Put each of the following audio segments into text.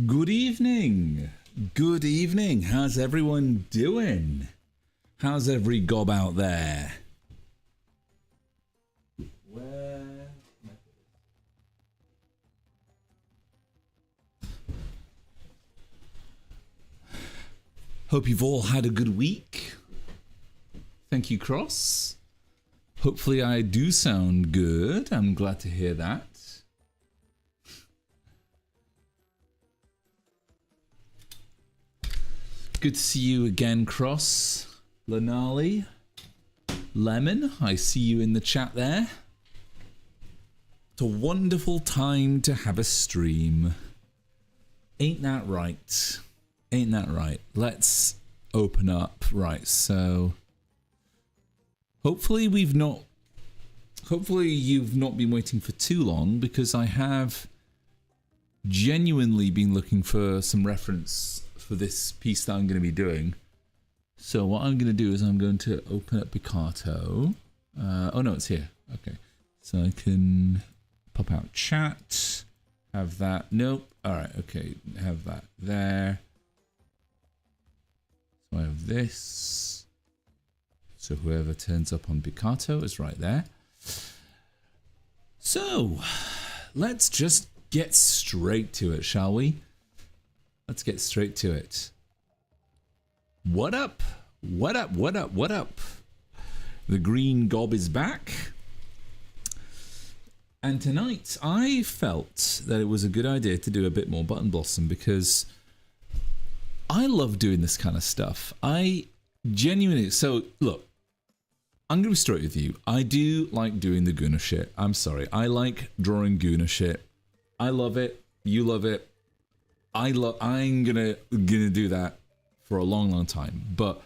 Good evening. Good evening. How's everyone doing? How's every gob out there? Hope you've all had a good week. Thank you, Cross. Hopefully I do sound good. I'm glad to hear that. Good to see you again, Cross. Lanali. Lemon, I see you in the chat there. It's a wonderful time to have a stream. Ain't that right? Ain't that right? Let's open up. Right, so hopefully you've not been waiting for too long, because I have genuinely been looking for some reference for this piece that I'm going to be doing. So what I'm going to do is I'm going to open up Picato. Oh no, it's here. Okay, so I can pop out chat, have that. Nope. All right. Okay, have that there. So I have this. So whoever turns up on Picato is right there. So let's just get straight to it, shall we? Let's get straight to it. What up? What up? What up? What up? The green gob is back. And tonight I felt that it was a good idea to do a bit more Buttonblossom, because I love doing this kind of stuff. I genuinely... So, look. I'm going to be straight with you. I do like doing the Gooner shit. I'm sorry. I like drawing Gooner shit. I love it. You love it. I'm gonna do that for a long, long time. But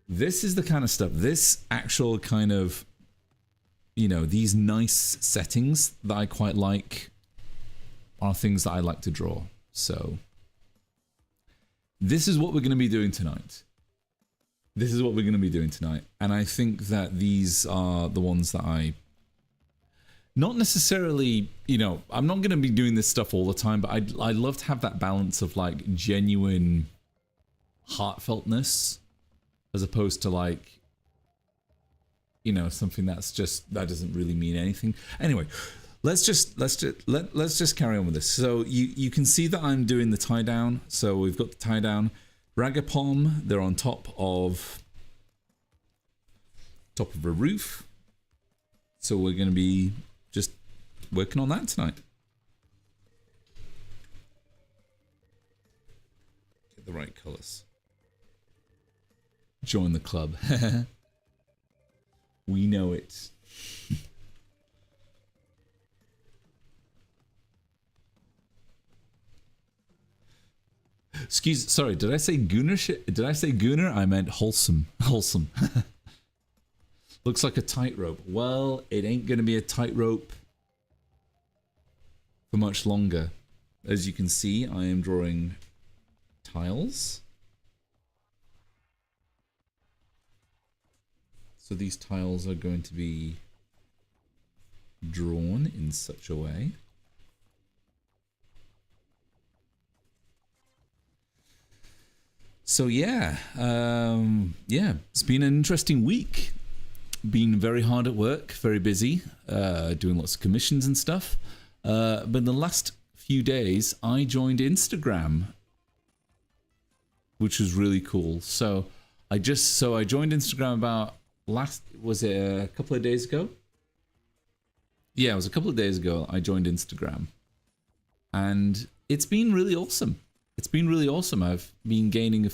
this is the kind of stuff, this actual kind of, you know, these nice settings that I quite like are things that I like to draw. So this is what we're going to be doing tonight. This is what we're going to be doing tonight. And I think that these are the ones that I... Not necessarily, you know, I'm not going to be doing this stuff all the time, but I'd love to have that balance of, like, genuine heartfeltness as opposed to, like, you know, something that's just, that doesn't really mean anything. Anyway, let's just carry on with this. So you can see that I'm doing the tie down. So we've got the tie down. Ragapom, they're on top of a roof. So we're going to be just working on that tonight. Get the right colors. Join the club. We know it. Sorry, did I say Gooner shit? Did I say Gooner? I meant wholesome. Wholesome. Looks like a tightrope. Well, it ain't going to be a tightrope for much longer. As you can see, I am drawing tiles. So these tiles are going to be drawn in such a way. So yeah, it's been an interesting week. Been very hard at work, very busy, doing lots of commissions and stuff. But in the last few days, I joined Instagram, which was really cool. So I joined Instagram about was it a couple of days ago? Yeah, it was a couple of days ago. I joined Instagram, and it's been really awesome. It's been really awesome. I've been gaining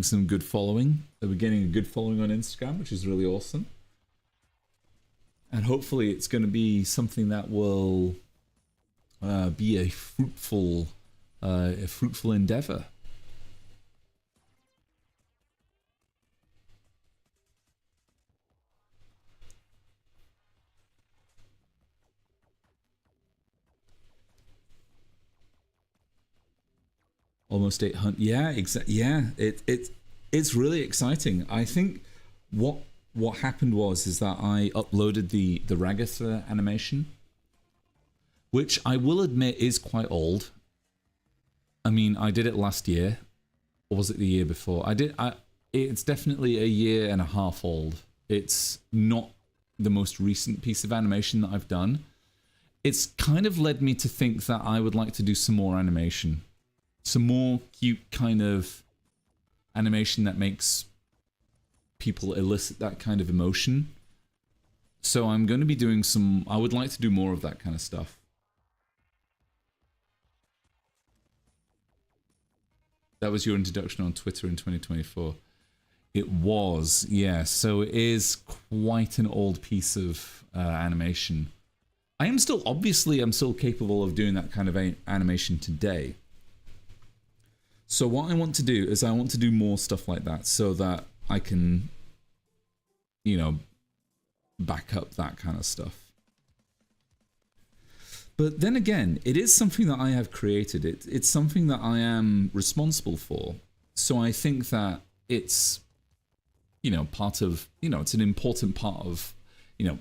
some good following. We're getting a good following on Instagram, which is really awesome. And hopefully it's going to be something that will be a fruitful endeavor. Almost 800. Yeah, exactly. Yeah, it's really exciting. I think what happened is that I uploaded the Ragatha animation, which I will admit is quite old. I mean, I did it last year, or was it the year before? It's definitely a year and a half old. It's not the most recent piece of animation that I've done. It's kind of led me to think that I would like to do some more animation. Some more cute kind of animation that makes people elicit that kind of emotion. So I'm going to be doing some... I would like to do more of that kind of stuff. That was your introduction on Twitter in 2024. It was, yeah. So it is quite an old piece of animation. I'm still capable of doing that kind of animation today. So what I want to do is I want to do more stuff like that so that I can, you know, back up that kind of stuff. But then again, it is something that I have created. It's something that I am responsible for. So I think that it's, you know, part of, you know, it's an important part of, you know,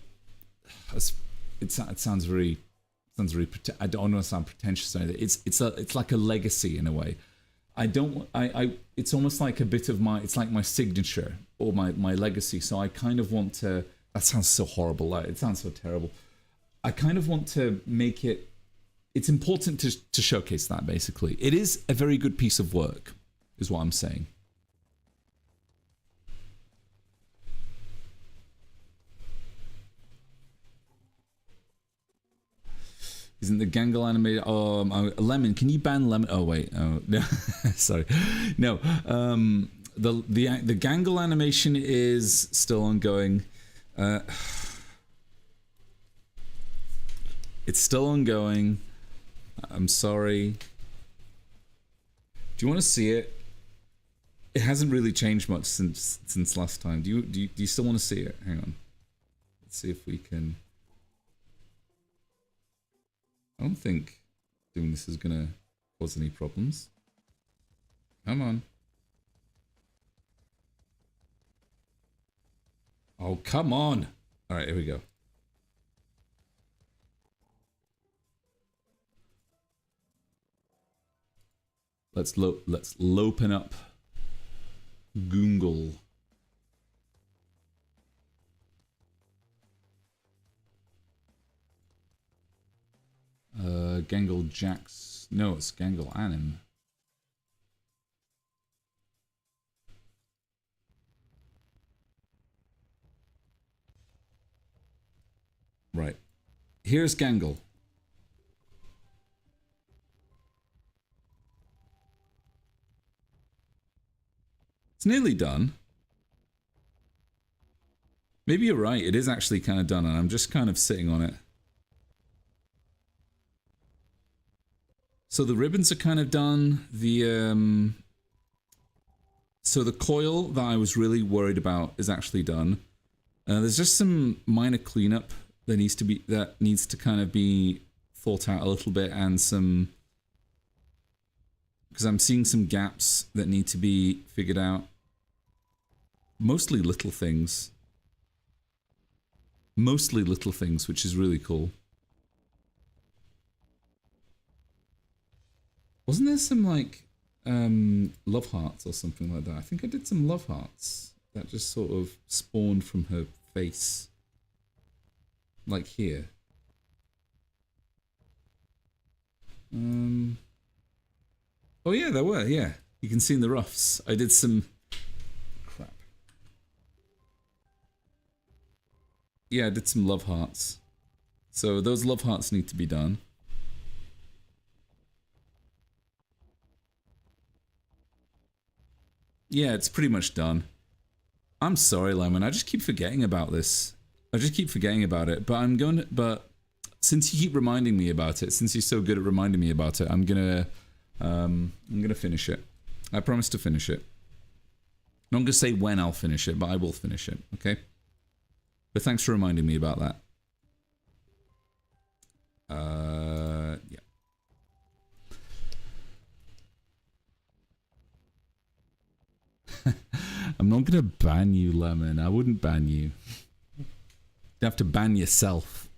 it sounds very, I don't want to sound pretentious or anything. It's like a legacy in a way. It's almost like a bit of it's like my signature or my legacy. So I kind of want to, that sounds so horrible. Like, it sounds so terrible. I kind of want to make it, it's important to showcase that, basically. It is a very good piece of work, is what I'm saying. Isn't the Gangle animated? Lemon, can you ban Lemon? Oh wait, oh no, sorry, no. The Gangle animation is still ongoing. It's still ongoing. I'm sorry. Do you want to see it? It hasn't really changed much since last time. Do you still want to see it? Hang on. Let's see if we can. I don't think doing this is gonna cause any problems. Come on. Oh, come on. All right, here we go. Let's open up Google. Gangle Jax. No, it's Gangle Anim. Right. Here's Gangle. It's nearly done. Maybe you're right. It is actually kind of done, and I'm just kind of sitting on it. So the ribbons are kind of done. So the coil that I was really worried about is actually done. There's just some minor cleanup that needs to kind of be thought out a little bit, and some, because I'm seeing some gaps that need to be figured out. Mostly little things, which is really cool. Wasn't there some like love hearts or something like that? I think I did some love hearts that just sort of spawned from her face, like here. Oh yeah, there were. Yeah, you can see in the roughs. I did some. Crap. Yeah, I did some love hearts. So those love hearts need to be done. Yeah, it's pretty much done. I'm sorry, Lemon. I just keep forgetting about this. I just keep forgetting about it. But I'm going to... But since you keep reminding me about it, since you're so good at reminding me about it, I'm gonna finish it. I promise to finish it. I'm not gonna say when I'll finish it, but I will finish it, okay? But thanks for reminding me about that. Yeah. I'm not gonna ban you, Lemon. I wouldn't ban you. You have to ban yourself.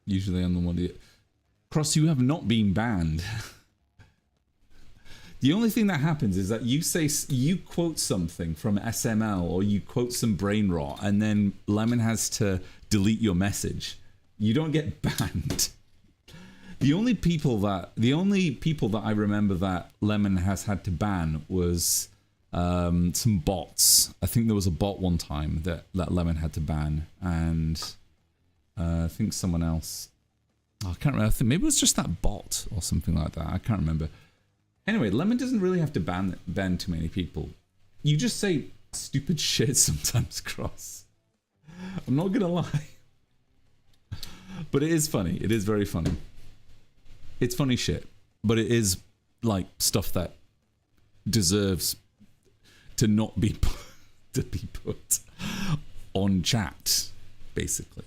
Usually I'm the one that... Cross, you have not been banned. The only thing that happens is that you quote something from SML or you quote some brain rot, and then Lemon has to delete your message. You don't get banned. The only people that I remember that Lemon has had to ban was some bots. I think there was a bot one time that Lemon had to ban, and I think someone else. Oh, I can't remember. I think maybe it was just that bot or something like that. I can't remember. Anyway, Lemon doesn't really have to ban too many people. You just say stupid shit sometimes, Cross. I'm not gonna lie. But it is funny. It is very funny. It's funny shit. But it is like stuff that deserves to not be put on chat, basically.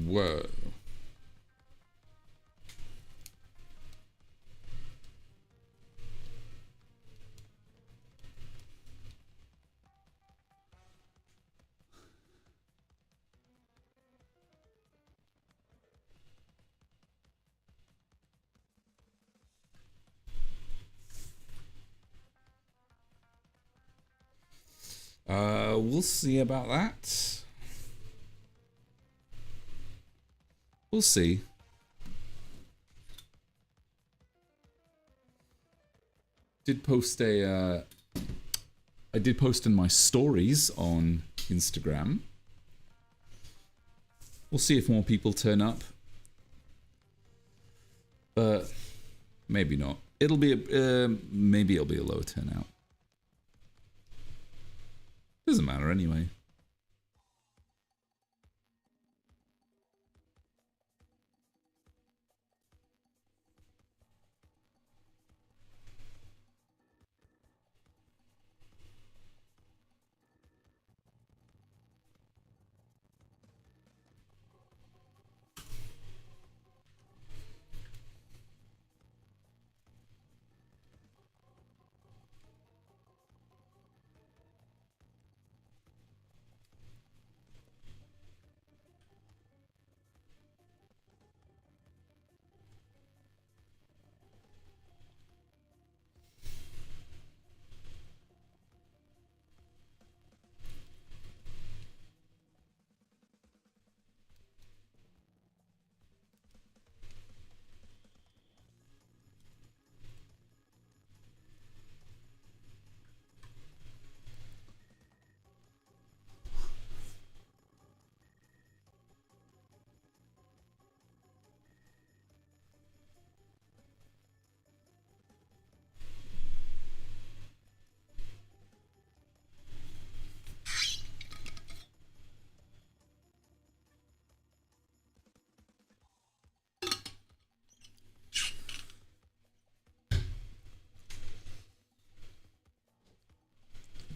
Whoa. We'll see about that. We'll see. I did post in my stories on Instagram. We'll see if more people turn up. But maybe not. It'll be maybe it'll be a low turnout. Doesn't matter anyway.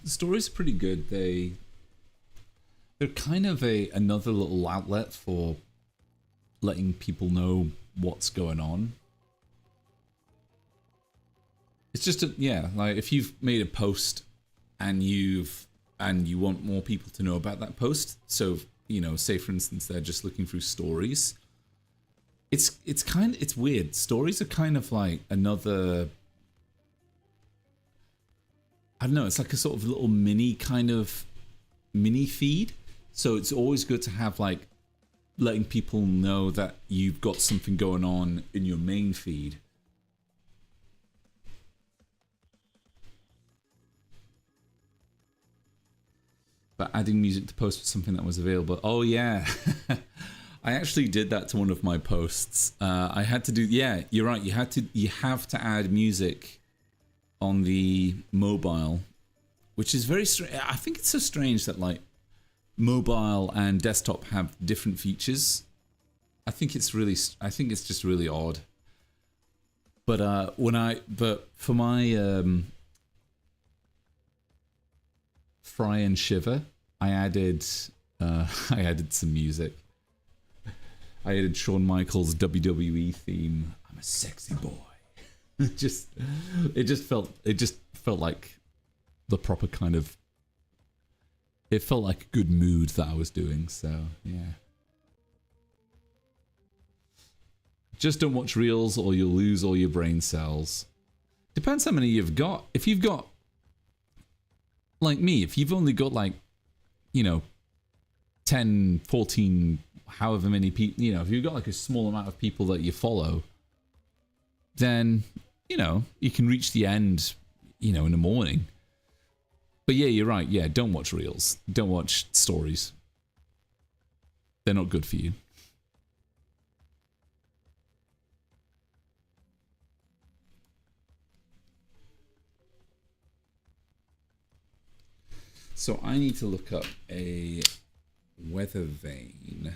The story's pretty good. They're kind of another little outlet for letting people know what's going on. It's just like if you've made a post and you want more people to know about that post. So, you know, say for instance they're just looking through stories. it's weird. Stories are kind of like another, I don't know, it's like a sort of little mini feed. So it's always good to have like letting people know that you've got something going on in your main feed. But adding music to post was something that was available. Oh yeah. I actually did that to one of my posts. I had to do, yeah, you're right. You have to add music on the mobile, which is very strange. I think it's so strange that like mobile and desktop have different features. I think it's just really odd. But for my Fry and Shiver, I added some music. I added Shawn Michaels' WWE theme. I'm a sexy boy. it just felt like the proper kind of. It felt like a good mood that I was doing. So yeah. Just don't watch reels, or you'll lose all your brain cells. Depends how many you've got. If you've got, like me, if you've only got like, 10, 14. However many people, if you've got like a small amount of people that you follow, then, you can reach the end, in the morning. But yeah, you're right. Yeah, don't watch reels. Don't watch stories. They're not good for you. So I need to look up a weather vane.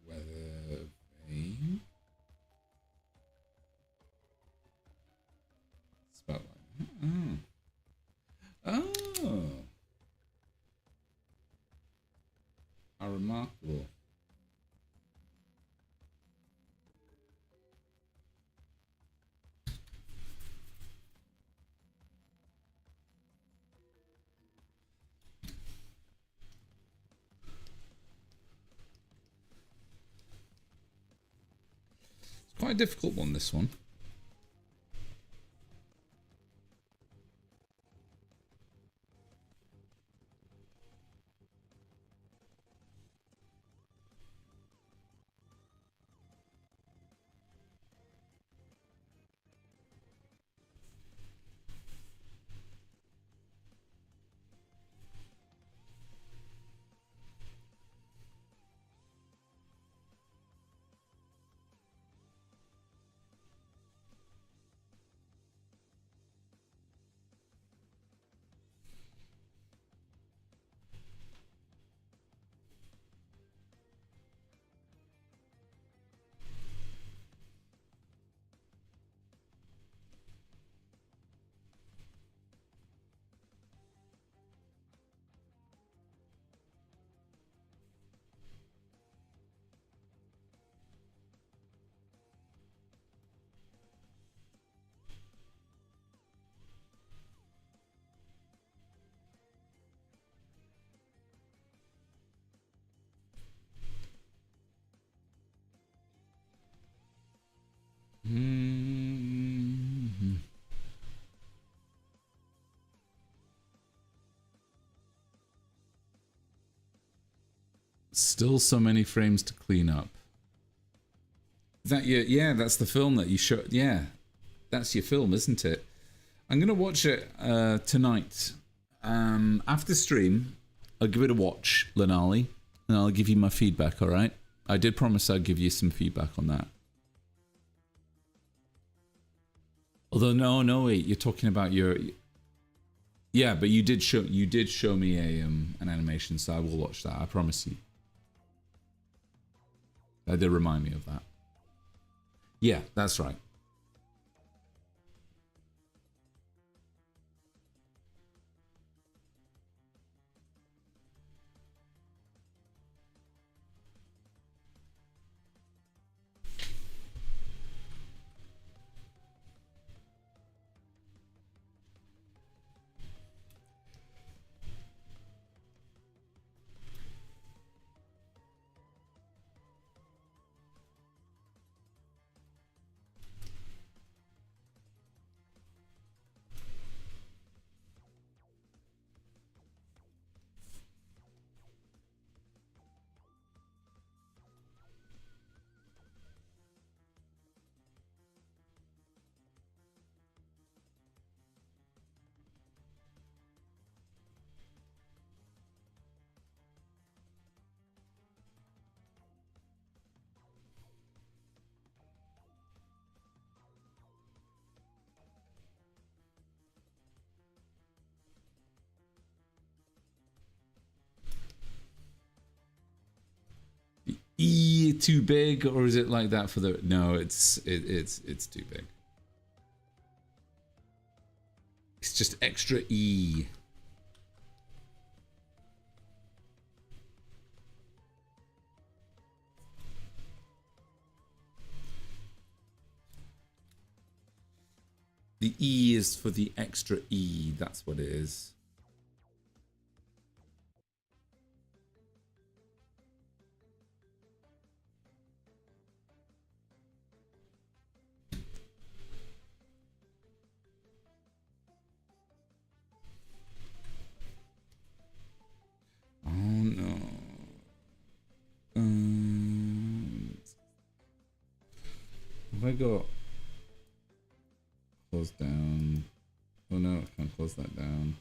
Weather vane. Spotlight. Oh. How remarkable. It's quite a difficult one, this one. Mm-hmm. Still so many frames to clean up. That yeah, that's the film that you shot. Yeah, that's your film, isn't it? I'm gonna watch it tonight. After stream, I'll give it a watch, Lenali, and I'll give you my feedback. All right? I did promise I'd give you some feedback on that. Although no, wait, you're talking about your. Yeah, but you did show me a an animation, so I will watch that. I promise you. That did remind me of that. Yeah, that's right. E too big, or is it like that for the? No, it's too big. It's just extra E. The E is for the extra E. That's what it is. Oh no. Have I got close down? Oh no, I can't close that down.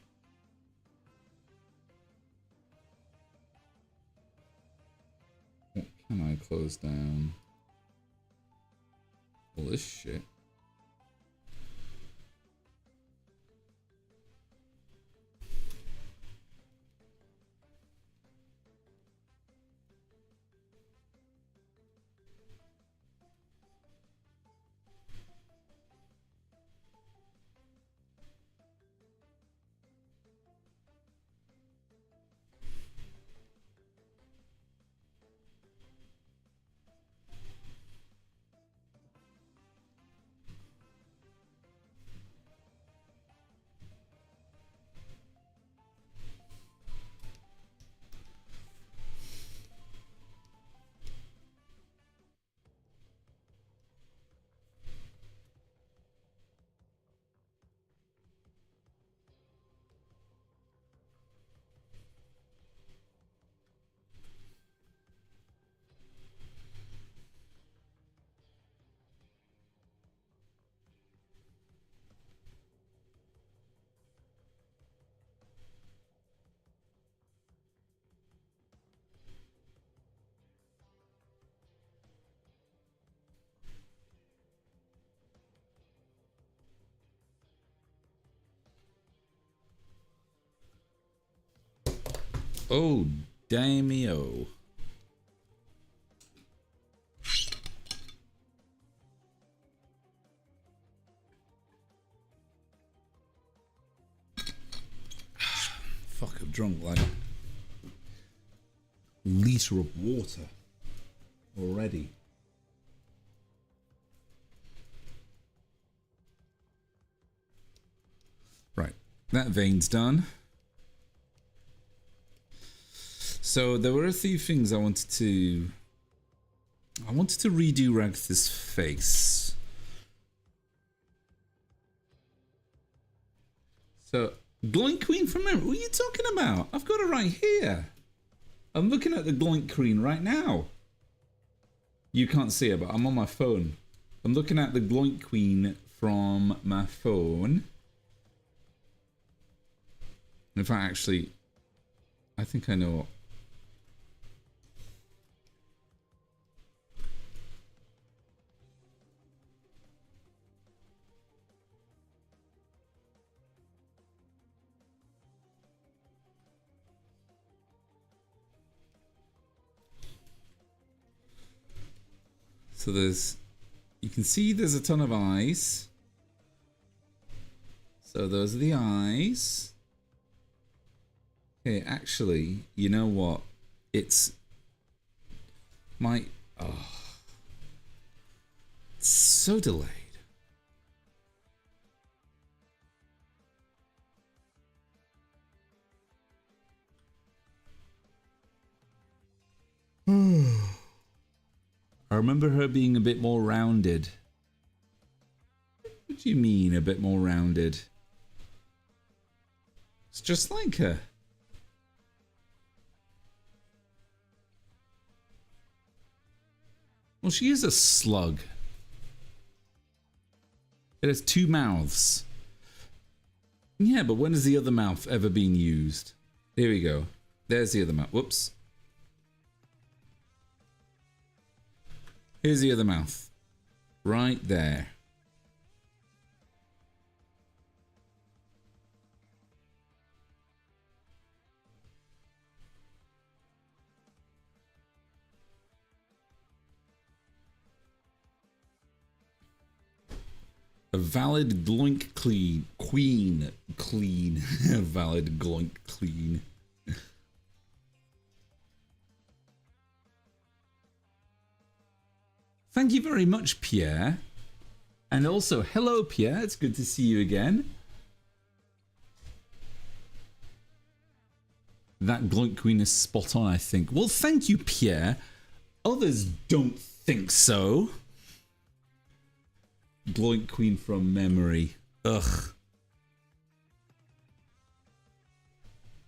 What can I close down? All this shit. Oh, damn-o. Fuck, I've drunk like a litre of water already. Right, that vein's done. So there were a few things I wanted to redo Ragtha's face. So Gloink Queen from memory. What are you talking about? I've got it right here. I'm looking at the Gloink Queen right now. You can't see it, but I'm on my phone. I'm looking at the Gloink Queen from my phone. In fact, actually, I think I know. So there's, you can see there's a ton of eyes. So those are the eyes. Okay, actually, you know what? It's my, oh, it's so delayed. I remember her being a bit more rounded. What do you mean, a bit more rounded? It's just like her. Well, she is a slug. It has two mouths. Yeah, but when has the other mouth ever been used? Here we go. There's the other mouth. Whoops. Here's the other mouth. Right there. A valid gloink clean. Queen. Clean. A valid gloink clean. Thank you very much, Pierre. And also, hello, Pierre. It's good to see you again. That gloink queen is spot on, I think. Well, thank you, Pierre. Others don't think so. Gloink queen from memory. Ugh.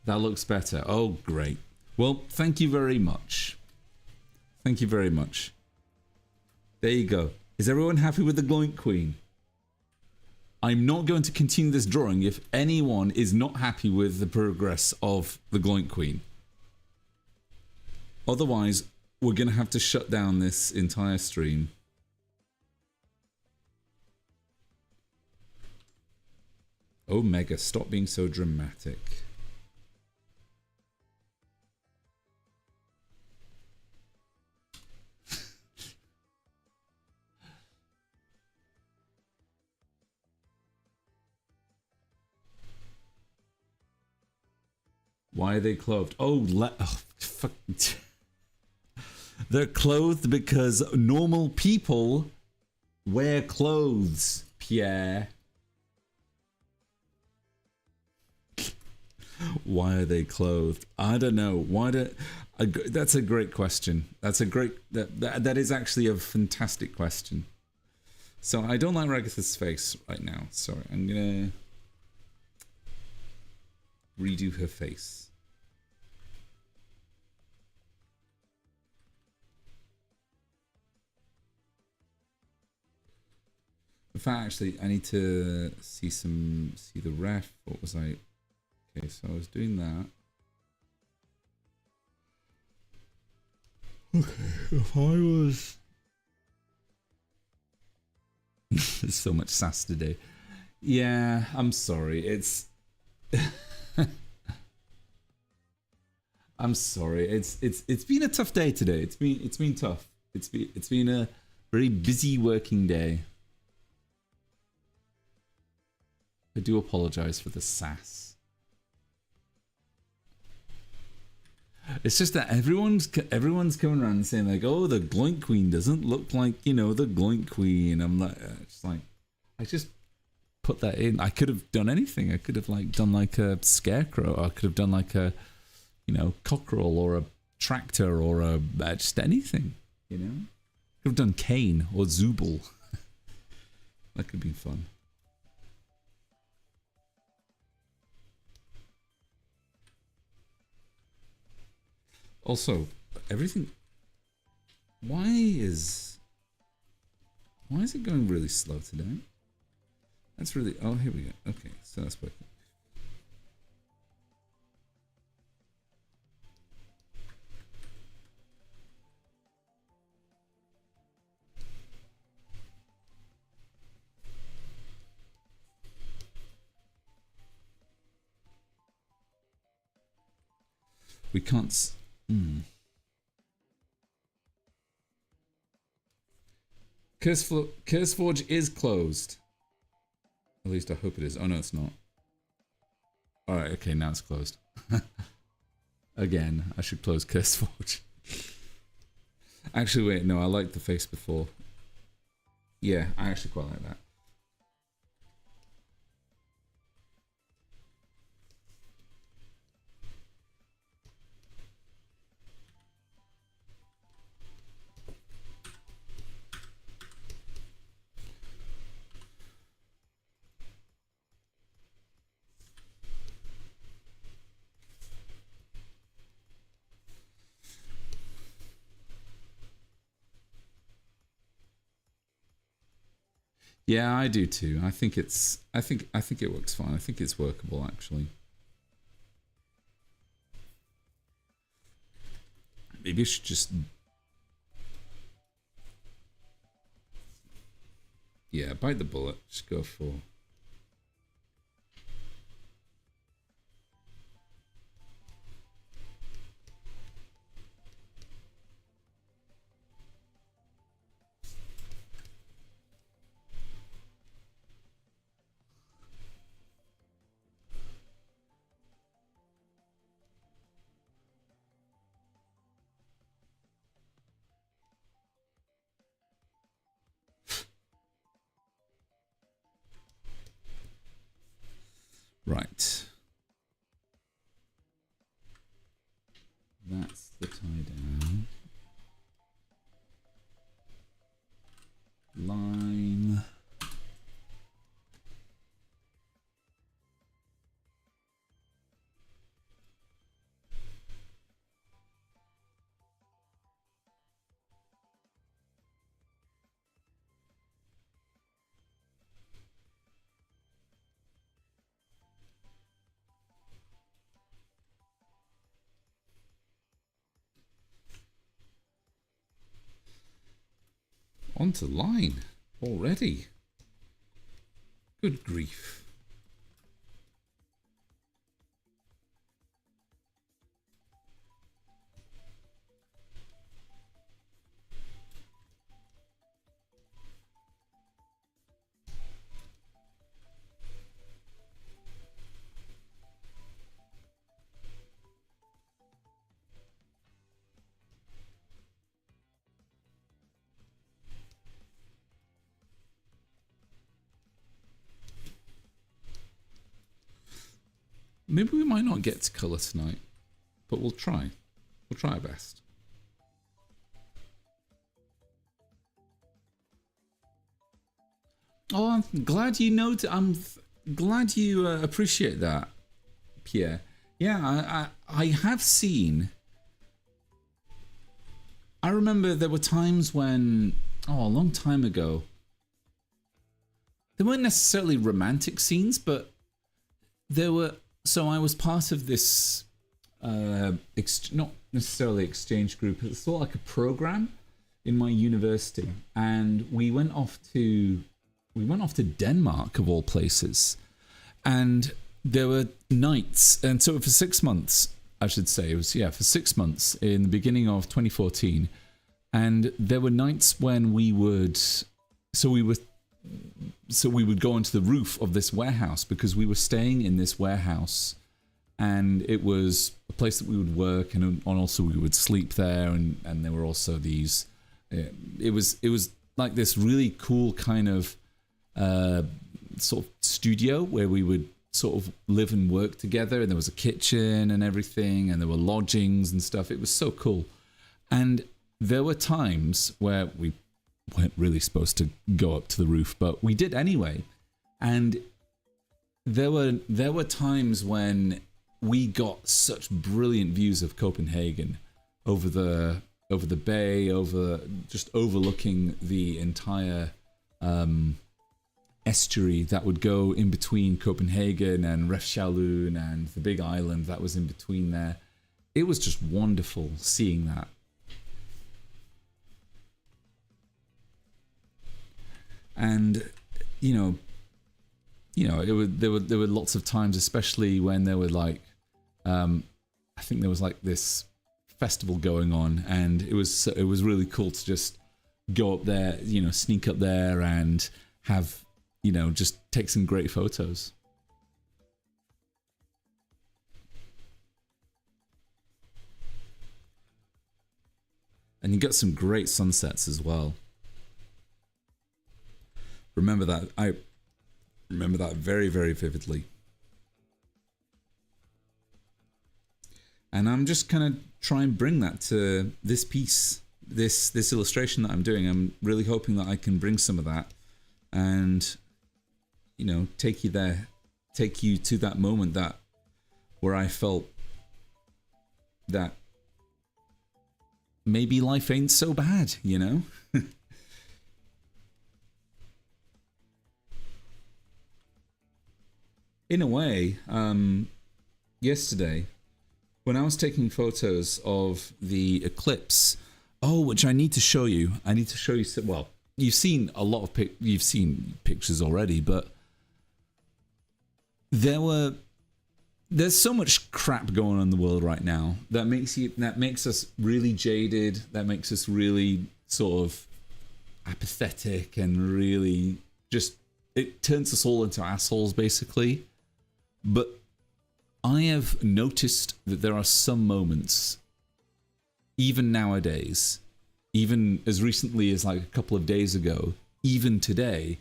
That looks better. Oh, great. Well, thank you very much. Thank you very much. There you go. Is everyone happy with the gloink queen? I'm not going to continue this drawing if anyone is not happy with the progress of the gloink queen. Otherwise, we're going to have to shut down this entire stream. Omega, stop being so dramatic. Why are they clothed? Oh, fuck. They're clothed because normal people wear clothes, Pierre. Why are they clothed? I don't know. Why do? That's a great question. That's a great. That is actually a fantastic question. So I don't like Ragatha's face right now. Sorry, I'm gonna redo her face. In fact, actually, I need to see the ref. What was I? Okay, so I was doing that. Okay, if I was... There's so much sass today. Yeah, I'm sorry. It's... I'm sorry. It's been a tough day today. It's been tough. It's been a very busy working day. I do apologize for the sass. It's just that everyone's coming around and saying like, "Oh, the Gloink Queen doesn't look like, you know, the Gloink Queen." I'm like, I just put that in. I could have done anything. I could have like done like a scarecrow. I could have done like a, you know, cockerel or a tractor or a just anything. You know, could have done Kane or Zubul. That could be fun. Also, everything. Why is it going really slow today? That's really. Oh, here we go. Okay, so that's working. We can't. Curseforge is closed. At least I hope it is. Oh no, it's not. Alright, okay, now it's closed. Again, I should close Curseforge. Actually, wait, no, I liked the face before. Yeah, I actually quite like that. Yeah, I do too. I think it's I think it works fine. I think it's workable actually. Maybe I should just yeah, bite the bullet. Just go for right. That's the tie down. Line. Onto line already. Good grief. Maybe we might not get to colour tonight, but we'll try. We'll try our best. Oh, I'm glad you know. I'm glad you appreciate that, Pierre. Yeah, I have seen. I remember there were times when, oh, a long time ago. There weren't necessarily romantic scenes, but there were. So I was part of this, not necessarily exchange group. It's sort of like a program in my university, and we went off to Denmark of all places, and there were nights, and so for 6 months, I should say, it was for 6 months in the beginning of 2014, and there were nights when we would go onto the roof of this warehouse because we were staying in this warehouse, and it was a place that we would work, and also we would sleep there, and there were also these. It was like this really cool kind of sort of studio where we would sort of live and work together, and there was a kitchen and everything, and there were lodgings and stuff. It was so cool, and there were times where we weren't really supposed to go up to the roof, but we did anyway. And there were times when we got such brilliant views of Copenhagen over the bay, just overlooking the entire estuary that would go in between Copenhagen and Refshaloon and the big island that was in between there. It was just wonderful seeing that. And there were lots of times, especially when there were like, I think there was like this festival going on, and it was really cool to just go up there, you know, sneak up there and have, you know, just take some great photos. And you got some great sunsets as well. Remember that. I remember that very, very vividly. And I'm just kind of try and bring that to this piece, this illustration that I'm doing. I'm really hoping that I can bring some of that and, you know, take you there, take you to that moment that where I felt that maybe life ain't so bad, you know? In a way, yesterday, when I was taking photos of the eclipse, which I need to show you. I need to show you. Well, you've seen a lot of you've seen pictures already, but there's so much crap going on in the world right now that makes us really jaded. That makes us really sort of apathetic and really just it turns us all into assholes, basically. But I have noticed that there are some moments, even nowadays, even as recently as like a couple of days ago, even today,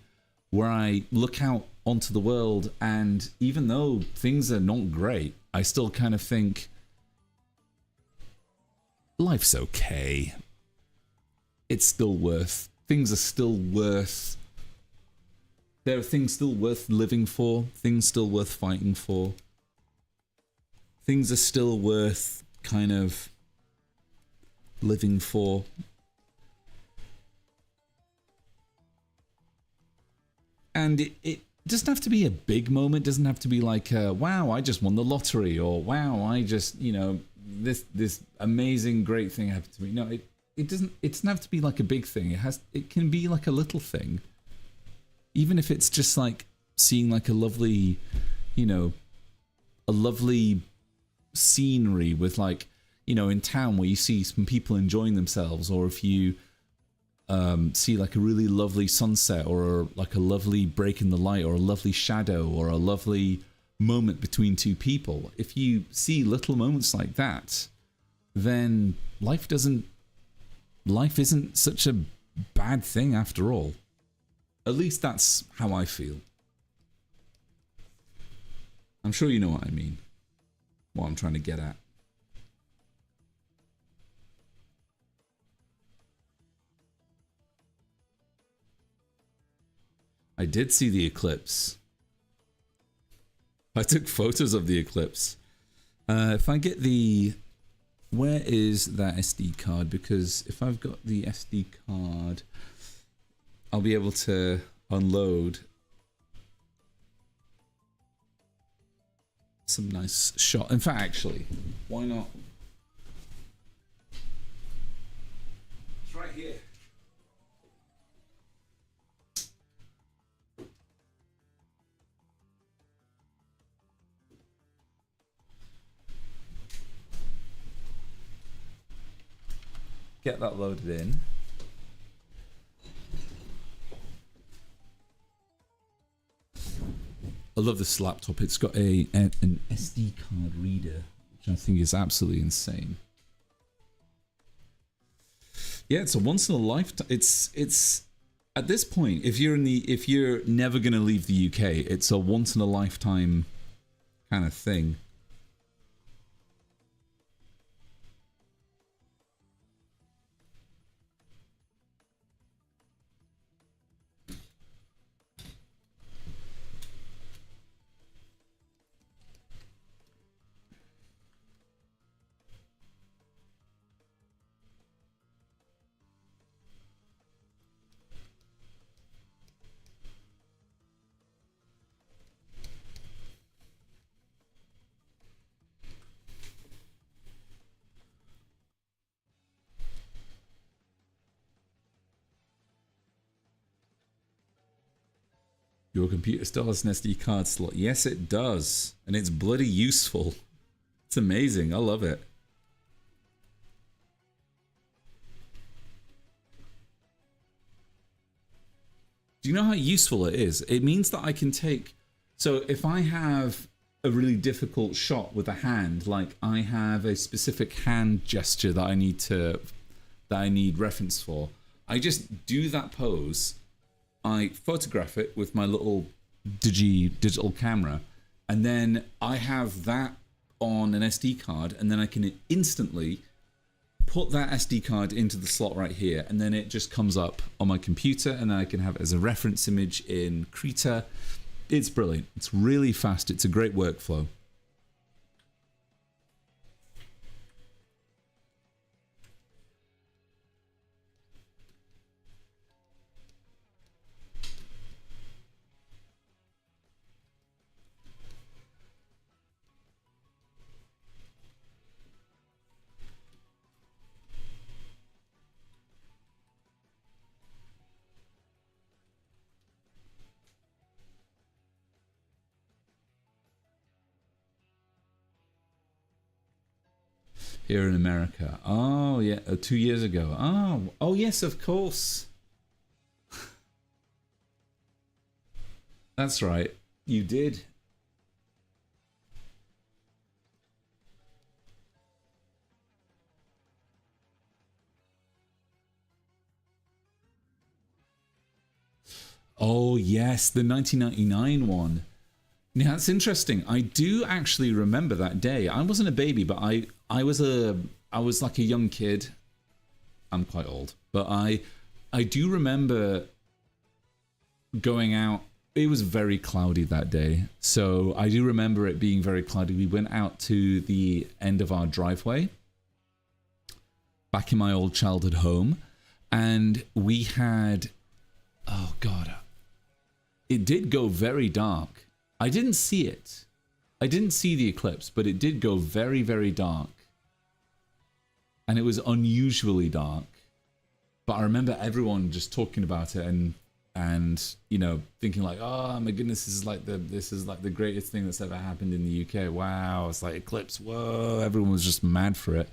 where I look out onto the world and even though things are not great, I still kind of think, life's okay. It's still worth, things are still worth, there are things still worth living for, things still worth fighting for. Things are still worth kind of living for. And it doesn't have to be a big moment. It doesn't have to be like, wow, I just won the lottery, or wow, I just, you know, this amazing, great thing happened to me. No, it doesn't have to be like a big thing. It can be like a little thing. Even if it's just like seeing like a lovely, you know, a lovely scenery with like, you know, in town where you see some people enjoying themselves, or if you see like a really lovely sunset or like a lovely break in the light or a lovely shadow or a lovely moment between two people. If you see little moments like that, then life isn't such a bad thing after all. At least that's how I feel. I'm sure you know what I mean. What I'm trying to get at. I did see the eclipse. I took photos of the eclipse. If I get the... Where is that SD card? Because if I've got the SD card, I'll be able to unload some nice shot. In fact, actually, why not? It's right here. Get that loaded in. I love this laptop. It's got an SD card reader, which I think is absolutely insane. Yeah, it's a once in a lifetime. It's at this point, if you're never gonna leave the UK, it's a once in a lifetime kind of thing. Your computer still has an SD card slot. Yes, it does. And it's bloody useful. It's amazing. I love it. Do you know how useful it is? It means that I can take. So if I have a really difficult shot with a hand, like I have a specific hand gesture that I need reference for, I just do that pose. I photograph it with my little digital camera, and then I have that on an SD card, and then I can instantly put that SD card into the slot right here, and then it just comes up on my computer, and then I can have it as a reference image in Krita. It's brilliant. It's really fast. It's a great workflow. Here in America. Oh, yeah. 2 years ago. Oh, yes, of course. That's right. You did. Oh, yes, the 1999 one. Yeah, that's interesting. I do actually remember that day. I wasn't a baby, but I was like a young kid. I'm quite old, but I do remember going out. It was very cloudy that day, so I do remember it being very cloudy. We went out to the end of our driveway back in my old childhood home, and we had, oh God, it did go very dark. I didn't see it. I didn't see the eclipse, but it did go very, very dark. And it was unusually dark. But I remember everyone just talking about it and you know, thinking like, oh my goodness, this is like the greatest thing that's ever happened in the UK. Wow, it's like eclipse. Whoa, everyone was just mad for it.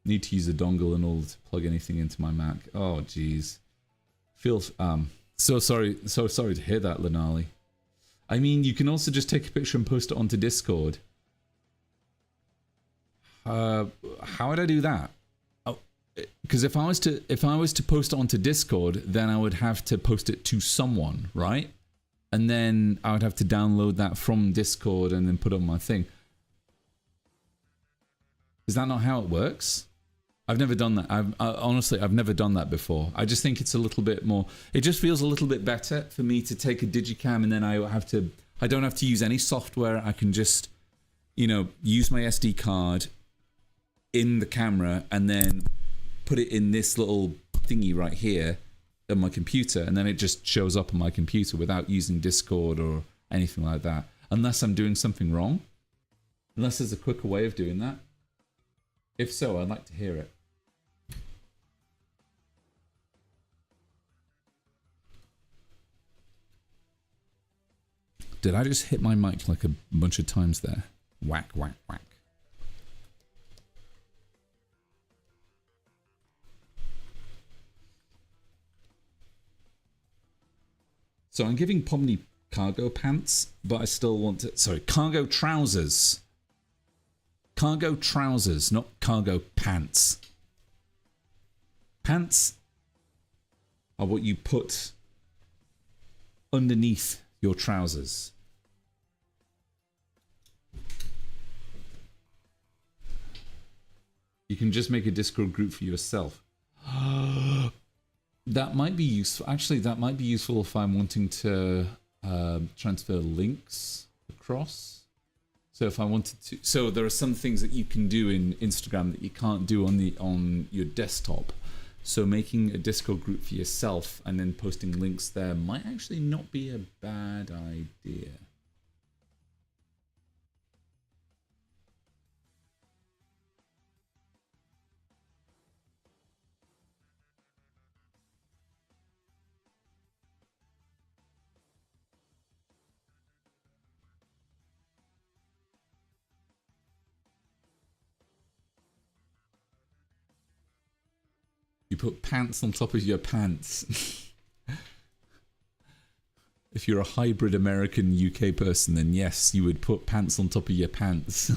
Need to use a dongle in order to plug anything into my Mac. Oh, geez. So sorry to hear that, Lenali. I mean, you can also just take a picture and post it onto Discord. How would I do that? Because if I was to post it onto Discord, then I would have to post it to someone, right? And then I would have to download that from Discord and then put it on my thing. Is that not how it works? I've never done that. Honestly, I've never done that before. I just think it's a little bit more. It just feels a little bit better for me to take a digicam and then I don't have to use any software. I can just, you know, use my SD card in the camera and then put it in this little thingy right here on my computer, and then it just shows up on my computer without using Discord or anything like that. Unless I'm doing something wrong. Unless there's a quicker way of doing that. If so, I'd like to hear it. Did I just hit my mic like a bunch of times there? Whack, whack, whack. So I'm giving Pomni cargo pants, but I still want to... Sorry, cargo trousers. Cargo trousers, not cargo pants. Pants are what you put underneath your trousers. You can just make a Discord group for yourself. That might be useful. Actually, that might be useful if I'm wanting to transfer links across. So if I wanted to, so there are some things that you can do in Instagram that you can't do on your desktop. So making a Discord group for yourself and then posting links there might actually not be a bad idea. You put pants on top of your pants. If you're a hybrid American UK person, then yes, you would put pants on top of your pants.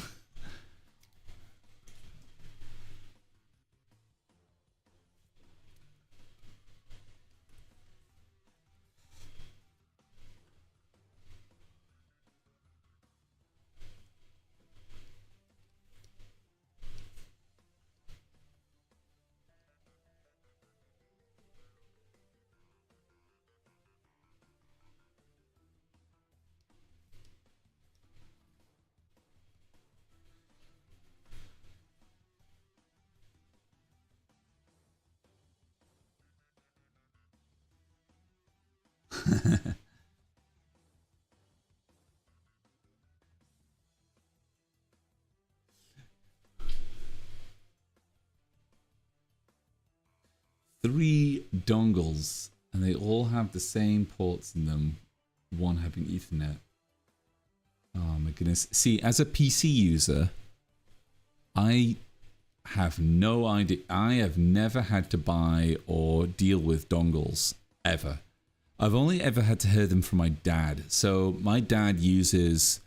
Three dongles, and they all have the same ports in them, one having Ethernet. Oh my goodness. See, as a PC user, I have no idea. I have never had to buy or deal with dongles, ever. I've only ever had to hear them from my dad. So my dad has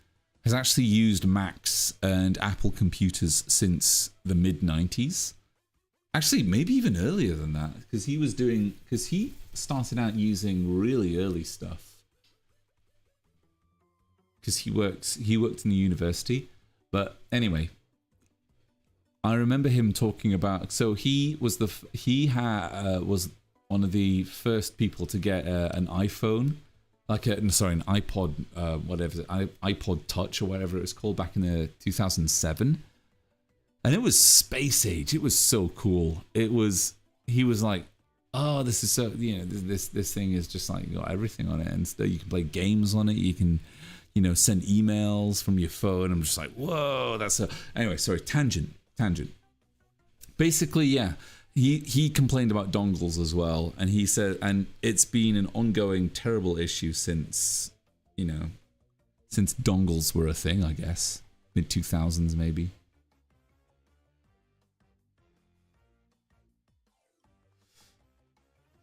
actually used Macs and Apple computers since the mid-90s. Actually, maybe even earlier than that, because he started out using really early stuff. Because he worked in the university. But anyway, I remember him talking about. So he was was one of the first people to get an iPhone, an iPod, iPod Touch or whatever it was called back in the 2007. And it was space age. It was so cool. He was like, oh, this is so, this thing is just like, got everything on it. And so you can play games on it. You can, send emails from your phone. I'm just like, whoa, anyway, sorry, tangent. Basically, yeah, he complained about dongles as well. And he said, and it's been an ongoing terrible issue since dongles were a thing, I guess. Mid-2000s, maybe.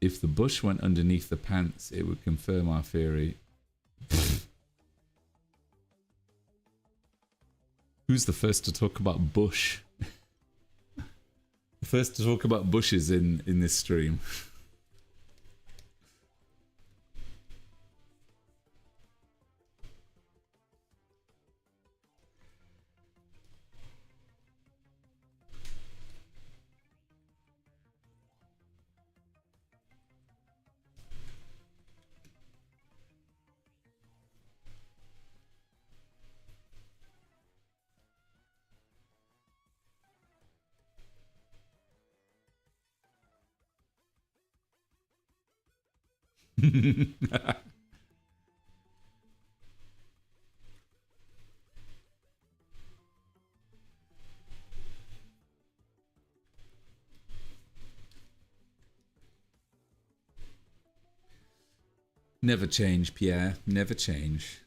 If the bush went underneath the pants, it would confirm our theory. Who's the first to talk about bush? The first to talk about bushes in this stream. Never change, Pierre. Never change.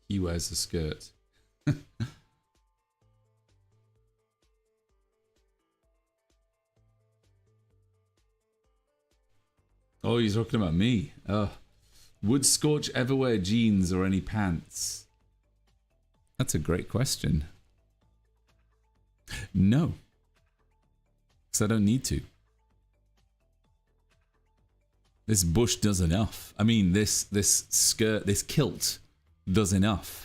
He wears a skirt. Oh, he's talking about me. Would Scorch ever wear jeans or any pants? That's a great question. No. Because I don't need to. This bush does enough. I mean, this skirt, this kilt does enough.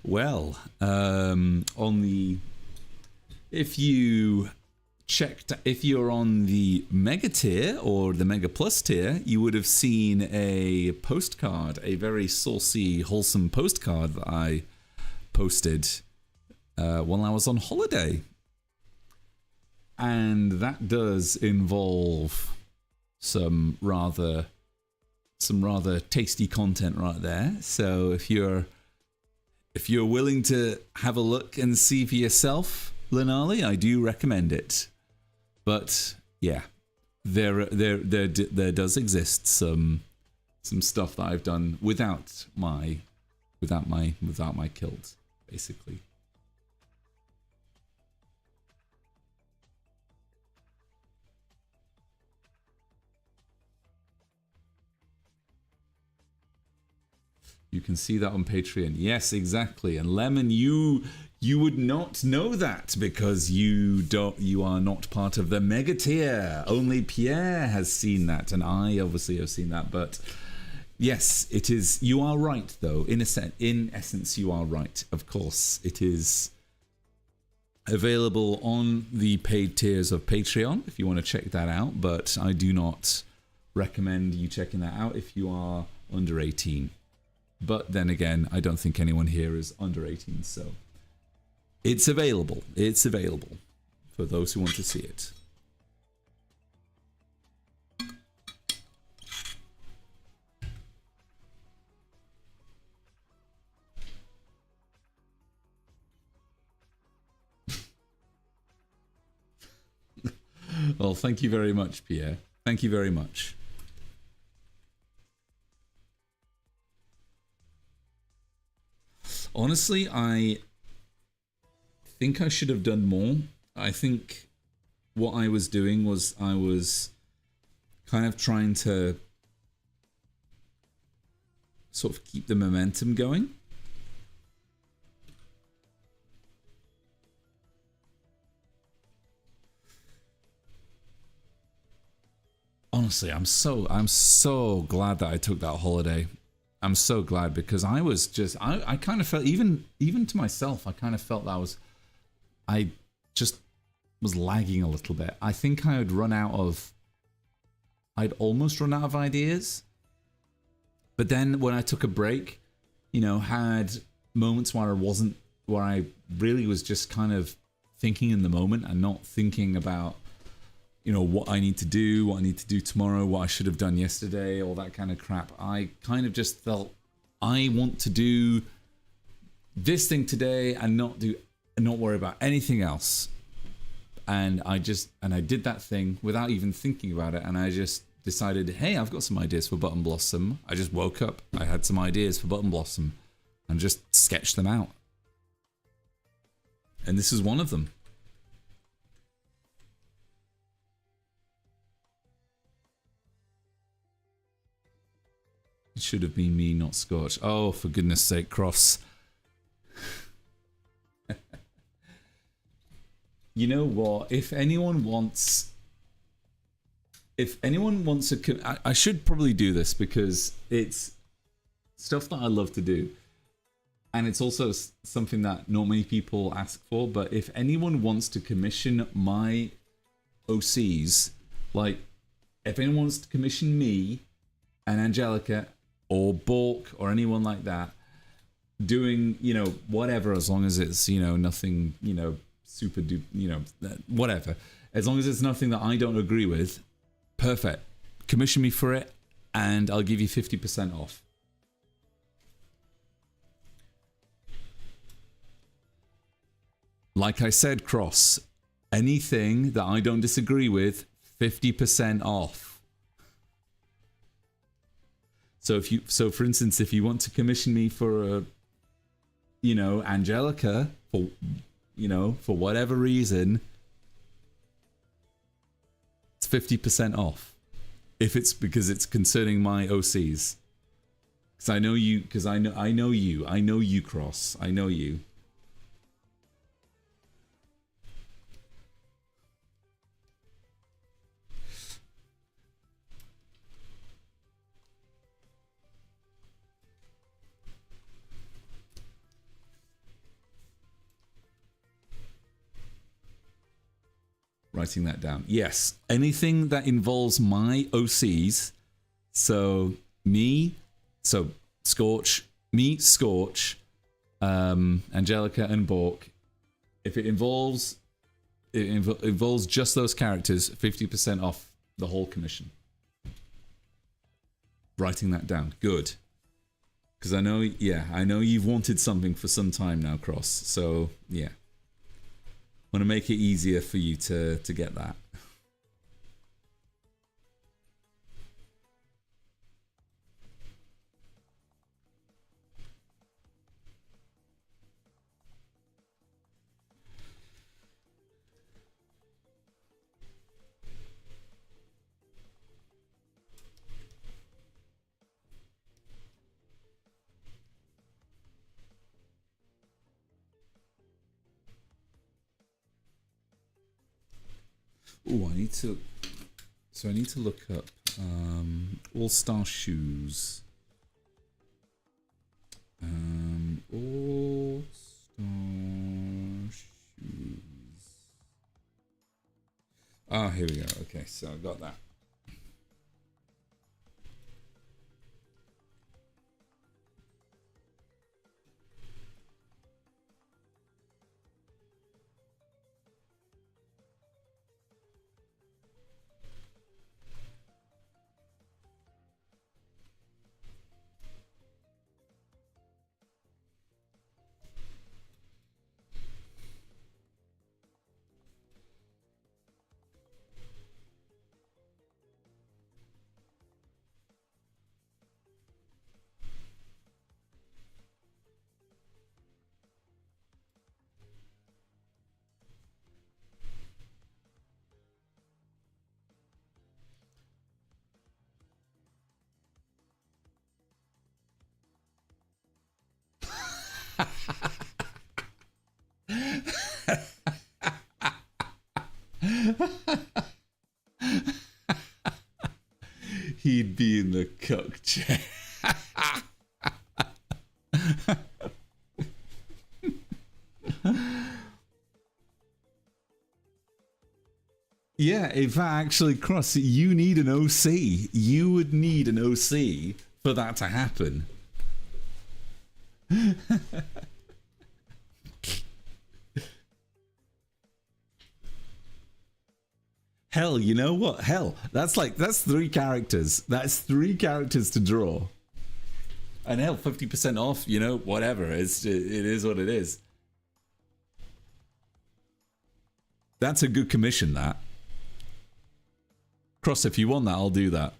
Well, on the, if you're on the Mega tier or the Mega Plus tier, you would have seen a postcard, a very saucy, wholesome postcard that I posted while I was on holiday. And that does involve some rather tasty content right there. So if you're willing to have a look and see for yourself, Lenali, I do recommend it. But yeah, there does exist some stuff that I've done without my kilt, basically. You can see that on Patreon. Yes, exactly. And Lemon, you would not know that because you are not part of the Mega tier. Only Pierre has seen that, and I obviously have seen that. But yes, it is. You are right, though. In essence, you are right. Of course, it is available on the paid tiers of Patreon if you want to check that out. But I do not recommend you checking that out if you are under 18. But then again, I don't think anyone here is under 18, so it's available. It's available for those who want to see it. Well, thank you very much, Pierre. Thank you very much. Honestly, I think I should have done more. I think what I was doing was I was kind of trying to sort of keep the momentum going. Honestly, I'm so glad that I took that holiday. I'm so glad because I was just I kind of felt even to myself I kind of felt that I just was lagging a little bit. I think I'd almost run out of ideas. But then when I took a break, had moments where I really was just kind of thinking in the moment and not thinking about what I need to do tomorrow, what I should have done yesterday, all that kind of crap. I kind of just felt I want to do this thing today and not worry about anything else. And I did that thing without even thinking about it. And I just decided, hey, I've got some ideas for Buttonblossom. I just woke up. I had some ideas for Buttonblossom and just sketched them out. And this is one of them. It should have been me, not Scorch. Oh, for goodness sake, Cross. You know what? If anyone wants I should probably do this because it's stuff that I love to do. and it's also something that not many people ask for, but if anyone wants to commission my OCs, like if anyone wants to commission me and Angelica or Bork or anyone like that doing, you know, whatever, as long as it's, you know, nothing, you know, super duper, you know, whatever, as long as it's nothing that I don't agree with, perfect, commission me for it and I'll give you 50% off. Like I said, Cross, anything that I don't disagree with, 50% off. So if you, so for instance, if you want to commission me for a, you know, Angelica, for, you know, for whatever reason, it's 50% off. If it's because it's concerning my OCs. Because I know you, because I know you, Cross, I know you. Writing that down. Yes, anything that involves my OCs. So me, so Scorch, me, Scorch, Angelica, and Bork. If it involves just those characters, 50% off the whole commission. Writing that down. Good. Because I know, yeah, I know you've wanted something for some time now, Cross. So yeah. Want to make it easier for you to get that. Oh, I need to. So I need to look up All-Star Shoes. All-Star Shoes. Ah, here we go. Okay, so I got that. He'd be in the cuck chair. Yeah, if I actually Cross, you need an OC. You would need an OC for that to happen. Hell, you know what? Hell, that's 3 characters. That's 3 characters to draw. And hell, 50% off, you know, whatever. It is what it is. That's a good commission, that. Cross, if you want that, I'll do that.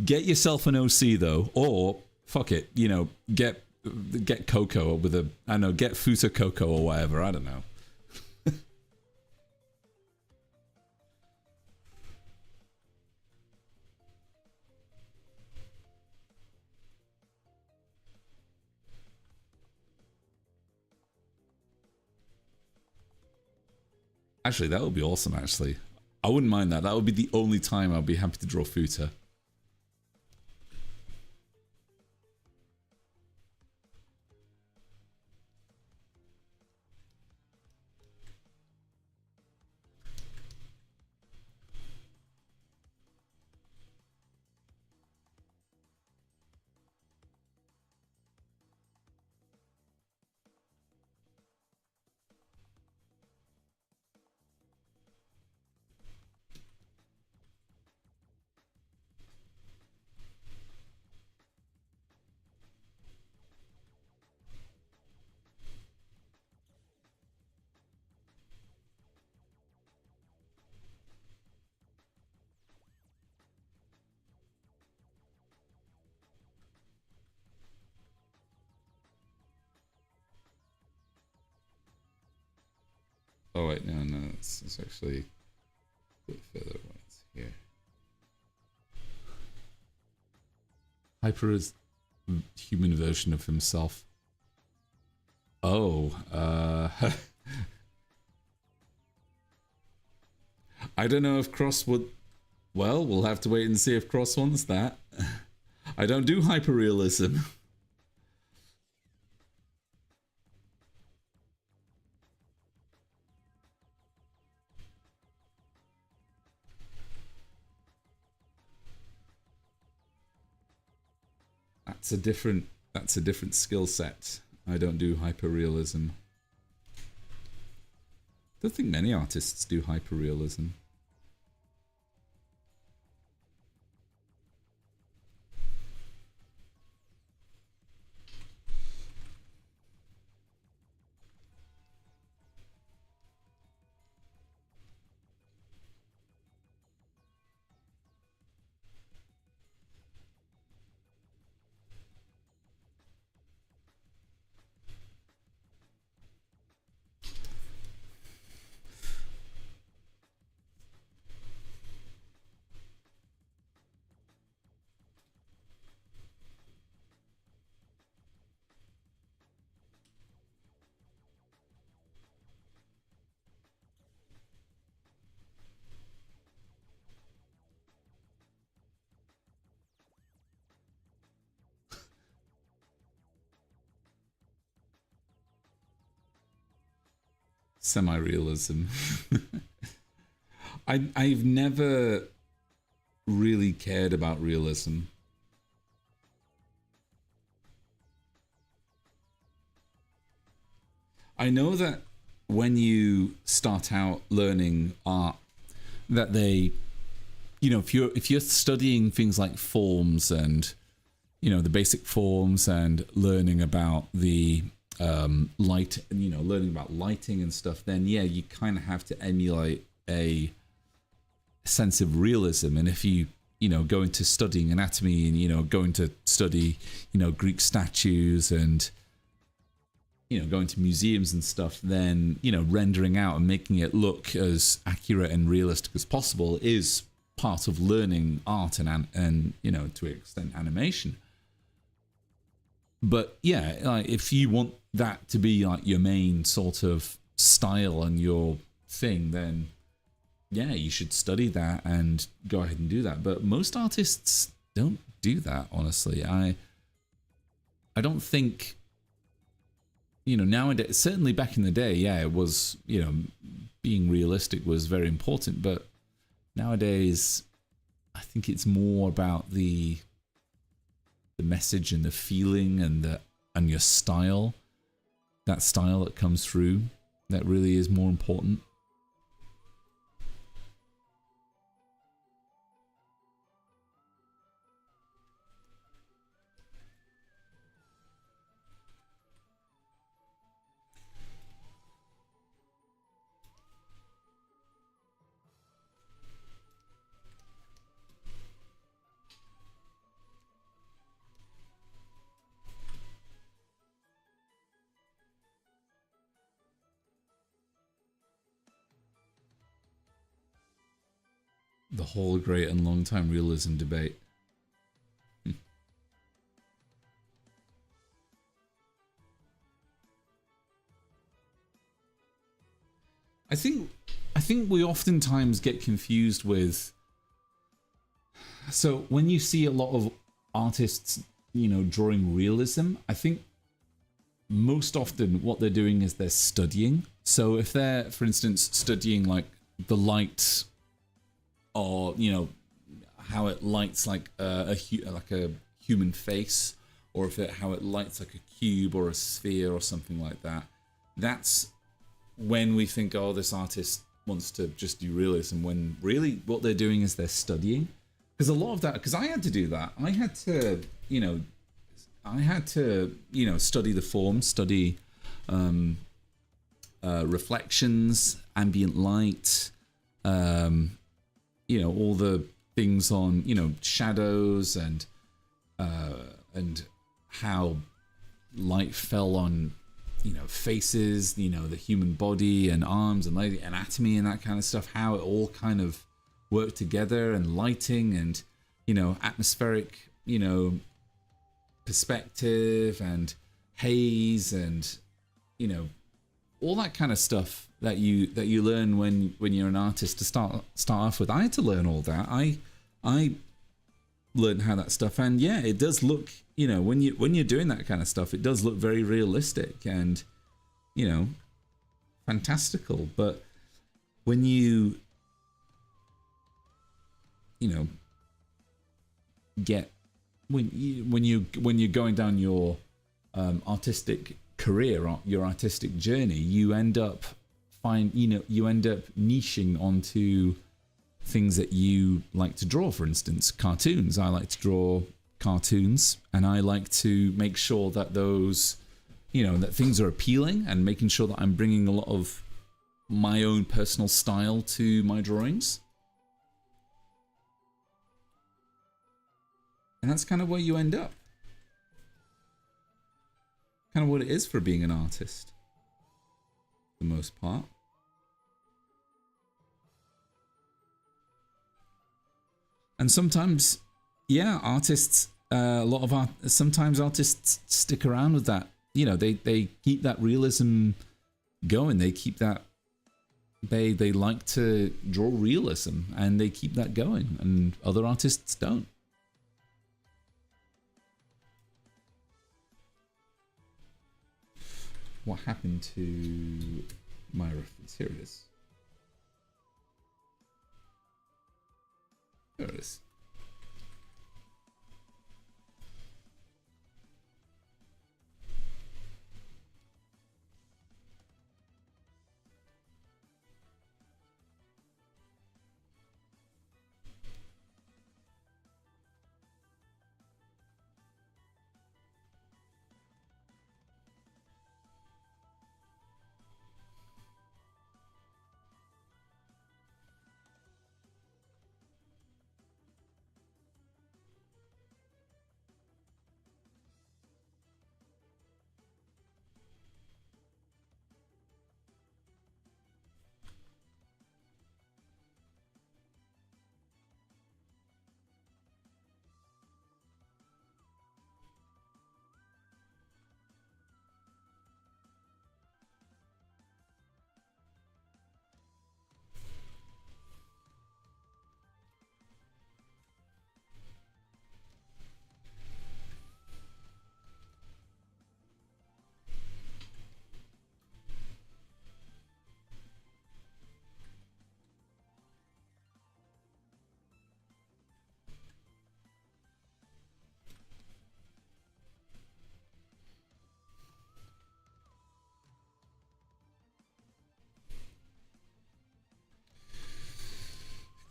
Get yourself an OC, though. Or, fuck it, you know, get Coco with a, I don't know, get Futa Coco or whatever, I don't know. Actually, that would be awesome, actually. I wouldn't mind that. That would be the only time I'd be happy to draw Futa. Oh wait, no, it's actually a bit further away. It's here. Hyper is human version of himself. Oh, I don't know if Cross would. Well, we'll have to wait and see if Cross wants that. I don't do hyperrealism. That's a different skill set. I don't do hyperrealism. Don't think many artists do hyperrealism. Semi-realism. I've never really cared about realism. I know that when you start out learning art, that they, you know, if you're studying things like forms and, you know, the basic forms and learning about the light, you know, learning about lighting and stuff, then yeah, you kind of have to emulate a sense of realism. And if you know, go into studying anatomy and, you know, going to study, you know, Greek statues and, you know, going to museums and stuff, then, you know, rendering out and making it look as accurate and realistic as possible is part of learning art and you know, to an extent, animation. But yeah, like if you want that to be like your main sort of style and your thing, then yeah, you should study that and go ahead and do that. But most artists don't do that, honestly. I don't think, you know, nowadays, certainly back in the day, yeah, it was, you know, being realistic was very important. But nowadays, I think it's more about the message and the feeling and your style, that style that comes through, that really is more important. The whole great and long time realism debate. I think we oftentimes get confused with, so when you see a lot of artists, you know, drawing realism, I think most often what they're doing is they're studying. So if they're, for instance, studying like the light, or, you know, how it lights like a human face, or how it lights like a cube or a sphere or something like that, that's when we think, oh, this artist wants to just do realism, when really what they're doing is they're studying. Because a lot of that, because I had to do that. I had to, you know, study the form, study reflections, ambient light, you know, all the things on, you know, shadows and how light fell on faces, the human body and arms and leg anatomy and that kind of stuff, how it all kind of worked together, and lighting and atmospheric perspective and haze and all that kind of stuff that you learn when you're an artist to start off with. I had to learn all that. I learned how that stuff, and yeah, it does look, when you're doing that kind of stuff, it does look very realistic and fantastical. But when you get when you're going down your artistic career, or your artistic journey, you end up niching onto things that you like to draw. For instance, cartoons. I like to draw cartoons, and I like to make sure that those that things are appealing, and making sure that I'm bringing a lot of my own personal style to my drawings. And that's kind of where you end up. Kind of what it is for being an artist, for the most part. And sometimes, yeah, artists, sometimes artists stick around with that. They keep that realism going. They keep that, they like to draw realism, and they keep that going, and other artists don't. What happened to my reference? Here it is. There it is.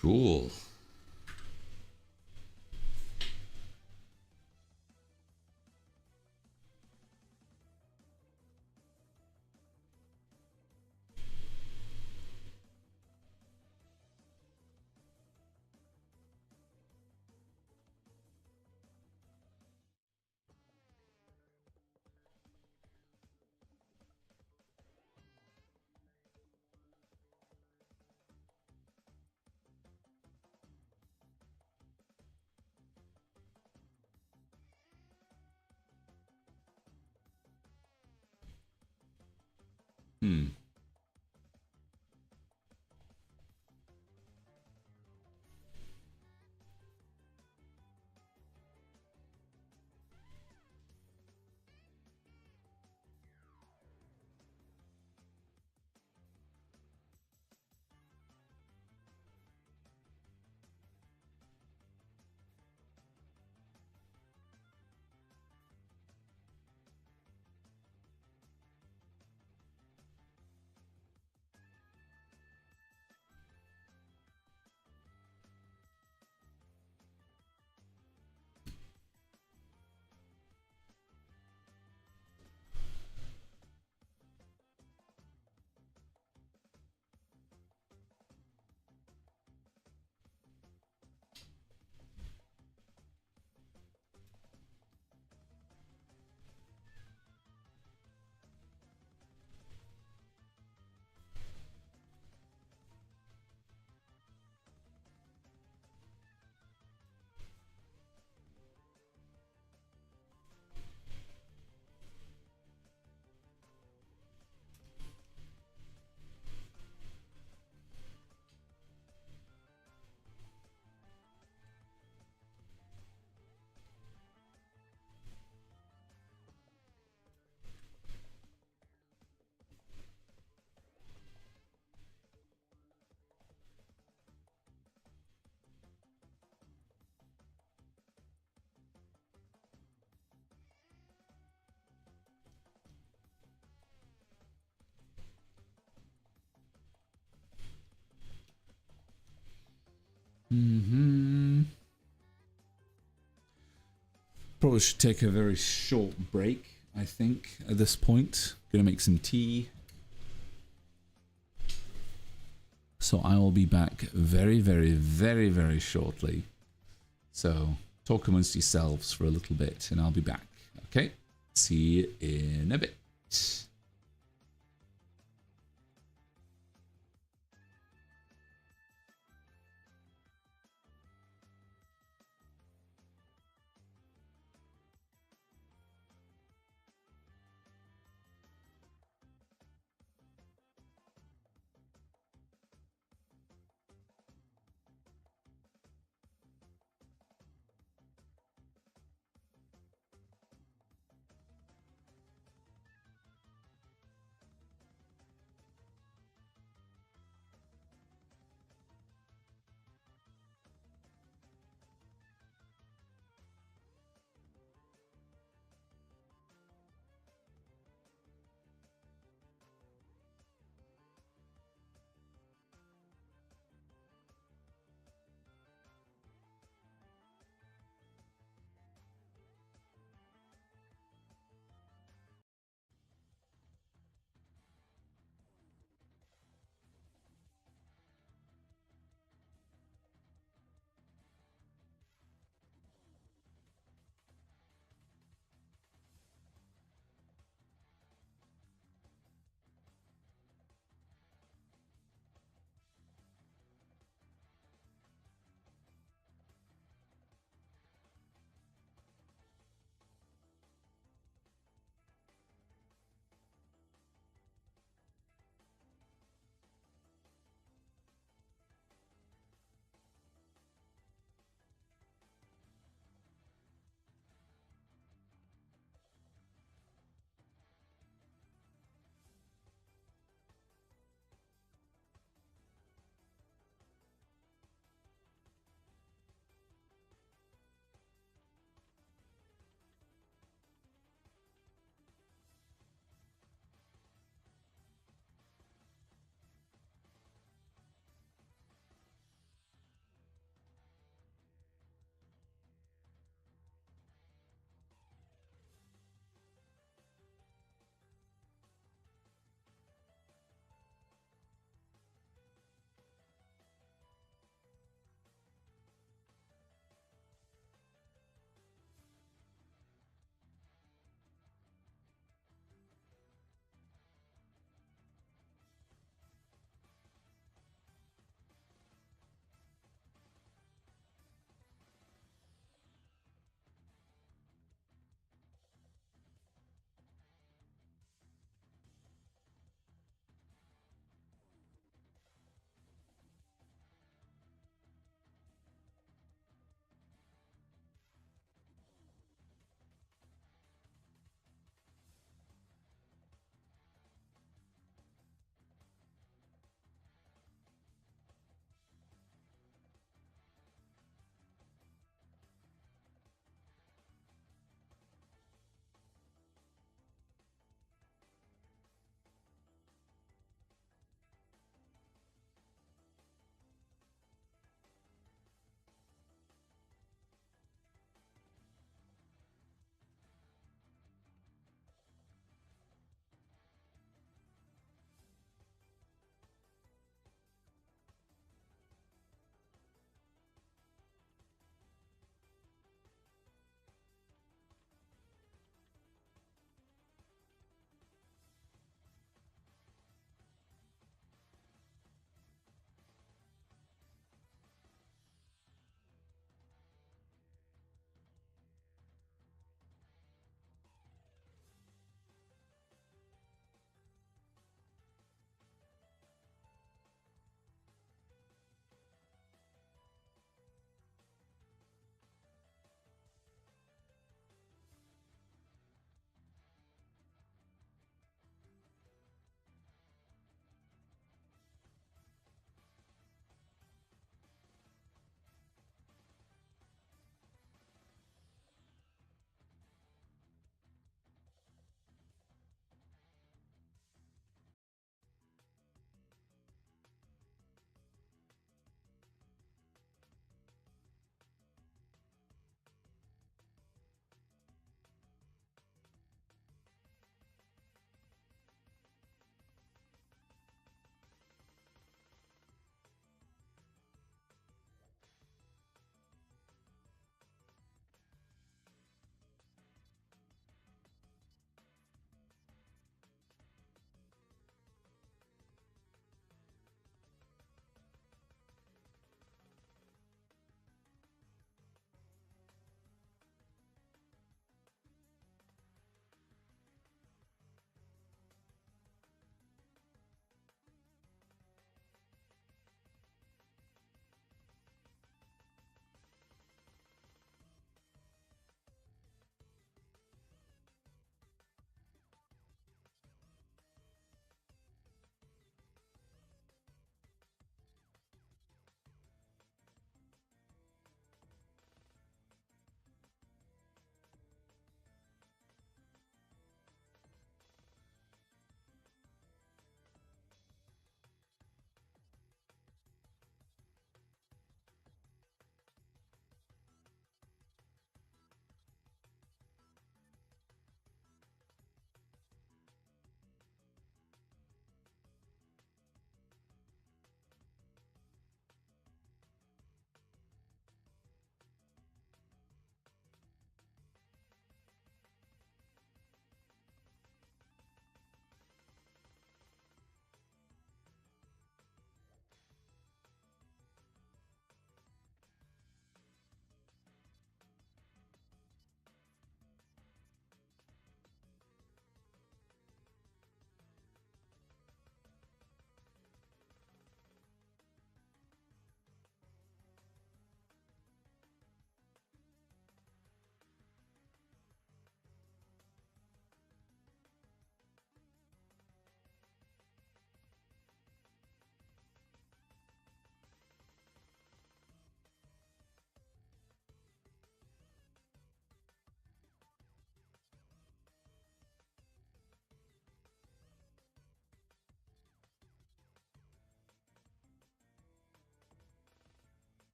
Cool. Hmm. probably should take a very short break, I think, at this point. Gonna make some tea. So I will be back very, very, very, very shortly. So talk amongst yourselves for a little bit and I'll be back. Okay? See you in a bit.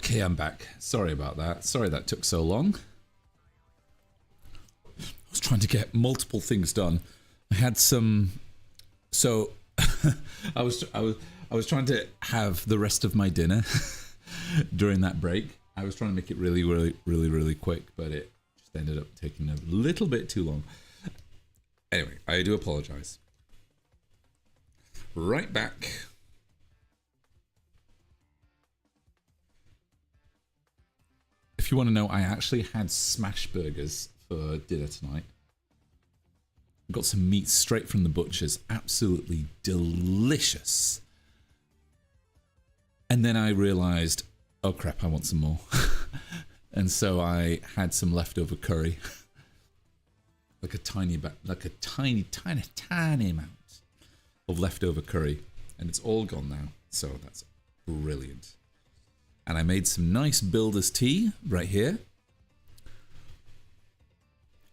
Okay, I'm back. Sorry about that. Sorry that took so long. I was trying to get multiple things done. I had some... So, I was trying to have the rest of my dinner during that break. I was trying to make it really quick, but it just ended up taking a little bit too long. Anyway, I do apologize. Right back. If you want to know, I actually had smash burgers for dinner tonight. Got some meat straight from the butcher's. Absolutely delicious. And then I realized, oh crap, I want some more. And so I had some leftover curry. Like a tiny amount of leftover curry. And it's all gone now. So that's brilliant. And I made some nice builder's tea right here.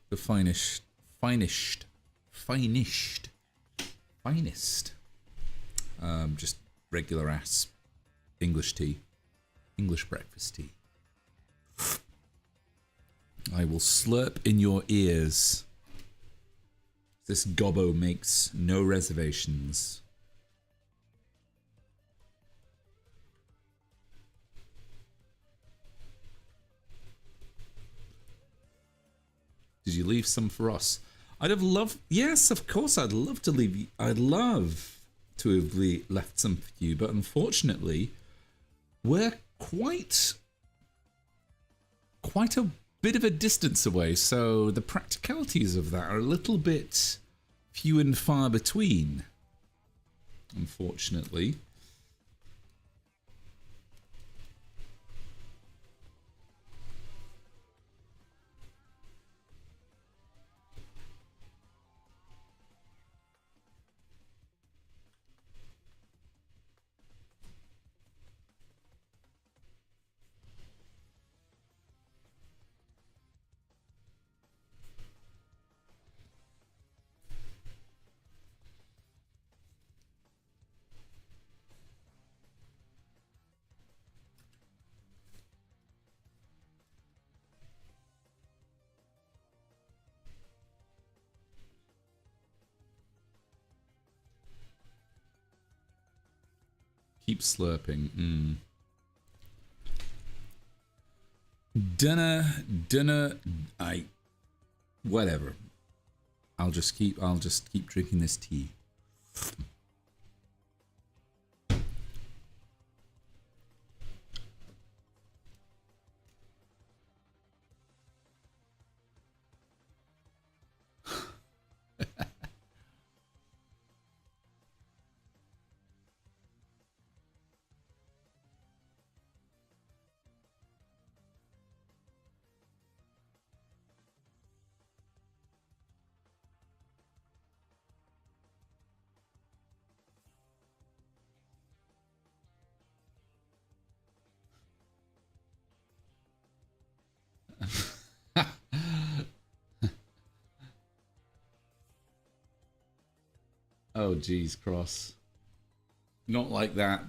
The finest. Just regular ass English tea. English breakfast tea. I will slurp in your ears. This gobbo makes no reservations. Did you leave some for us? I'd have loved... Yes, of course, I'd love to leave... I'd love to have left some for you, but unfortunately, we're quite a bit of a distance away, so the practicalities of that are a little bit few and far between, unfortunately. Keep slurping. Dunna. Whatever. I'll just keep drinking this tea. Oh, geez, Cross. Not like that.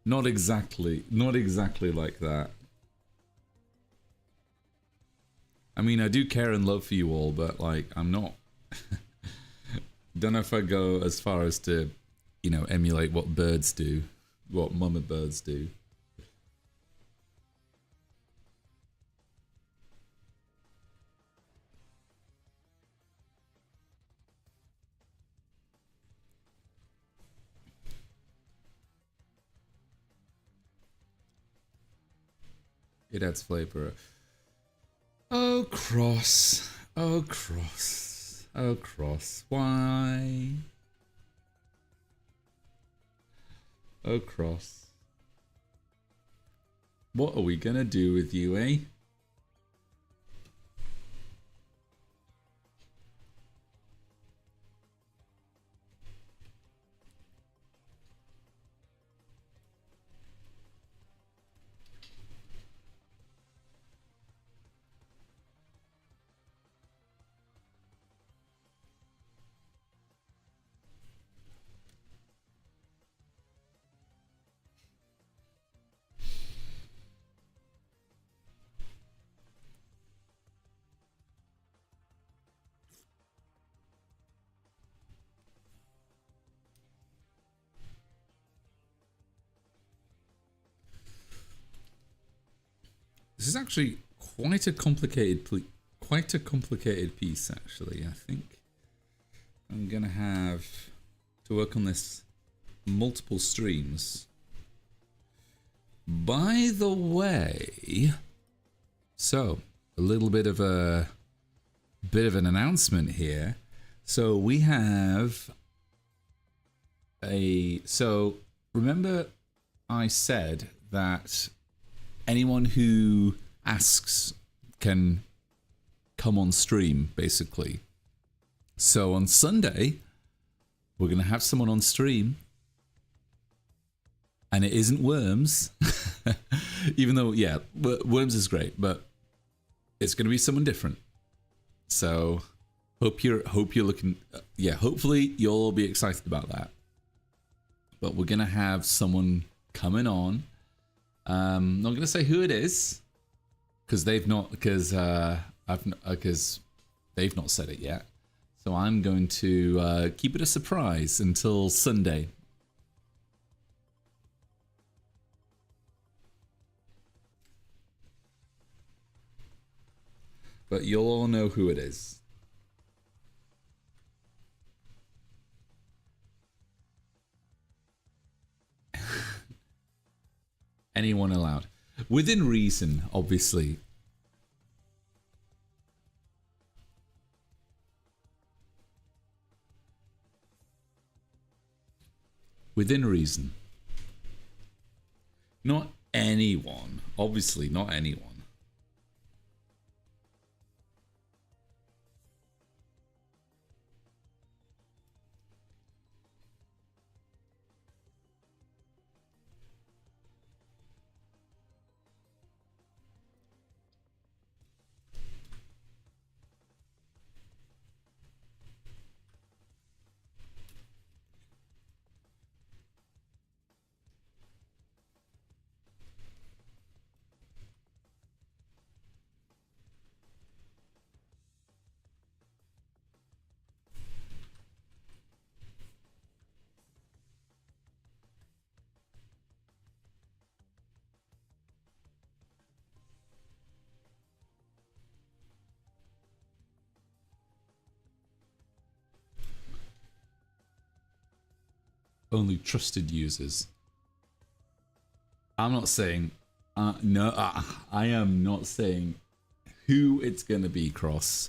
Not exactly like that. I mean, I do care and love for you all, but like, I'm not... Don't know if I go as far as to, you know, emulate what birds do, what mama birds do. It adds flavor. Oh, Cross. Oh, Cross. Oh, Cross. Why? Oh, Cross. What are we gonna do with you, eh? is actually quite a complicated piece. Actually, I think I'm gonna have to work on this multiple streams. By the way, so a little bit of an announcement here. So we have so remember I said that anyone who asks can come on stream, basically. So on Sunday, we're going to have someone on stream. And it isn't Worms. Even though, yeah, Worms is great, but it's going to be someone different. So hope you're looking, yeah, hopefully you'll all be excited about that. But we're going to have someone coming on. I'm not going to say who it is because they've not said it yet. So I'm going to keep it a surprise until Sunday. But you'll all know who it is. Anyone allowed. Within reason, obviously. Within reason. Not anyone. Obviously, not anyone. Only trusted users. I'm not saying, no, I am not saying who it's going to be, Cross.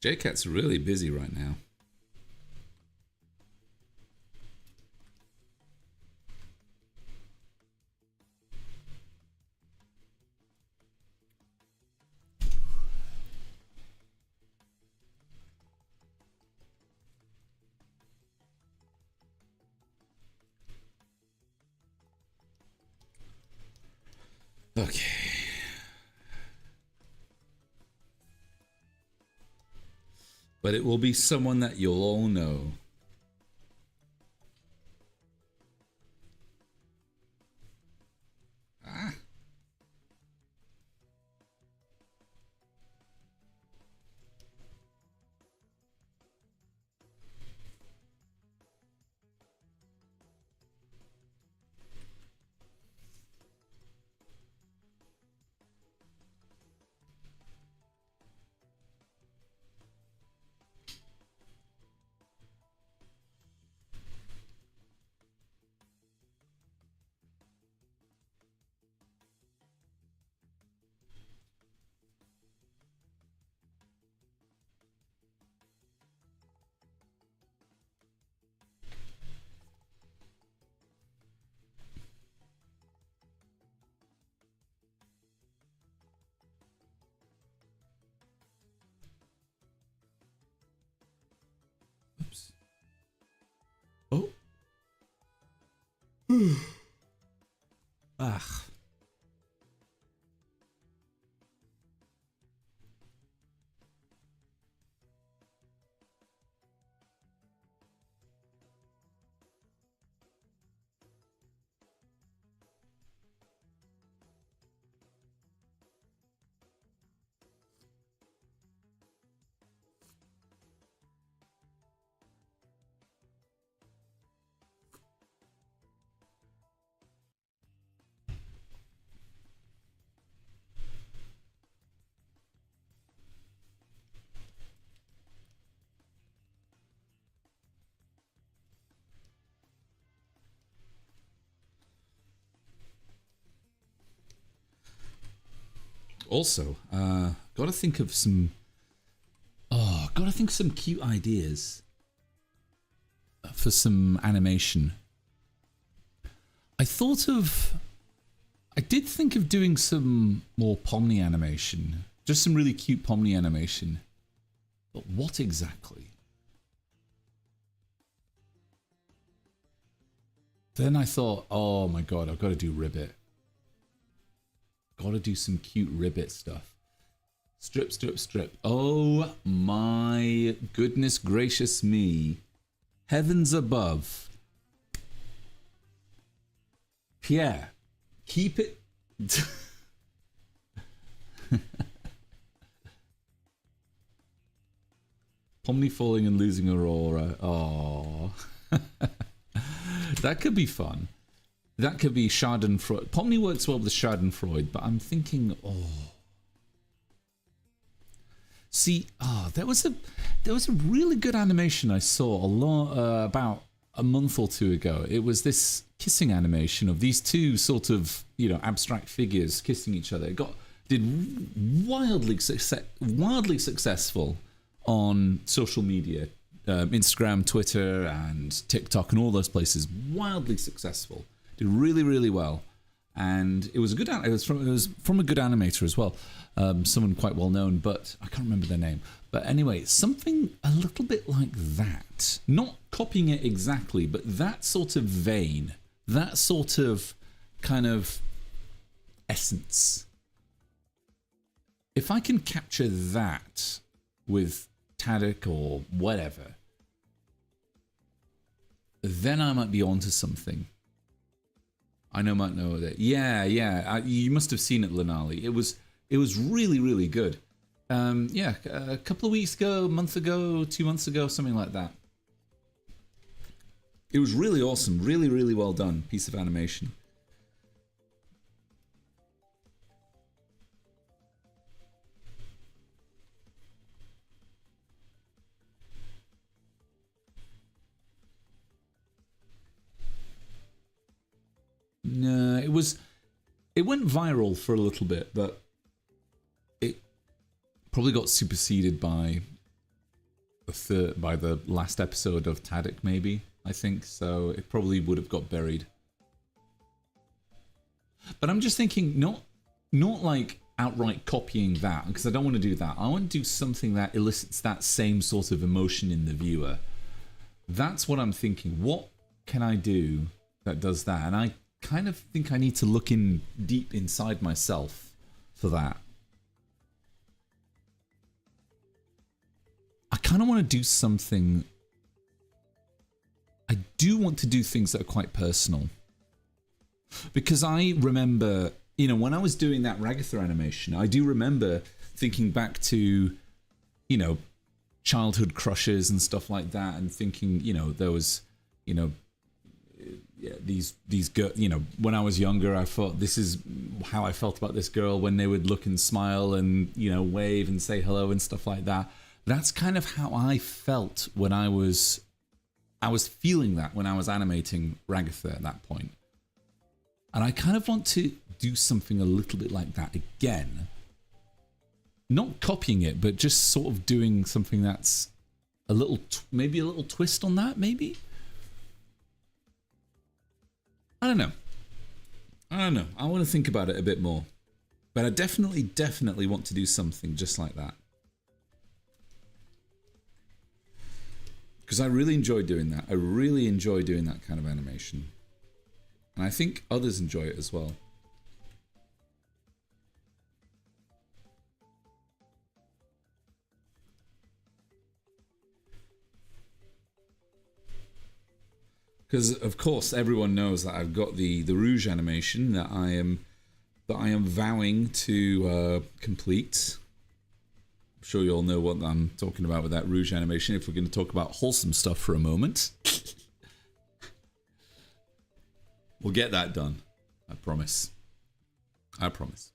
JCat's really busy right now. Okay. But it will be someone that you'll all know. Ah. Ah. Also, gotta think of some. Oh, gotta think of some cute ideas for some animation. I did think of doing some more Pomni animation. Just some really cute Pomni animation. But what exactly? Then I thought, oh my god, I've got to do Ribbit. Got to do some cute Ribbit stuff. Strip, strip, strip. Oh my goodness gracious me. Heavens above. Pierre, keep it... Pomni falling and losing Aurora. Oh, that could be fun. That could be Schadenfreude. Pomni works well with Schadenfreude, but I'm thinking, oh. See, there was a really good animation I saw about a month or two ago. It was this kissing animation of these two sort of, you know, abstract figures kissing each other. It did wildly successful on social media, Instagram, Twitter, and TikTok, and all those places. Wildly successful. Did really, really well, and it was a good. It was from a good animator as well, someone quite well known, but I can't remember their name. But anyway, something a little bit like that. Not copying it exactly, but that sort of vein, that sort of kind of essence. If I can capture that with TADC or whatever, then I might be onto something. I might know that. Yeah. You must have seen it, Lenali. It was really, really good. Yeah, a couple of weeks ago, a month ago, 2 months ago, something like that. It was really awesome. Really, really well done piece of animation. No, it went viral for a little bit, but it probably got superseded by the last episode of TADC, maybe, I think. So it probably would have got buried. But I'm just thinking, not like outright copying that, because I don't want to do that. I want to do something that elicits that same sort of emotion in the viewer. That's what I'm thinking. What can I do that does that? And I kind of think I need to look in deep inside myself for that. I kind of want to do something. I do want to do things that are quite personal, because I remember, you know, when I was doing that Ragatha animation, I do remember thinking back to, you know, childhood crushes and stuff like that, and thinking, you know, there was, you know, yeah, these girls, you know, when I was younger, I thought this is how I felt about this girl when they would look and smile and, you know, wave and say hello and stuff like that. That's kind of how I felt when I was feeling that when I was animating Ragatha at that point. And I kind of want to do something a little bit like that again. Not copying it, but just sort of doing something that's a little, maybe a little twist on that, maybe? I don't know. I want to think about it a bit more. But I definitely want to do something just like that. Because I really enjoy doing that. I really enjoy doing that kind of animation. And I think others enjoy it as well. Because of course everyone knows that I've got the rouge animation that I am vowing to complete. I'm sure you all know what I'm talking about with that rouge animation. If we're going to talk about wholesome stuff for a moment, we'll get that done. I promise. I promise.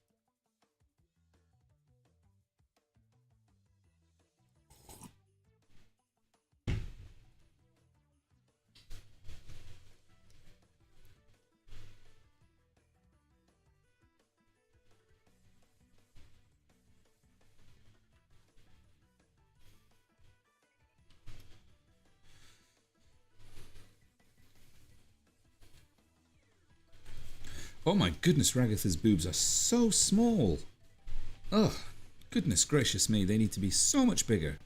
Oh my goodness, Ragatha's boobs are so small. Ugh, goodness gracious me, they need to be so much bigger.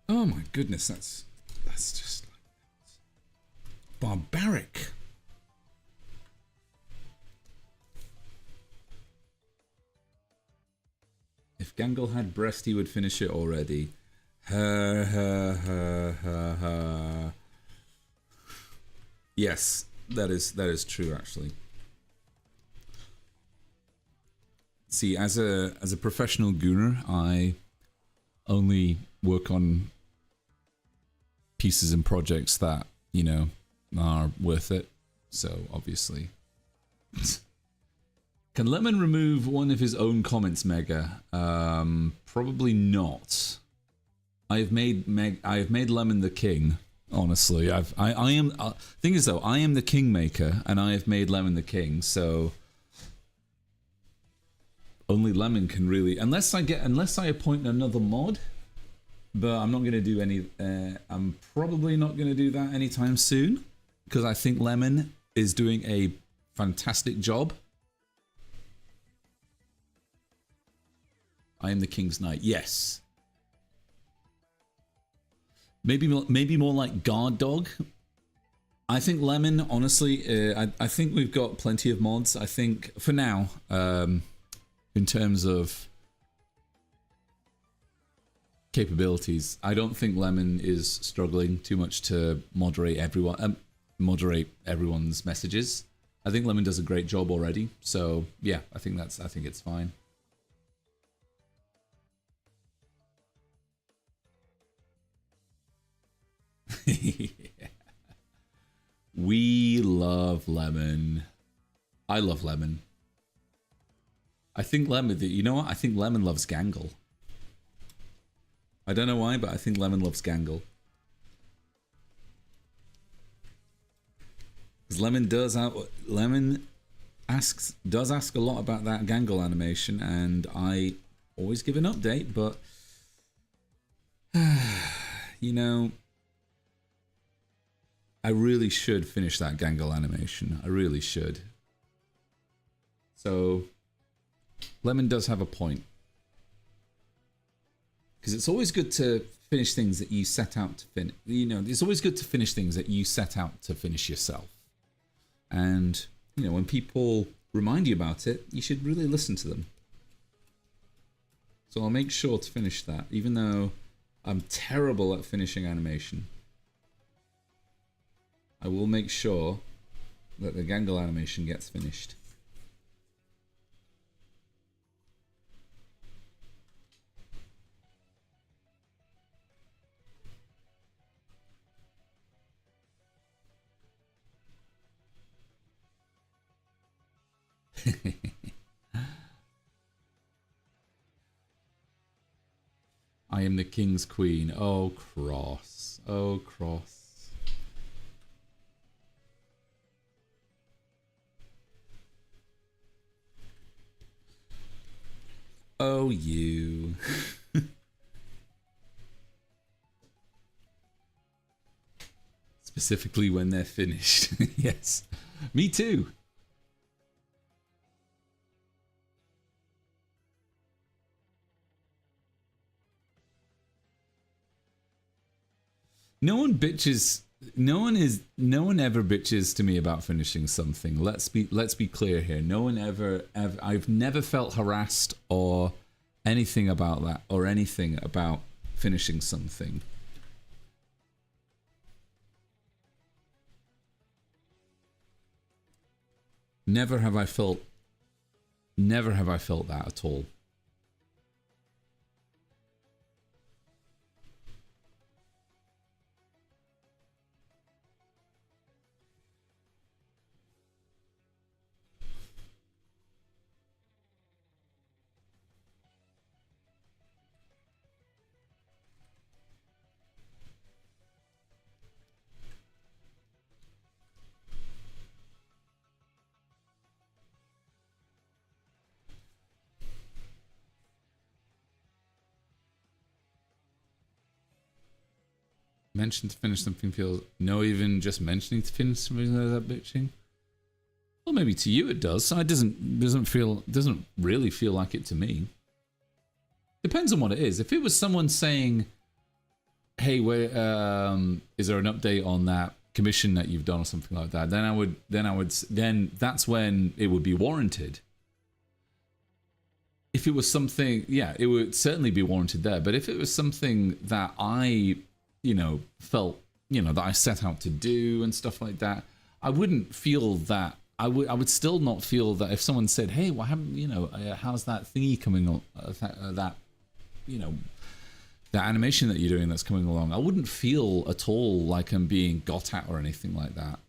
Oh my goodness, that's just like barbaric. If Gangle had breast, he would finish it already. Yes, that is true actually. See, as a professional gooner, I only work on pieces and projects that, you know, are worth it. So obviously. Can Lemon remove one of his own comments, Mega? Probably not. I have made Lemon the king. Honestly, I am. Thing is though, I am the kingmaker, and I have made Lemon the king. So only Lemon can really, unless I appoint another mod. But I'm not going to do any. I'm probably not going to do that anytime soon, because I think Lemon is doing a fantastic job. I am the King's Knight. Yes. Maybe more like Guard Dog. I think Lemon, honestly, I think we've got plenty of mods. I think for now, in terms of capabilities, I don't think Lemon is struggling too much to moderate everyone's messages. I think Lemon does a great job already. So yeah, I think it's fine. Yeah. We love Lemon. I love Lemon. I think Lemon, you know what? I think Lemon loves Gangle. I don't know why, but I think Lemon loves Gangle. Because Lemon does ask a lot about that Gangle animation, and I always give an update, but you know, I really should finish that Gangle animation. I really should. So Lemon does have a point. Because it's always good to finish things that you set out to finish. You know, it's always good to finish things that you set out to finish yourself. And, you know, when people remind you about it, you should really listen to them. So I'll make sure to finish that, even though I'm terrible at finishing animation. I will make sure that the Gangle animation gets finished. I am the King's Queen. Oh, cross. Oh, cross. Oh, you. Specifically when they're finished. Yes. Me too. No one bitches. No one ever bitches to me about finishing something. Let's be clear here. No one ever. I've never felt harassed or anything about that, or anything about finishing something. Never have I felt that at all. Mention to finish something feels no, even just mentioning to finish something like that bitching. Well, maybe to you it does. So it doesn't really feel like it to me. Depends on what it is. If it was someone saying, "Hey, where is there an update on that commission that you've done or something like that?" Then that's when it would be warranted. If it was something, yeah, it would certainly be warranted there. But if it was something that I felt, that I set out to do and stuff like that, I wouldn't feel that. I would still not feel that if someone said, "Hey, what happened? How's that thingy coming on? That animation that you're doing that's coming along." I wouldn't feel at all like I'm being got at or anything like that.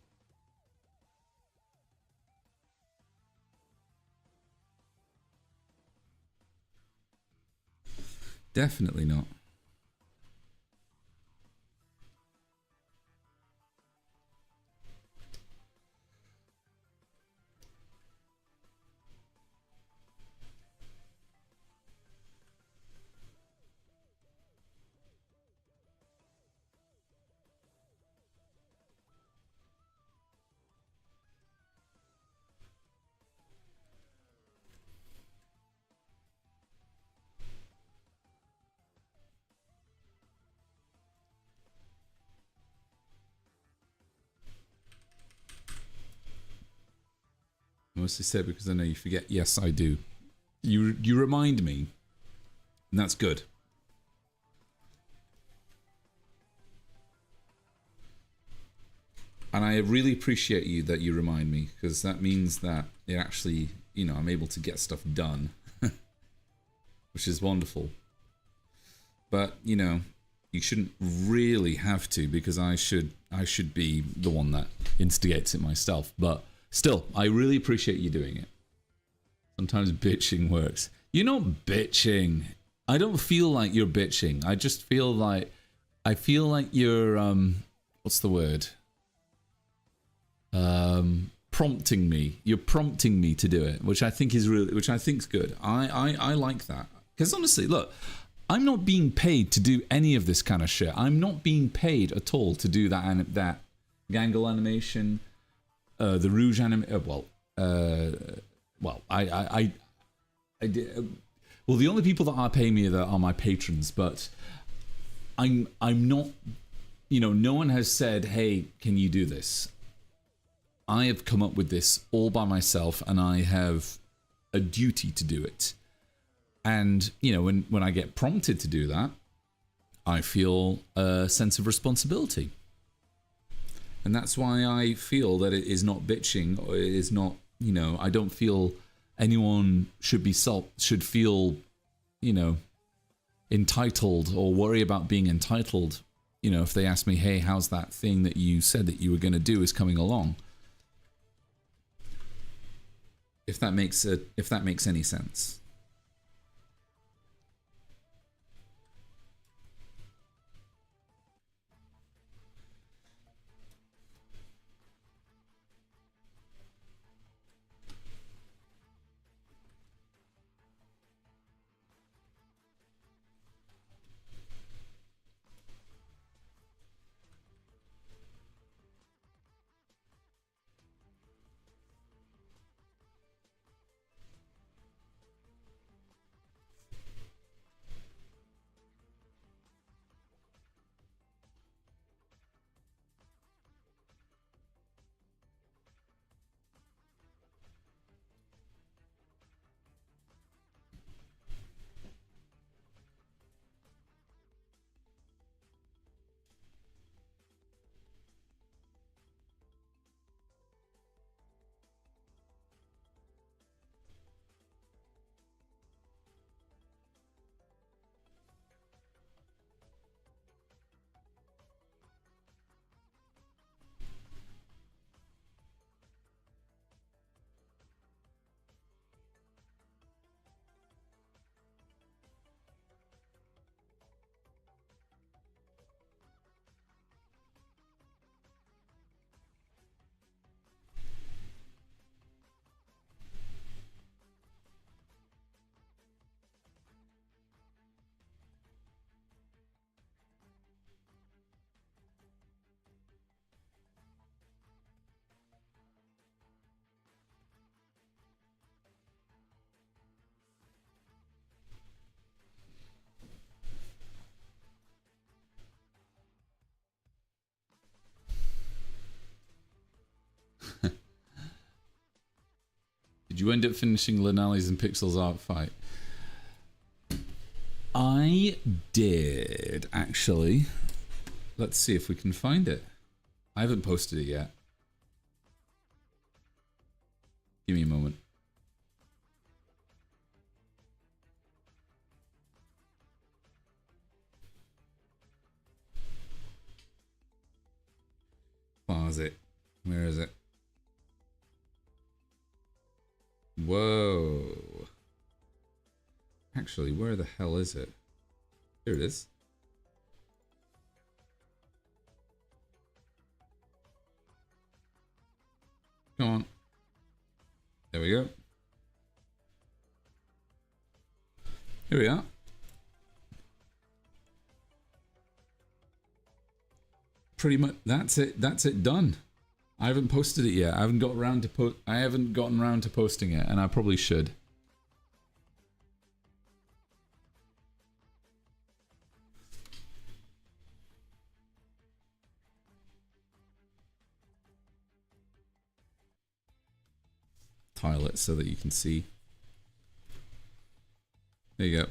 Definitely not. I mostly say because I know you forget. Yes, I do. You remind me, and that's good. And I really appreciate you that you remind me, because that means that it actually, I'm able to get stuff done, which is wonderful. But you shouldn't really have to, because I should be the one that instigates it myself. But still, I really appreciate you doing it. Sometimes bitching works. You're not bitching. I don't feel like you're bitching. I just feel like you're what's the word? Prompting me. You're prompting me to do it, which I think is good. I like that, because honestly, look, I'm not being paid to do any of this kind of shit. I'm not being paid at all to do that Gangle animation, the Rouge animation. I did. Well, the only people that are paying me are my patrons, but I'm not. No one has said, "Hey, can you do this?" I have come up with this all by myself, and I have a duty to do it. And when I get prompted to do that, I feel a sense of responsibility, and that's why I feel that it is not bitching, or it is not. I don't feel anyone should feel, entitled or worry about being entitled. If they ask me, "Hey, how's that thing that you said that you were going to do is coming along?" If that makes any sense. you end up finishing Linali's and Pixel's art fight? I did, actually. Let's see if we can find it. I haven't posted it yet. Give me a moment. Pause it. Where is it? Whoa. Actually, where the hell is it? Here it is. Come on. There we go. Here we are. Pretty much that's it. That's it done. I haven't posted it yet. I haven't gotten around to posting it, and I probably should. Tile it so that you can see. There you go.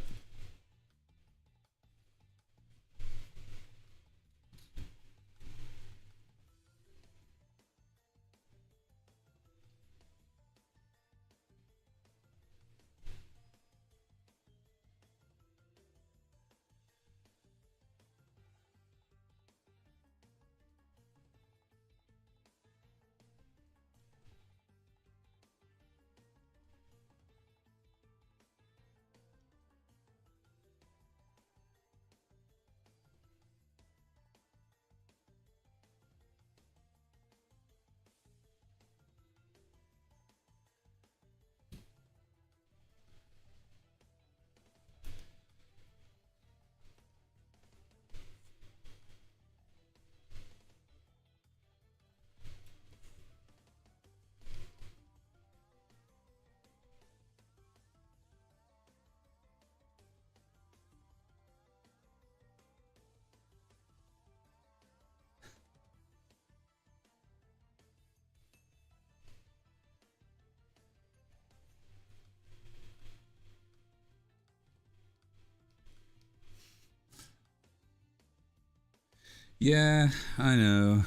Yeah, I know.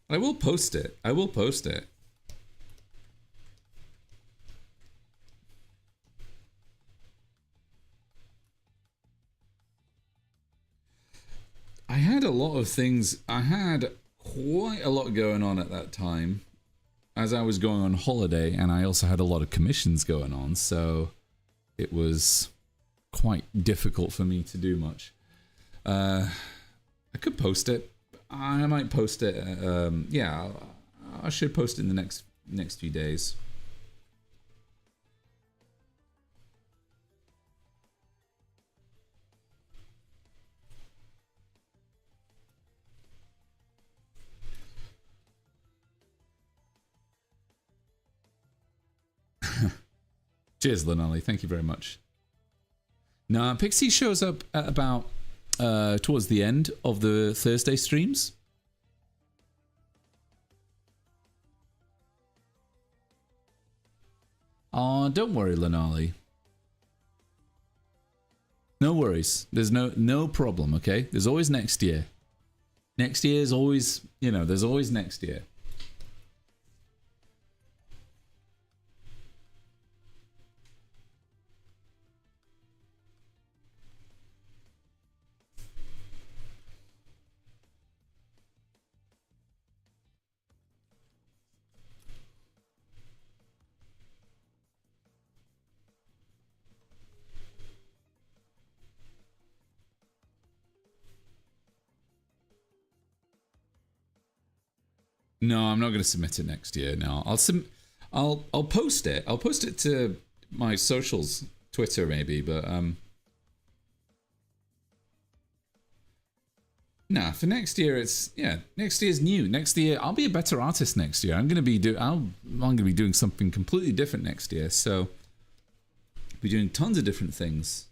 I will post it. I will post it. I had a lot of things. I had quite a lot going on at that time as I was going on holiday, and I also had a lot of commissions going on, so it was quite difficult for me to do much. I could post it. I might post it. Yeah, I should post it in the next few days. Cheers, Lanali. Thank you very much. Now, Pixie shows up at about towards the end of the Thursday streams. Oh, don't worry, Lanali. No worries. There's no problem, okay? There's always next year. Next year is always, you know, there's always next year. No, I'm not going to submit it next year. No, I'll post it. I'll post it to my socials, Twitter maybe, but nah, for next year next year's new. Next year I'll be a better artist next year. I'm going to be doing something completely different next year. So I'll be doing tons of different things.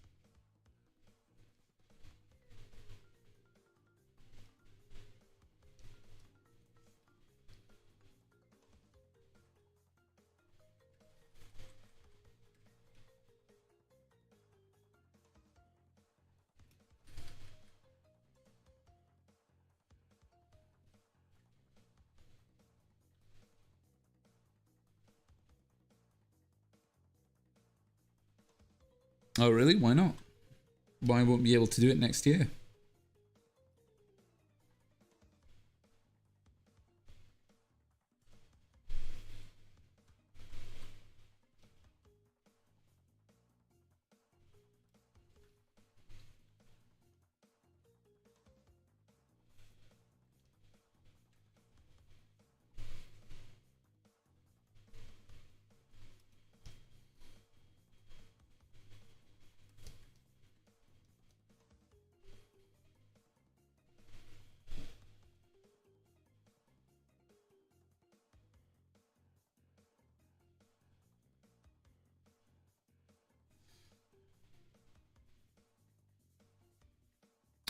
Oh, really? Why not? Why won't we be able to do it next year?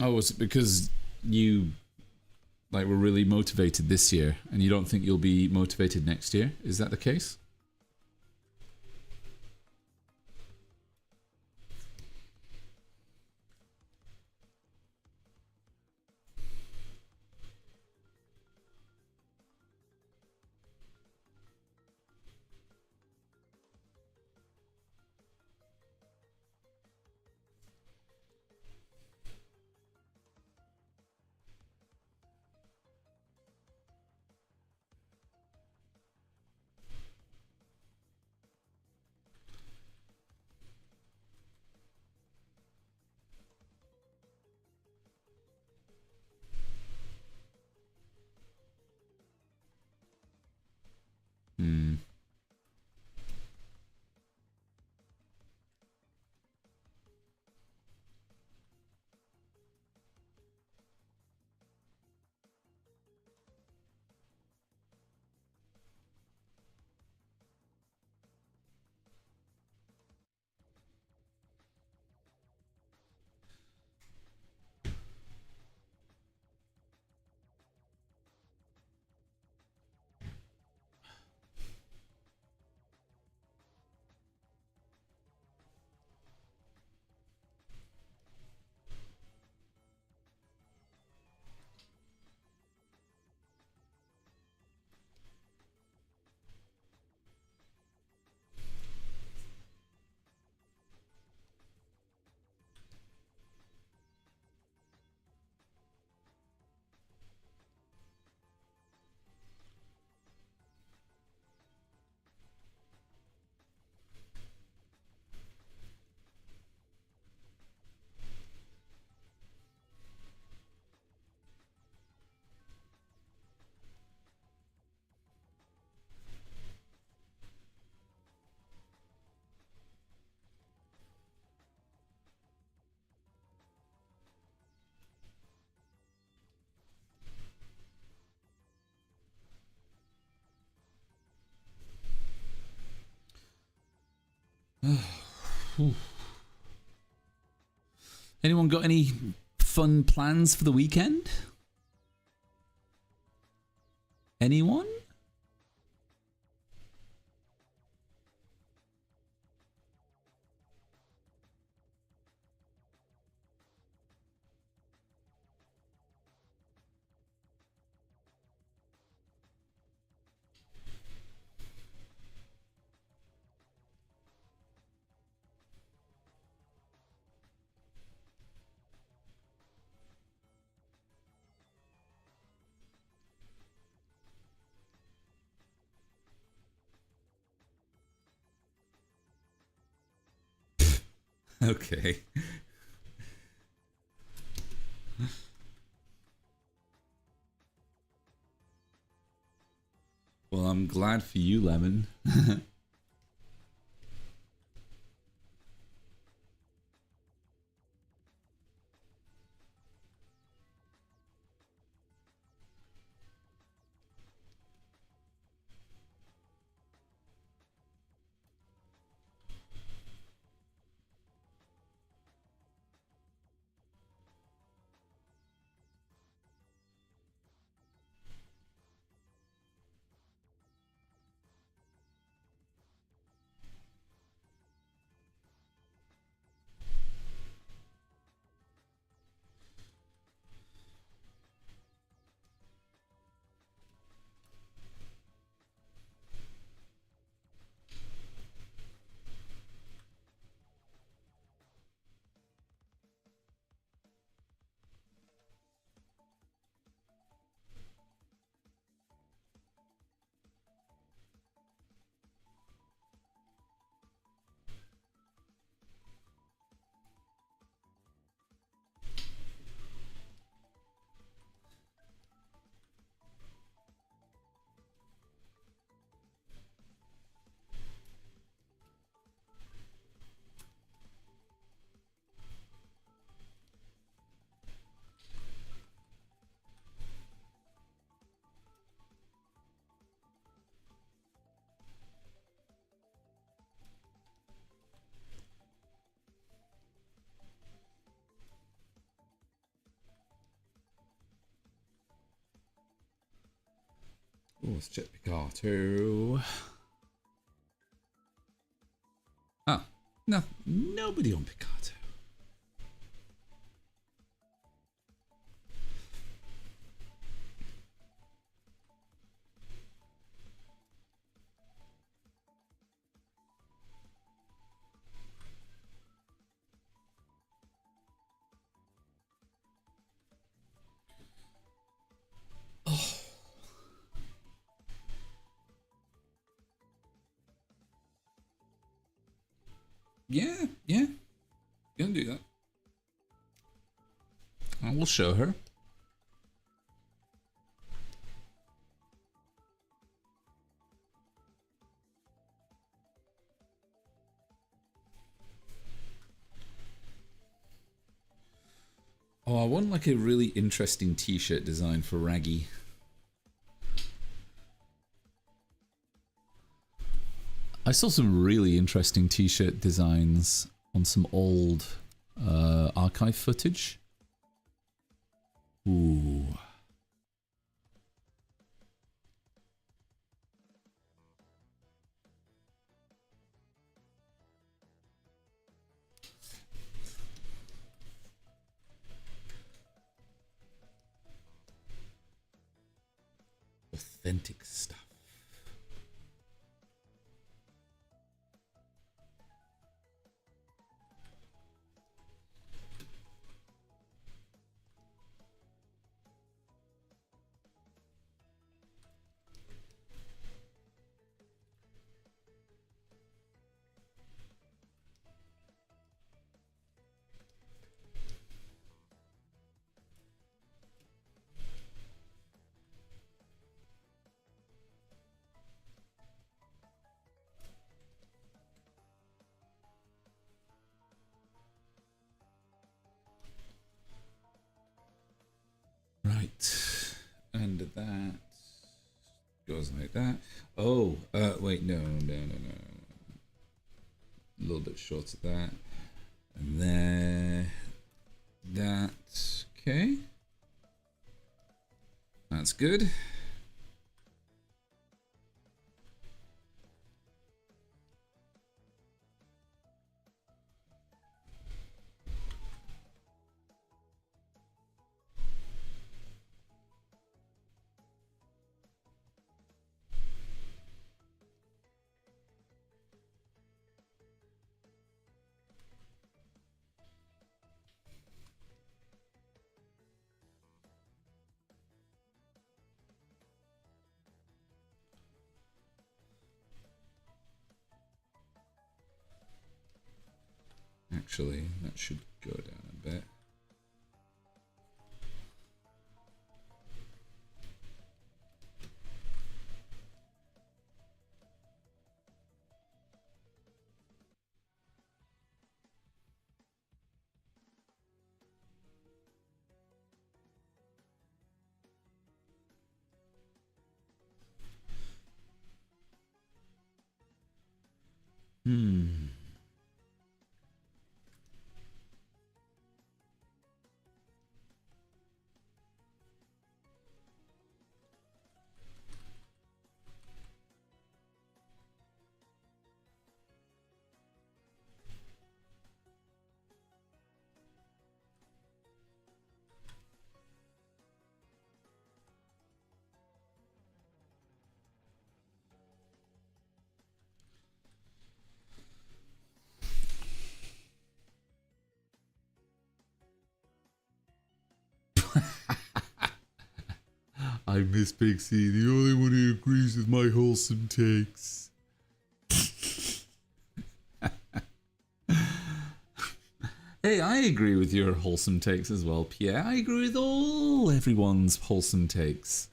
Oh, was it because you like were really motivated this year and you don't think you'll be motivated next year? Is that the case? Hmm. Anyone got any fun plans for the weekend? Anyone? Okay. Well, I'm glad for you, Lemon. let's check Picato. Ah, no, nobody on Picato. Oh. Yeah, yeah. You can do that. I will show her. Oh, I want like a really interesting t-shirt design for Raggy. I saw some really interesting t-shirt designs on some old archive footage. Ooh. Authentic stuff. Right, and that goes like that. Oh, wait, no. A little bit short of that. And there, that, okay. That's good. Actually, that should go down a bit. I miss Pixie, the only one who agrees with my wholesome takes. Hey, I agree with your wholesome takes as well, Pierre. I agree with everyone's wholesome takes.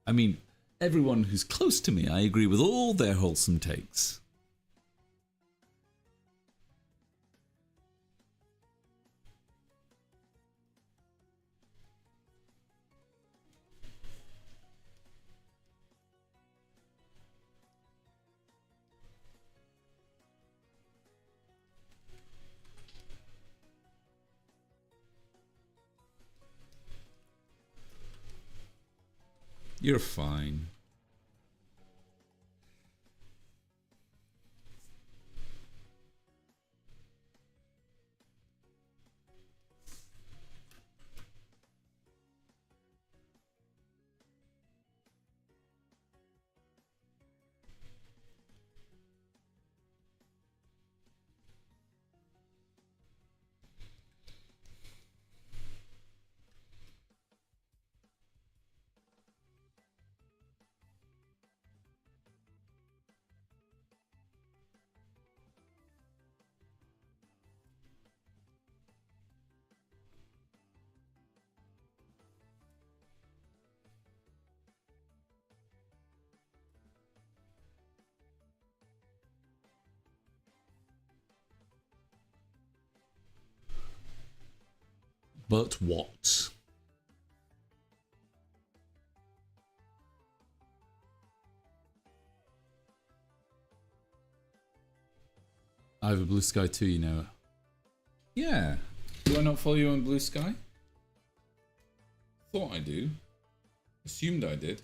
I mean, everyone who's close to me, I agree with all their wholesome takes. You're fine. But what? I have a Blue Sky too, you know. Yeah. Do I not follow you on Blue Sky? Thought I do. Assumed I did.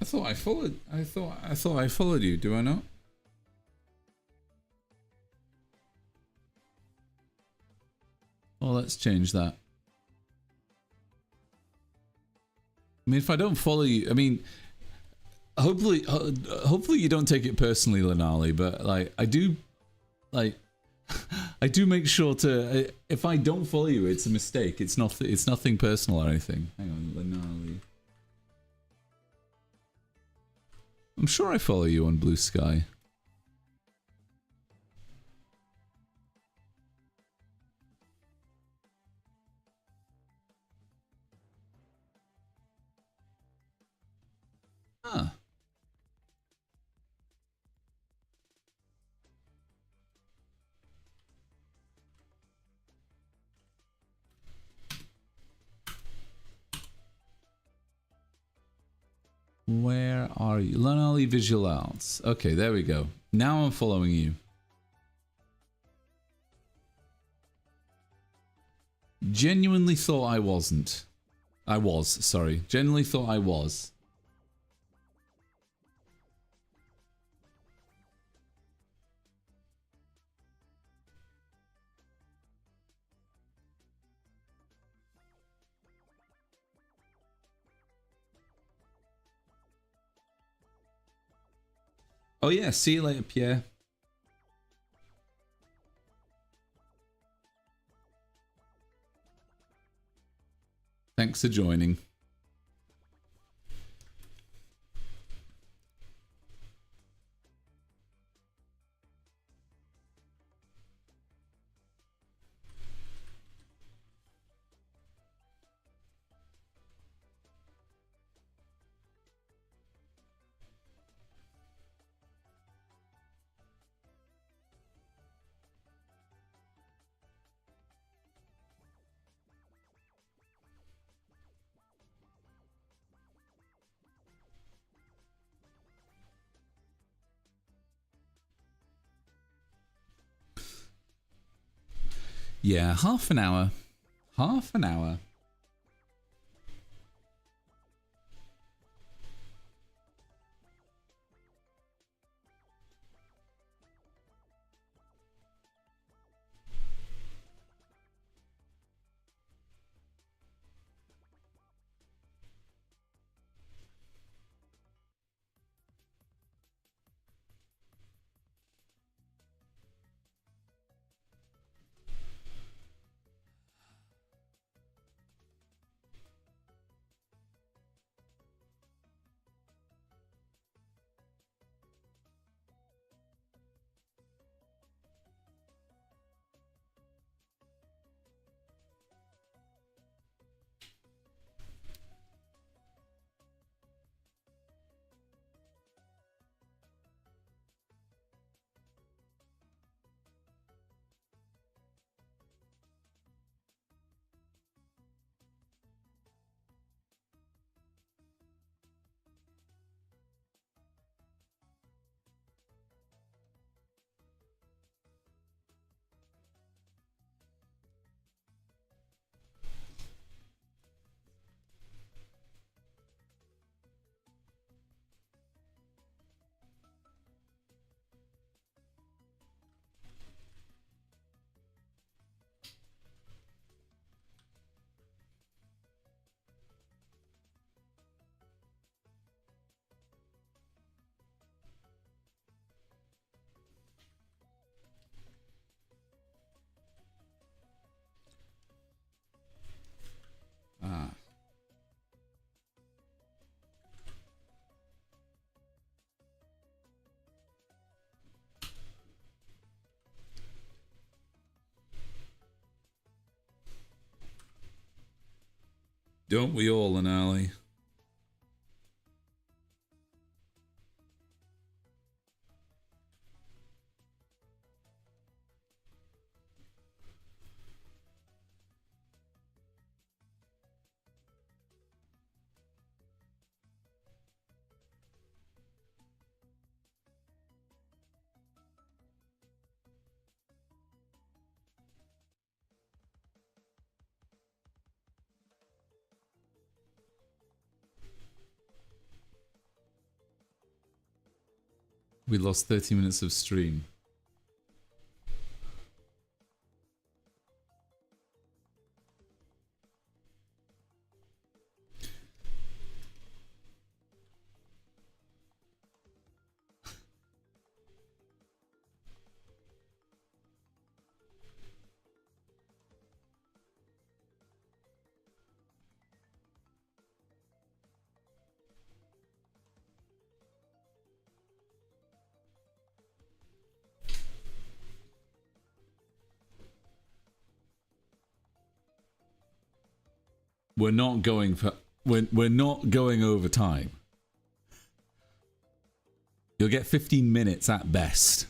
I thought I followed. I thought I followed you. Do I not? Well, let's change that. I mean, if I don't follow you, I mean, hopefully you don't take it personally, Lenali. But like, I do, like, I do make sure to. If I don't follow you, it's a mistake. It's not. It's nothing personal or anything. Hang on, Lenali. I'm sure I follow you on Blue Sky. Huh. Where are you? Lenali Visual Arts. Okay, there we go. Now I'm following you. Genuinely thought I wasn't. I was, sorry. Genuinely thought I was. Oh yeah, see you later, Pierre. Thanks for joining. Yeah, half an hour. Half an hour. Don't we all, Anali? We lost 30 minutes of stream. We're not going for we're not going over time. You'll get 15 minutes at best.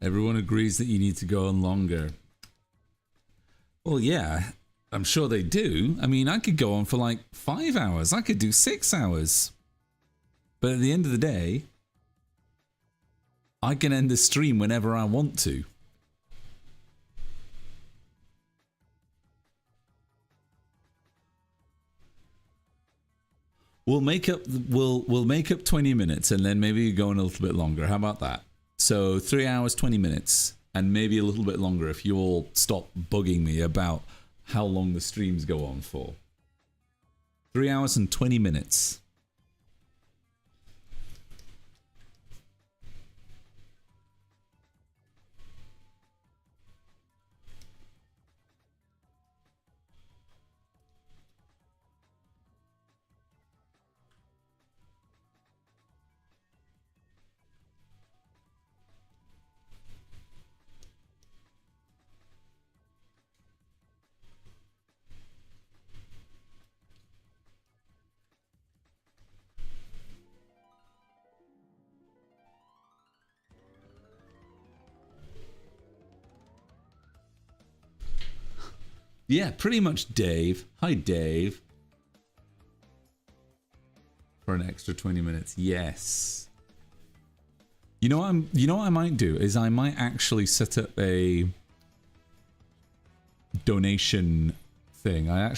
Everyone agrees that you need to go on longer. Well, yeah, I'm sure they do. I mean, I could go on for like 5 hours. I could do 6 hours. But at the end of the day, I can end the stream whenever I want to. We'll make up 20 minutes and then maybe go on a little bit longer. How about that? So 3 hours, 20 minutes, and maybe a little bit longer if you all stop bugging me about how long the streams go on for. 3 hours and 20 minutes. Yeah, pretty much Dave. Hi, Dave. For an extra 20 minutes. Yes. You know what I might do is I might actually set up a donation thing. I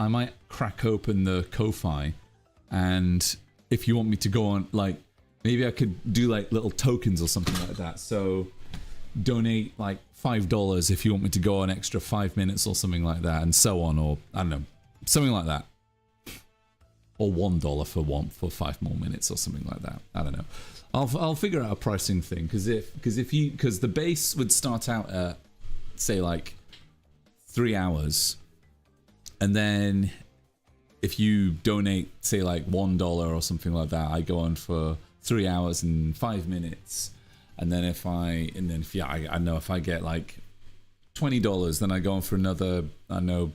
might crack open the Ko-Fi, and if you want me to go on, like, maybe I could do like little tokens or something like that. So donate like $5 if you want me to go an extra 5 minutes or something like that, and so on, or I don't know, something like that. Or $1 for 5 more minutes or something like that. I don't know. I'll figure out a pricing thing, because the base would start out at, say, like 3 hours, and then if you donate, say, like $1 or something like that, I go on for 3 hours and 5 minutes, and then if I know if I get like $20, then I go on for another, I know,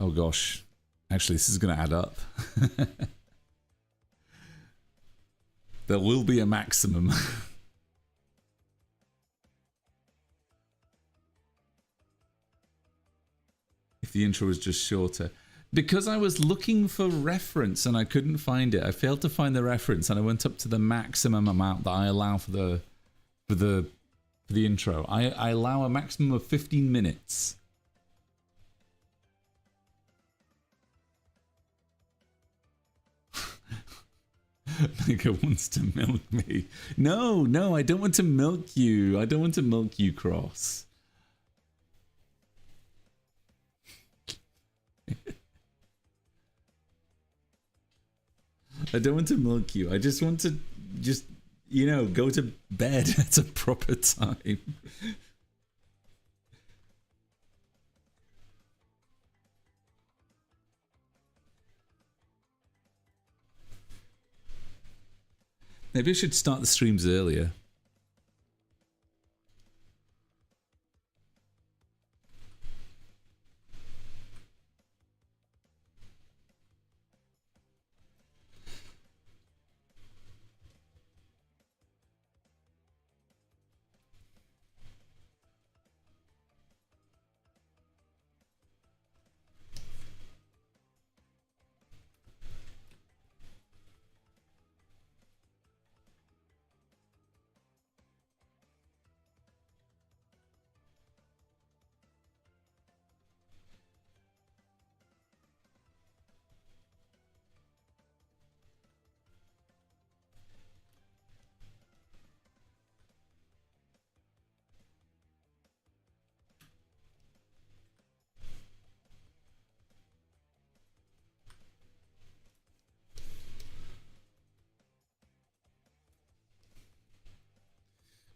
oh gosh, actually this is gonna add up. There will be a maximum. If the intro was just shorter. Because I was looking for reference and I couldn't find it. I failed to find the reference, and I went up to the maximum amount that I allow for the intro. I allow a maximum of 15 minutes. Mega wants to milk me. No, I don't want to milk you. I don't want to milk you, Cross. I don't want to milk you. I just want to go to bed at a proper time. Maybe I should start the streams earlier.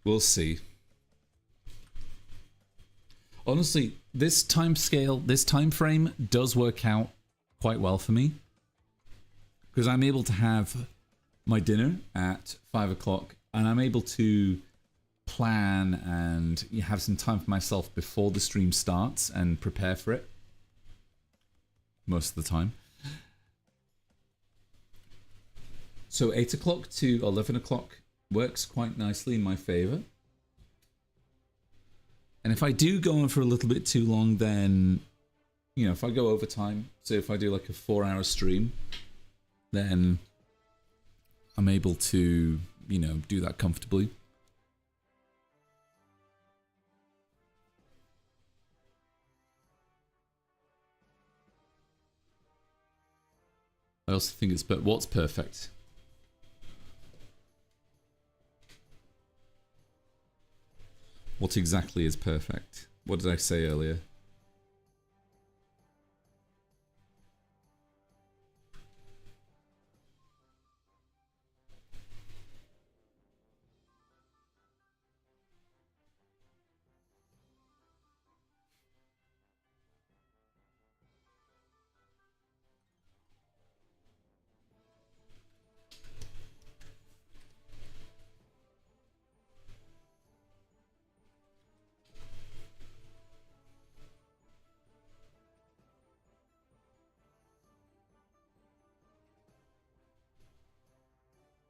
We'll see. Honestly, this time frame does work out quite well for me, because I'm able to have my dinner at 5 o'clock, and I'm able to plan and have some time for myself before the stream starts and prepare for it most of the time. So 8 o'clock to 11 o'clock works quite nicely in my favor. And if I do go on for a little bit too long, then, if I go overtime, so if I do like a 4-hour stream, then I'm able to, do that comfortably. I also think but what's perfect? What exactly is perfect? What did I say earlier?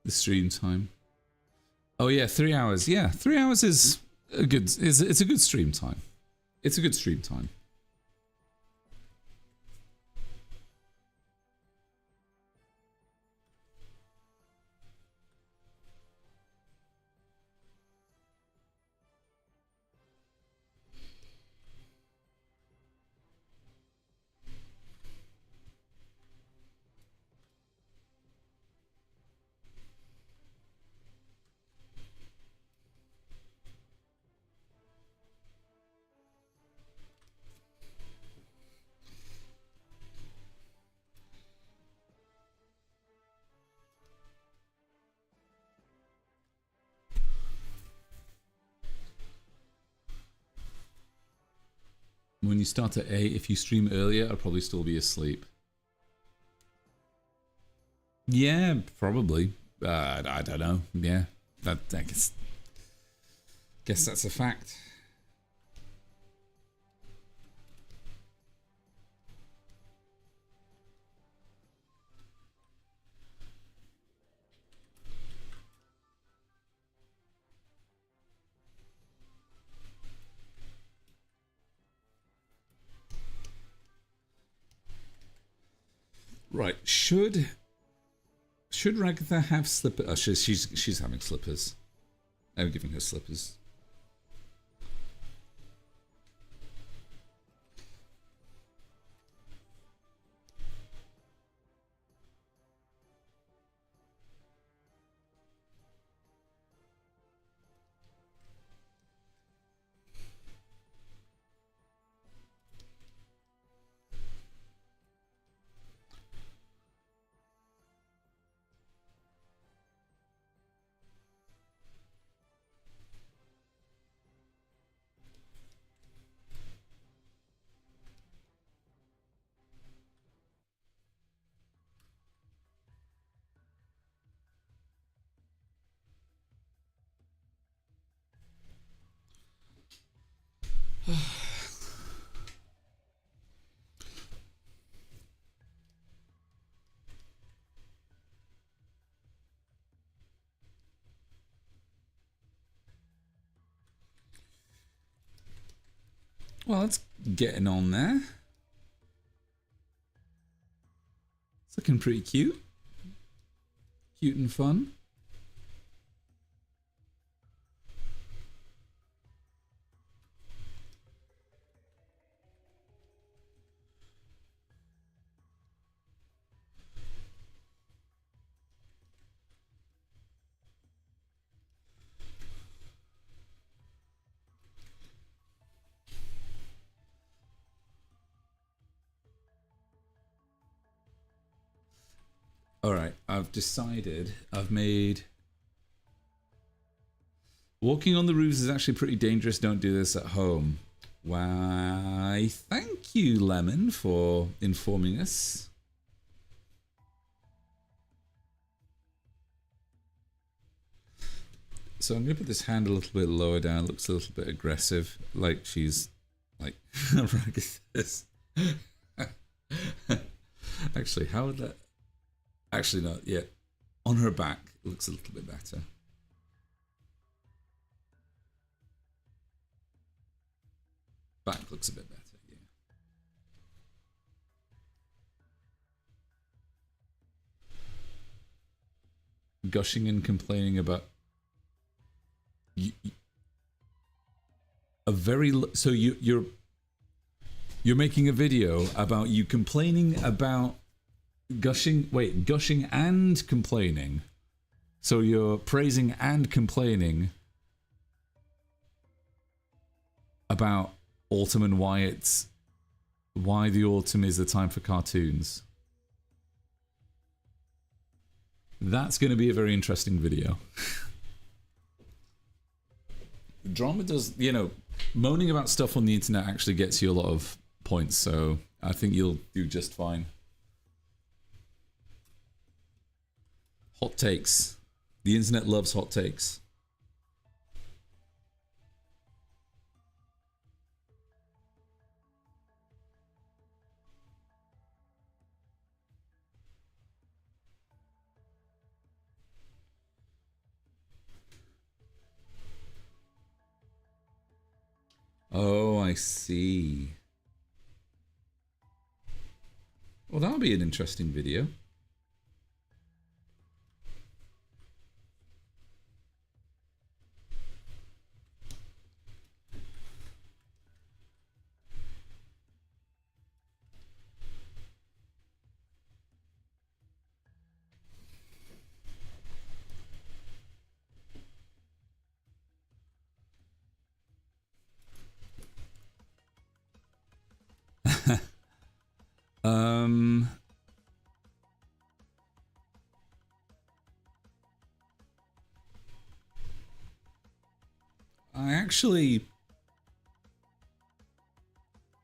The stream time. Oh yeah, 3 hours. Yeah, 3 hours is a good. It's a good stream time. It's a good stream time. when you start at 8, if you stream earlier, I'll probably still be asleep. Yeah, probably. I don't know. Yeah, I guess that's a fact. Right, should Ragatha have slippers? Oh, she's having slippers. I'm giving her slippers. Well, it's getting on there. It's looking pretty cute. Cute and fun. Alright, I've decided, I've made... Walking on the roofs is actually pretty dangerous, don't do this at home. Why, thank you, Lemon, for informing us. So I'm going to put this hand a little bit lower down, it looks a little bit aggressive, like she's, like, this. Actually, how would that... Actually, no, yeah. On her back, it looks a little bit better. Back looks a bit better, yeah. Gushing and complaining about... So you're making a video about you complaining about... Gushing and complaining. So you're praising and complaining about autumn and why the autumn is the time for cartoons. That's going to be a very interesting video. Drama does, moaning about stuff on the internet actually gets you a lot of points, so I think you'll do just fine. Hot takes. The internet loves hot takes. Oh, I see. Well, that'll be an interesting video.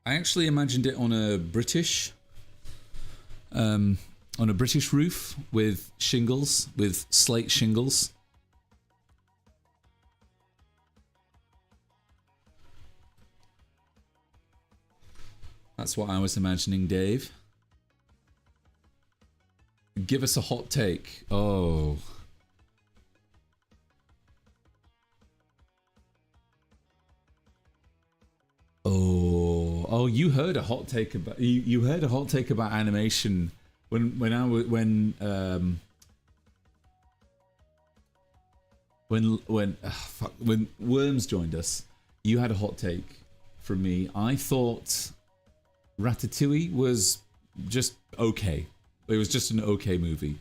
I I actually imagined it um, on a British roof with shingles, with slate shingles. That's what I was imagining, Dave. Give us a hot take. Oh. Oh, you heard a hot take about you heard a hot take about animation when I was when Worms joined us. You had a hot take from me. I thought Ratatouille was just okay. It was just an okay movie.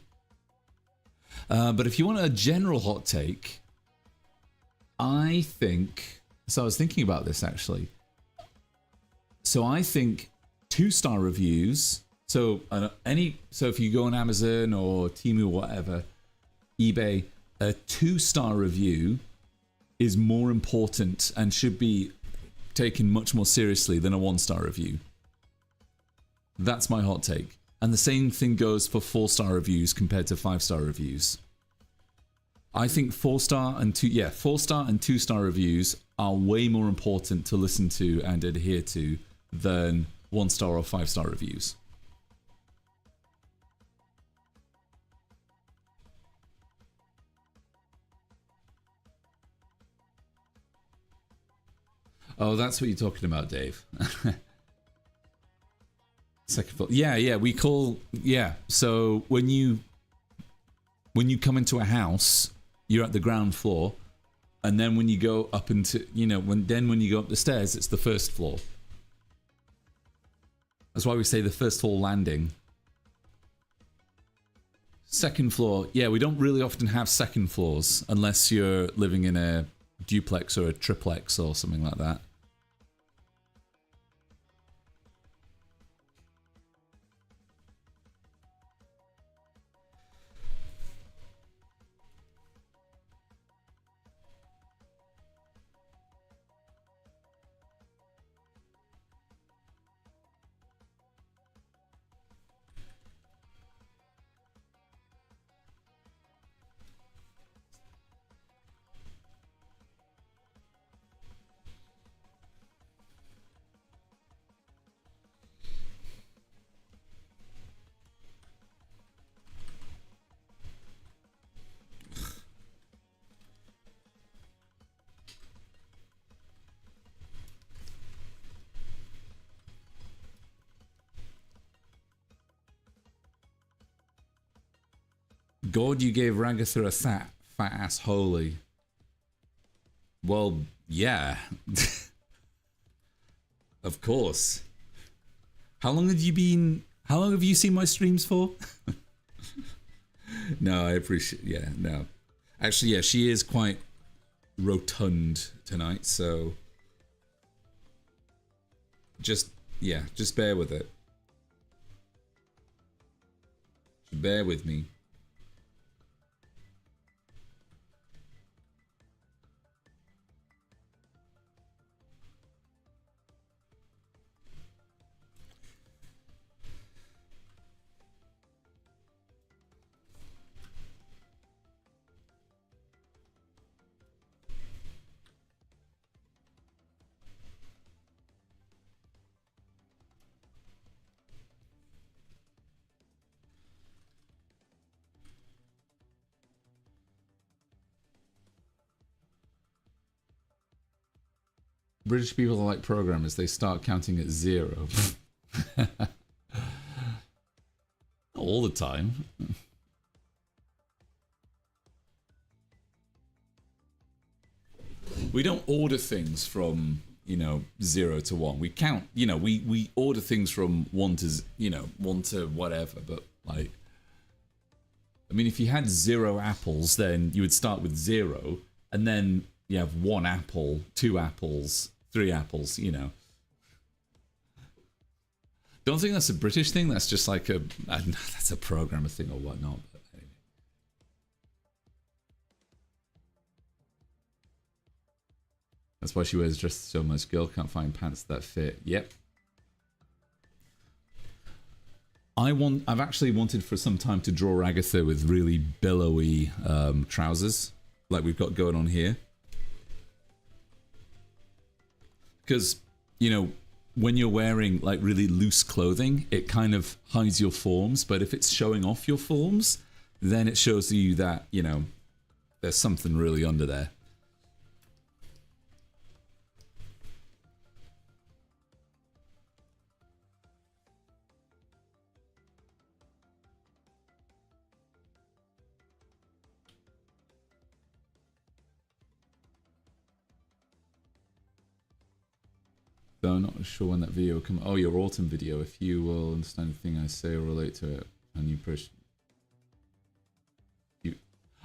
But if you want a general hot take, I think... So I was thinking about this, actually. So I think 2-star reviews... So if you go on Amazon or Temu or whatever, eBay, a 2-star review is more important and should be taken much more seriously than a 1-star review. That's my hot take. And the same thing goes for 4-star reviews compared to 5-star reviews. I think 4-star and 2-star reviews are way more important to listen to and adhere to than 1-star or 5-star reviews. Oh, that's what you're talking about, Dave. Second floor. Yeah, we call... Yeah, so when you come into a house, you're at the ground floor, and then when you go up into... when you go up the stairs, it's the first floor. That's why we say the first floor landing. Second floor. Yeah, we don't really often have second floors, unless you're living in a duplex or a triplex or something like that. God, you gave Ragatha a fat ass holy. Well, yeah. Of course. How long have you seen my streams for? No, I appreciate... Yeah, no. Actually, yeah, she is quite rotund tonight, so... Just bear with it. Bear with me. British people are like programmers. They start counting at 0. All the time. We don't order things from, 0 to 1. We count, we order things from 1 to, 1 to whatever. But, like, I mean, if you had 0 apples, then you would start with 0. And then you have 1 apple, 2 apples, 3 apples, Don't think that's a British thing. That's just like that's a programmer thing or whatnot. But anyway. That's why she wears dresses so much. Girl can't find pants that fit. Yep. I've actually wanted for some time to draw Agatha with really billowy trousers, like we've got going on here. Because, you know, when you're wearing like really loose clothing, it kind of hides your forms. But if it's showing off your forms, then it shows you that, you know, there's something really under there. So I'm not sure when that video will come. Oh, your autumn video. If you will understand anything I say or relate to it, and you push.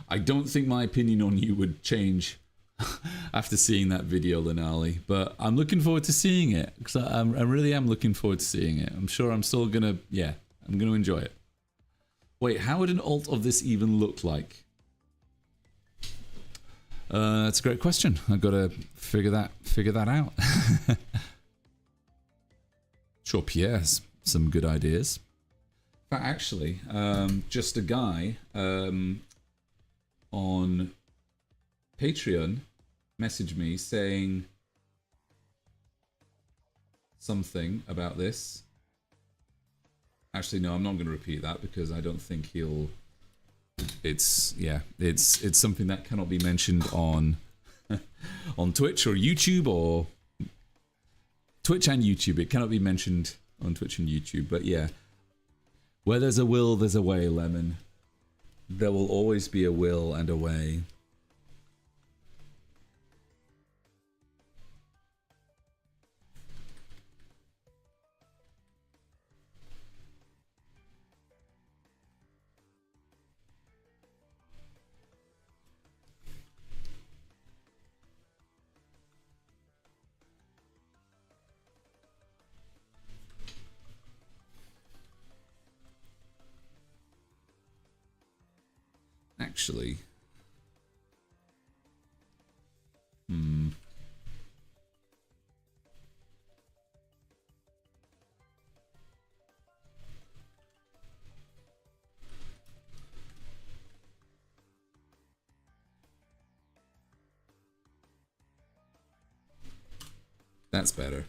I don't think my opinion on you would change after seeing that video, Lenali. But I'm looking forward to seeing it because I really am looking forward to seeing it. I'm sure I'm still gonna, yeah, I'm gonna enjoy it. Wait, how would an alt of this even look like? That's a great question. I've got to figure that out. Sure, Pierre has some good ideas. In fact, actually, just a guy on Patreon messaged me saying something about this. Actually, no, I'm not going to repeat that because I don't think he'll. It's something that cannot be mentioned on on Twitch or YouTube or. Twitch and YouTube. It cannot be mentioned on Twitch and YouTube, but yeah. Where there's a will, there's a way, Lemon. There will always be a will and a way. Actually, that's better.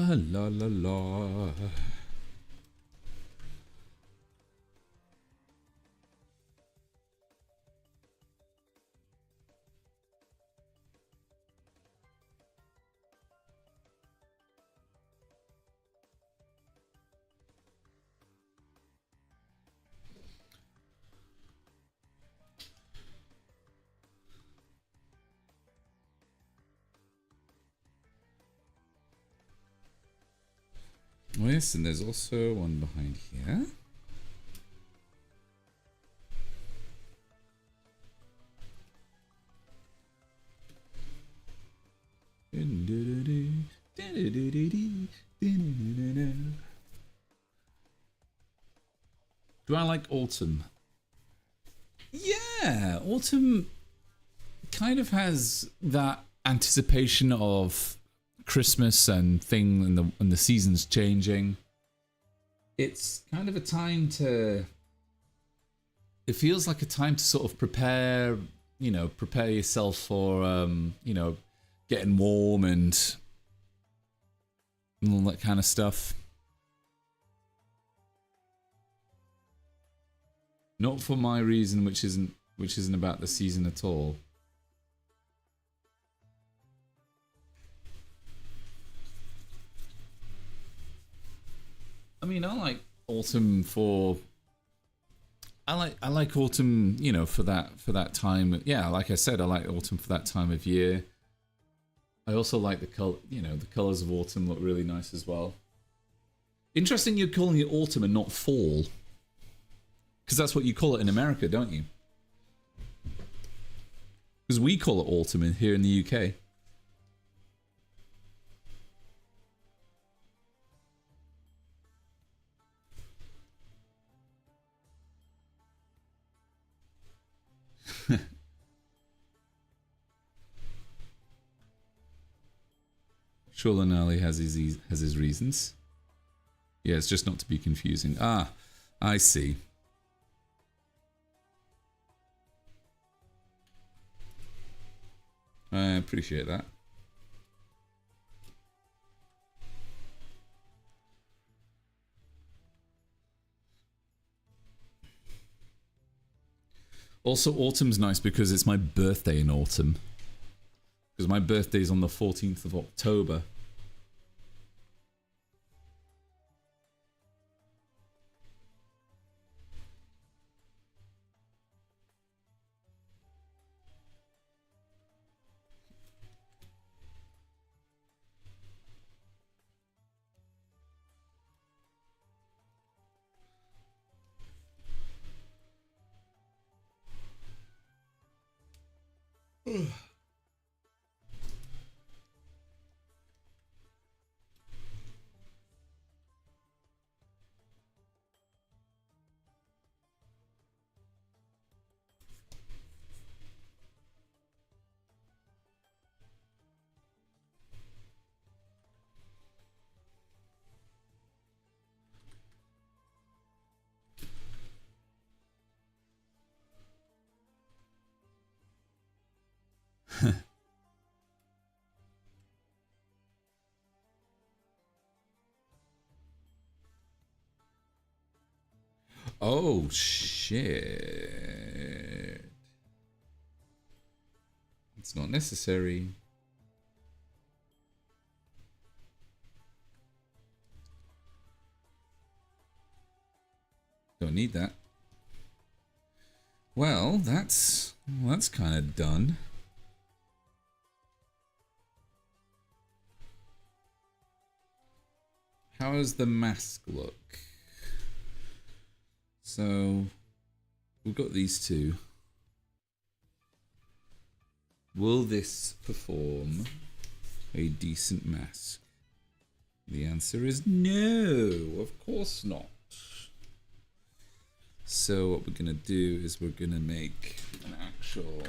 La la la. Oh yes, and there's also one behind here. Do I like autumn? Yeah, autumn kind of has that anticipation of Christmas and thing and the seasons changing. It's kind of a time to. It feels like a time to sort of prepare, prepare yourself for, getting warm and all that kind of stuff. Not for my reason, which isn't about the season at all. I mean, I like autumn for. I like autumn, for that time. Yeah, like I said, I like autumn for that time of year. I also like the color, the colors of autumn look really nice as well. Interesting, you're calling it autumn and not fall, because that's what you call it in America, don't you? Because we call it autumn here in the UK. Sholanali has his reasons. Yeah, it's just not to be confusing. Ah, I see. I appreciate that. Also, autumn's nice because it's my birthday in autumn. Because my birthday's on the 14th of October. Oh, shit. It's not necessary. Don't need that. Well, that's kind of done. How does the mask look? So, we've got these two. Will this perform a decent mask? The answer is no, of course not. So what we're going to do is we're going to make an actual...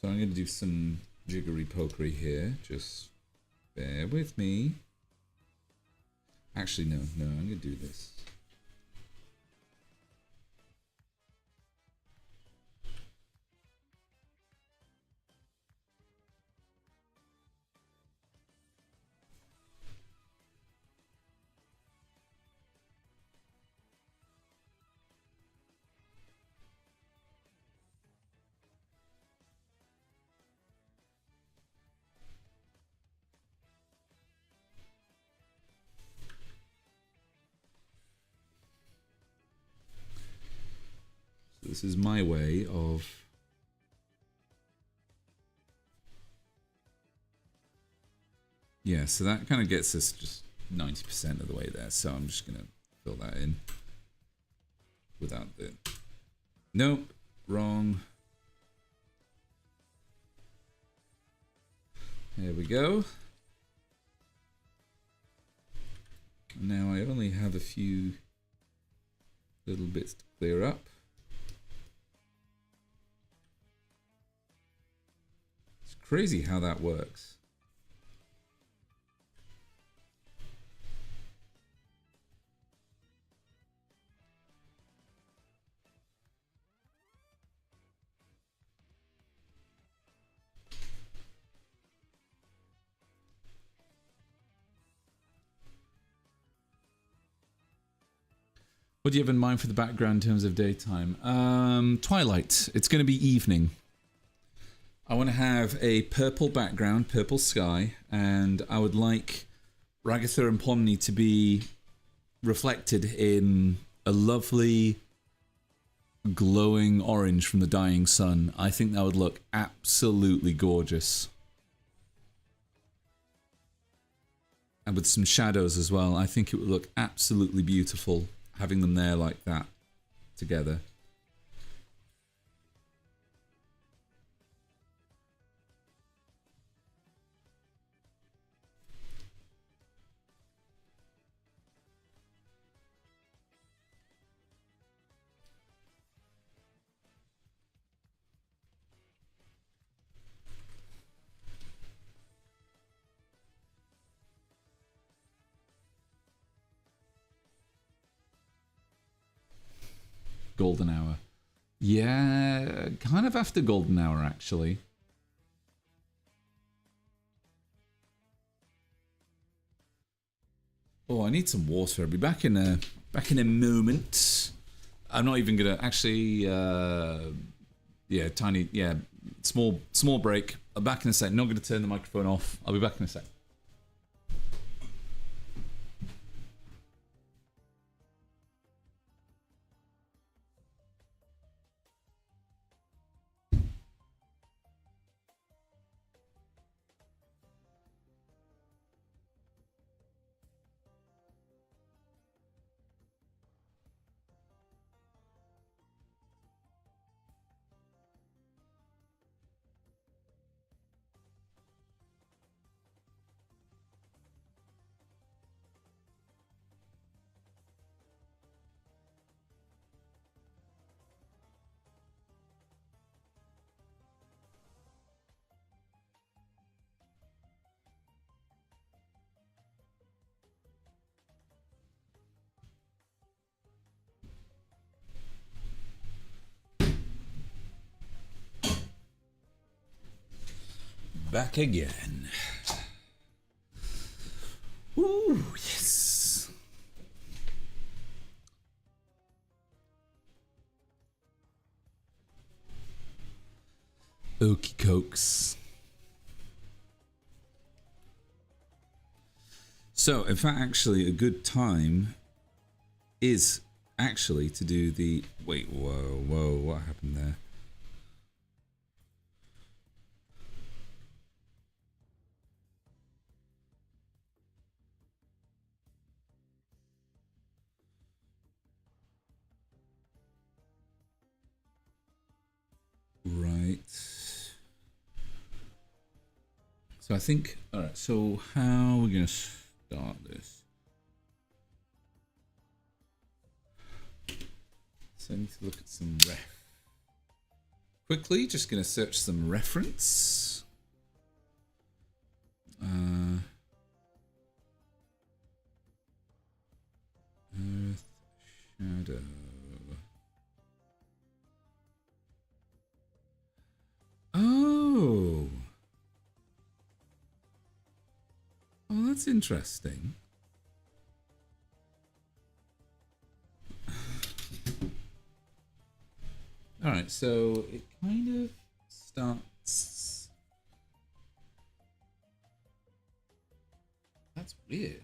So I'm going to do some jiggery pokery here. Just bear with me. Actually, no, I'm going to do this. This is my way of so that kind of gets us just 90% of the way there. So I'm just gonna fill that in without the nope, wrong. There we go. Now I only have a few little bits to clear up. crazy how that works. What do you have in mind for the background in terms of daytime? Twilight. It's going to be evening. I want to have a purple background, purple sky, and I would like Ragatha and Pomni to be reflected in a lovely glowing orange from the dying sun. I think that would look absolutely gorgeous. And with some shadows as well, I think it would look absolutely beautiful having them there like that together. Golden hour. Yeah, kind of after golden hour actually. Oh, I need some water. I'll be back in a moment. I'm not even gonna actually. Yeah, tiny. Yeah, small break. I'm back in a sec. Not gonna turn the microphone off. I'll be back in a sec. Back again. Ooh, yes. Okie cokes. So, in fact, actually, a good time is actually to do the... Wait, whoa, what happened there? Right. So I think, all right, so how are we going to start this? So I need to look at some quickly, just going to search some reference. Earth Shadow. Oh. Oh, that's interesting. All right, so it kind of starts. That's weird.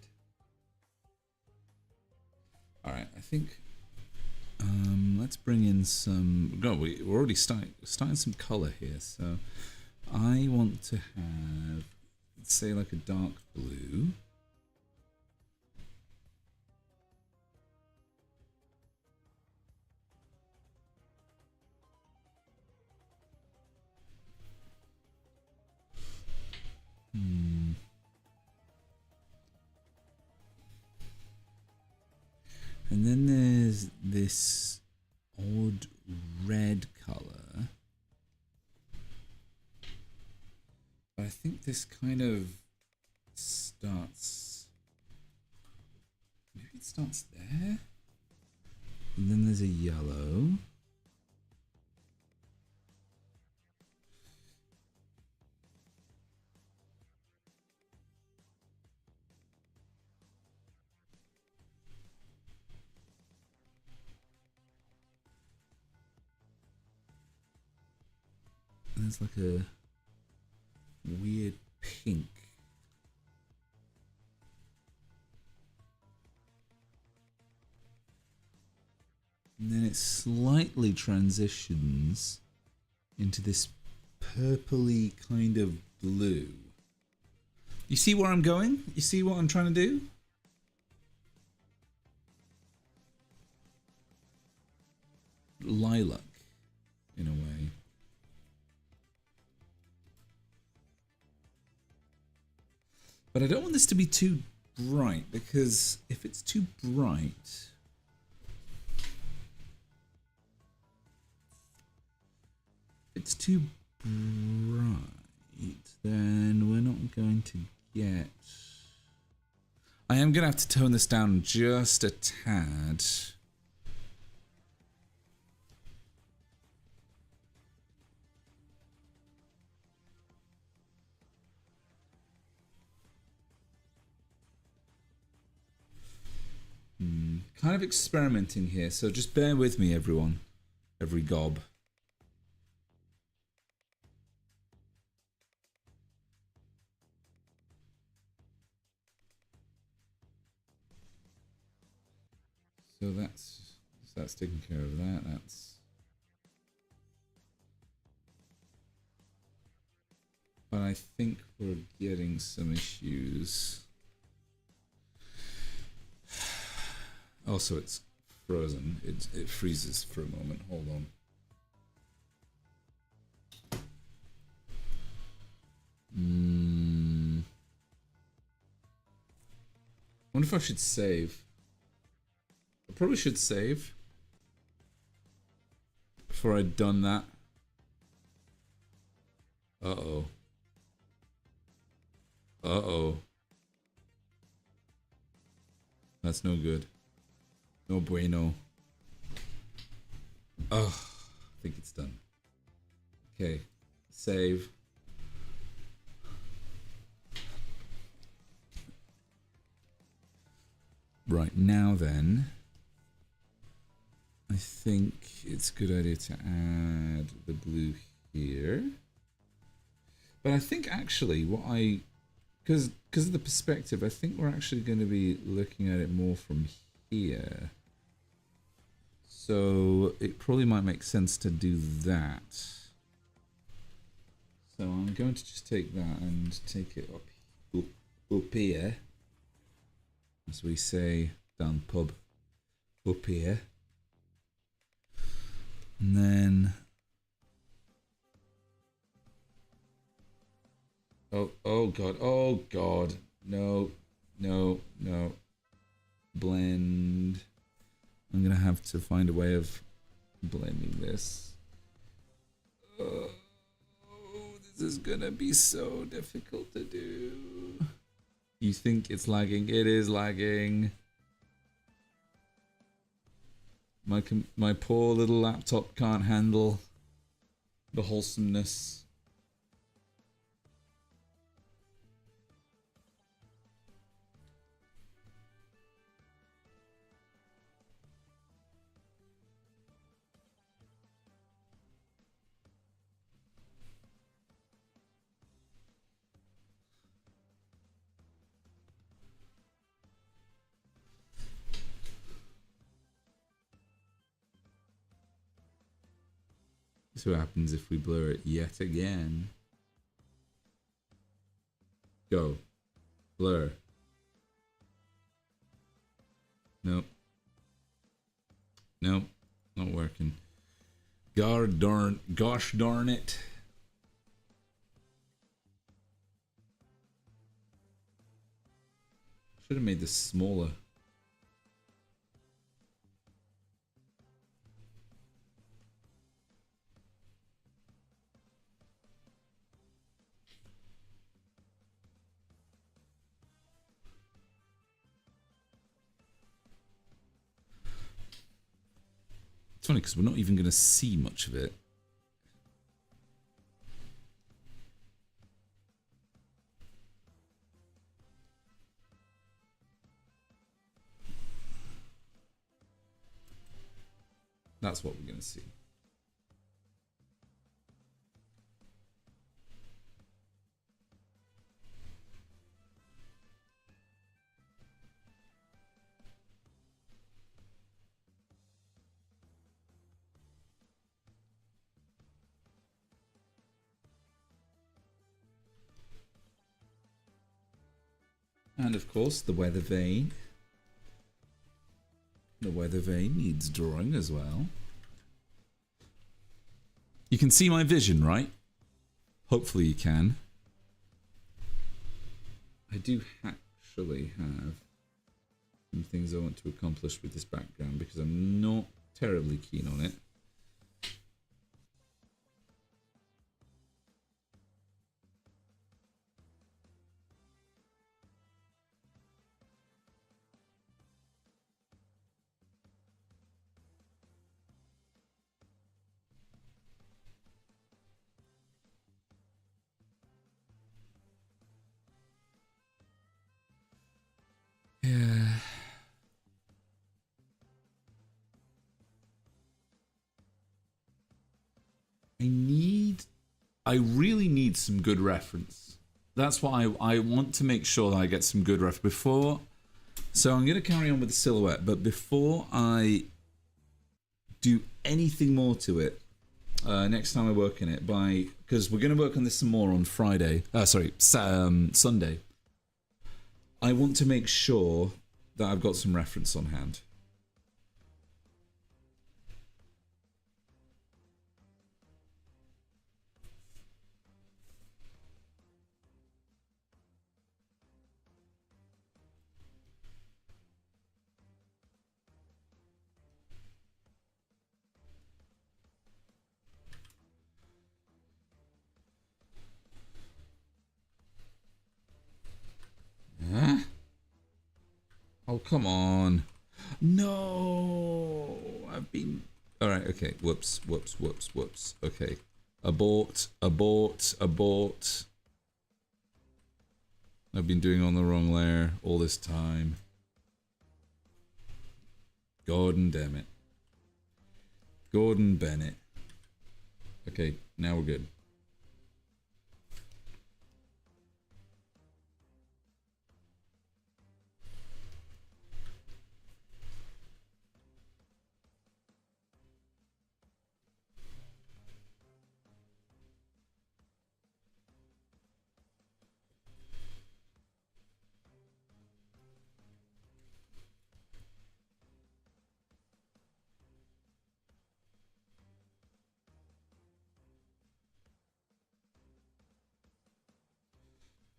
All right, I think let's bring in some. No, we're already starting some color here. So I want to have, let's say, like a dark blue. And then there's this odd red color. think this kind of starts... Maybe it starts there? And then there's a yellow. And there's like a weird pink. And then it slightly transitions into this purpley kind of blue. You see where I'm going? You see what I'm trying to do? Lilac, in a way. But I don't want this to be too bright, because if it's too bright... it's too bright, then we're not going to get... I am going to have to tone this down just a tad. Kind of experimenting here, so just bear with me, everyone. Every gob. So that's taking care of that. But I think we're getting some issues. Also, it's frozen. It freezes for a moment. Hold on. I wonder if I should save. I probably should save before I'd done that. Uh-oh. Uh-oh. That's no good. No bueno. Oh, I think it's done. Okay. Save. Right, now then, I think it's a good idea to add the blue here. But I think actually what because of the perspective, I think we're actually going to be looking at it more from here. So it probably might make sense to do that. So I'm going to just take that and take it up here. As we say down pub, up here. And then... oh god, no, blend. I'm gonna have to find a way of blending this. Oh, this is gonna be so difficult to do. You think it's lagging? It is lagging. My poor little laptop can't handle the wholesomeness. So what happens if we blur it yet again? Go. Blur. Nope. Nope. Not working. Gosh darn it. Should have made this smaller. funny because we're not even going to see much of it. That's what we're going to see. And of course, the weather vane. The weather vane needs drawing as well. You can see my vision, right? Hopefully you can. I do actually have some things I want to accomplish with this background because I'm not terribly keen on it. Yeah. I really need some good reference. That's why I want to make sure that I get some good reference before. So I'm going to carry on with the silhouette, but before I do anything more to it, next time I work in it, because we're going to work on this some more on Friday. Sunday. I want to make sure that I've got some reference on hand. Huh? Oh, come on. No, I've been... All right, okay. Whoops. Okay. Abort. I've been doing on the wrong layer all this time. Gordon, damn it. Gordon Bennett. Okay, now we're good.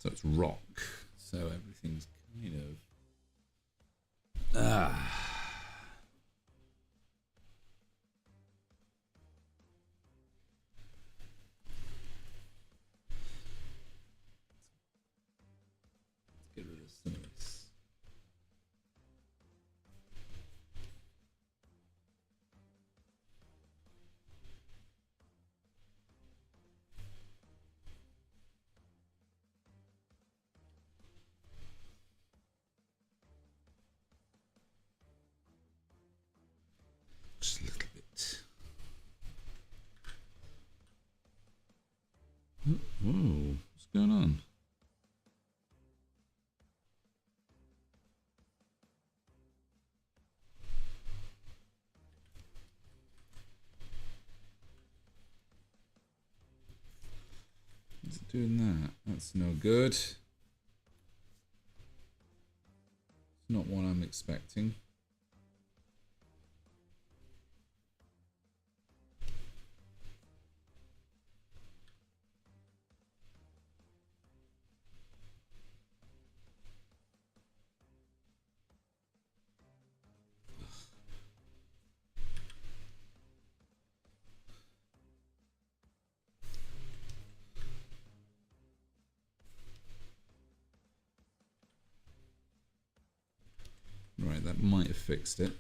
So it's rock. So everything's kind of... Let's get rid of some of this. Just a little bit. Whoa, what's going on? What's it doing that? That's no good. It's not what I'm expecting. Right, that might have fixed it.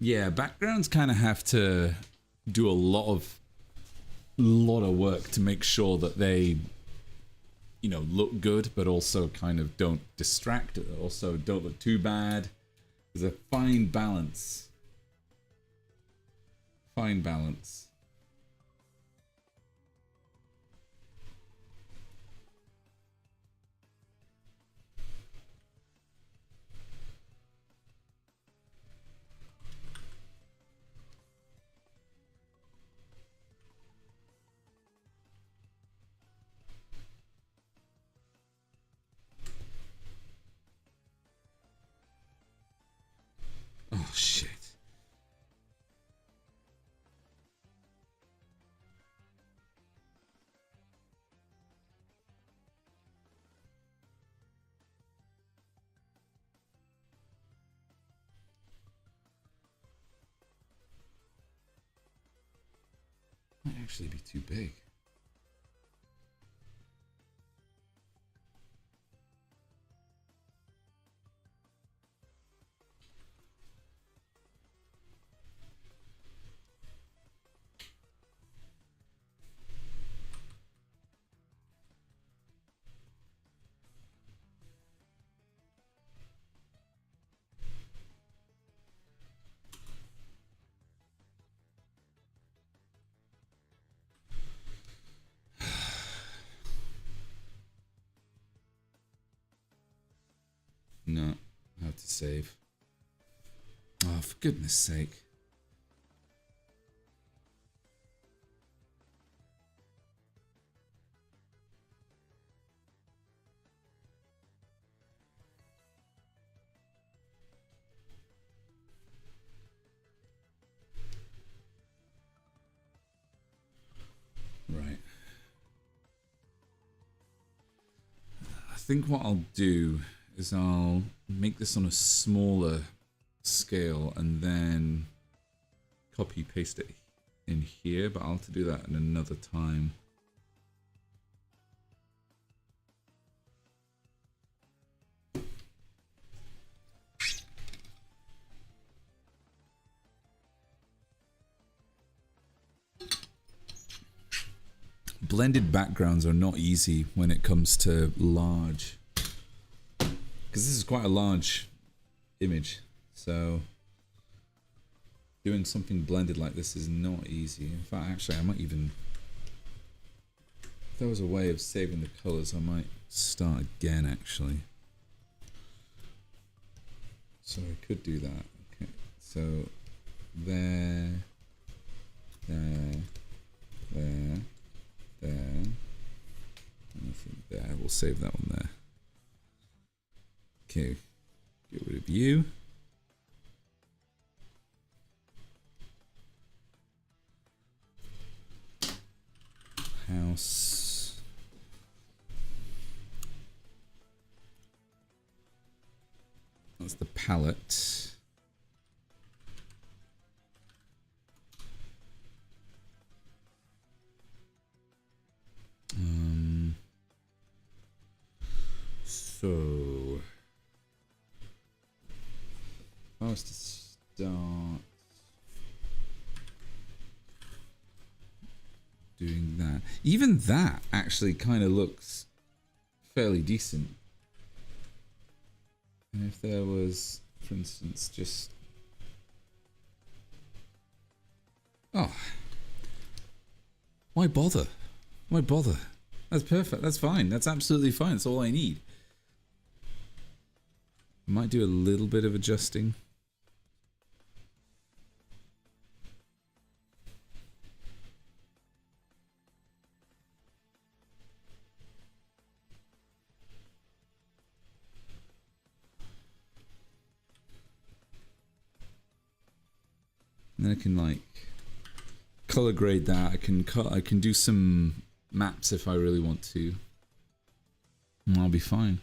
Yeah, backgrounds kind of have to do a lot of work to make sure that they, you know, look good, but also kind of don't distract, also don't look too bad. There's a fine balance. Fine balance. Oh, shit. Might actually be too big. No, I have to save. Oh, for goodness sake. Right. I think what I'll do is I'll make this on a smaller scale and then copy paste it in here, but I'll have to do that in another time. Blended backgrounds are not easy when it comes to large, because this is quite a large image, so doing something blended like this is not easy. In fact, actually I might even, if there was a way of saving the colors, I might start again actually. So I could do that. Okay, so there, anything there, we'll save that one there. Okay, get rid of you. House. That's the palette. So if I was to start doing that, even that actually kind of looks fairly decent. And if there was, for instance, just, oh, why bother? Why bother? That's perfect. That's fine. That's absolutely fine. That's all I need. I might do a little bit of adjusting. And then I can like color grade that. I can do some maps if I really want to. And I'll be fine.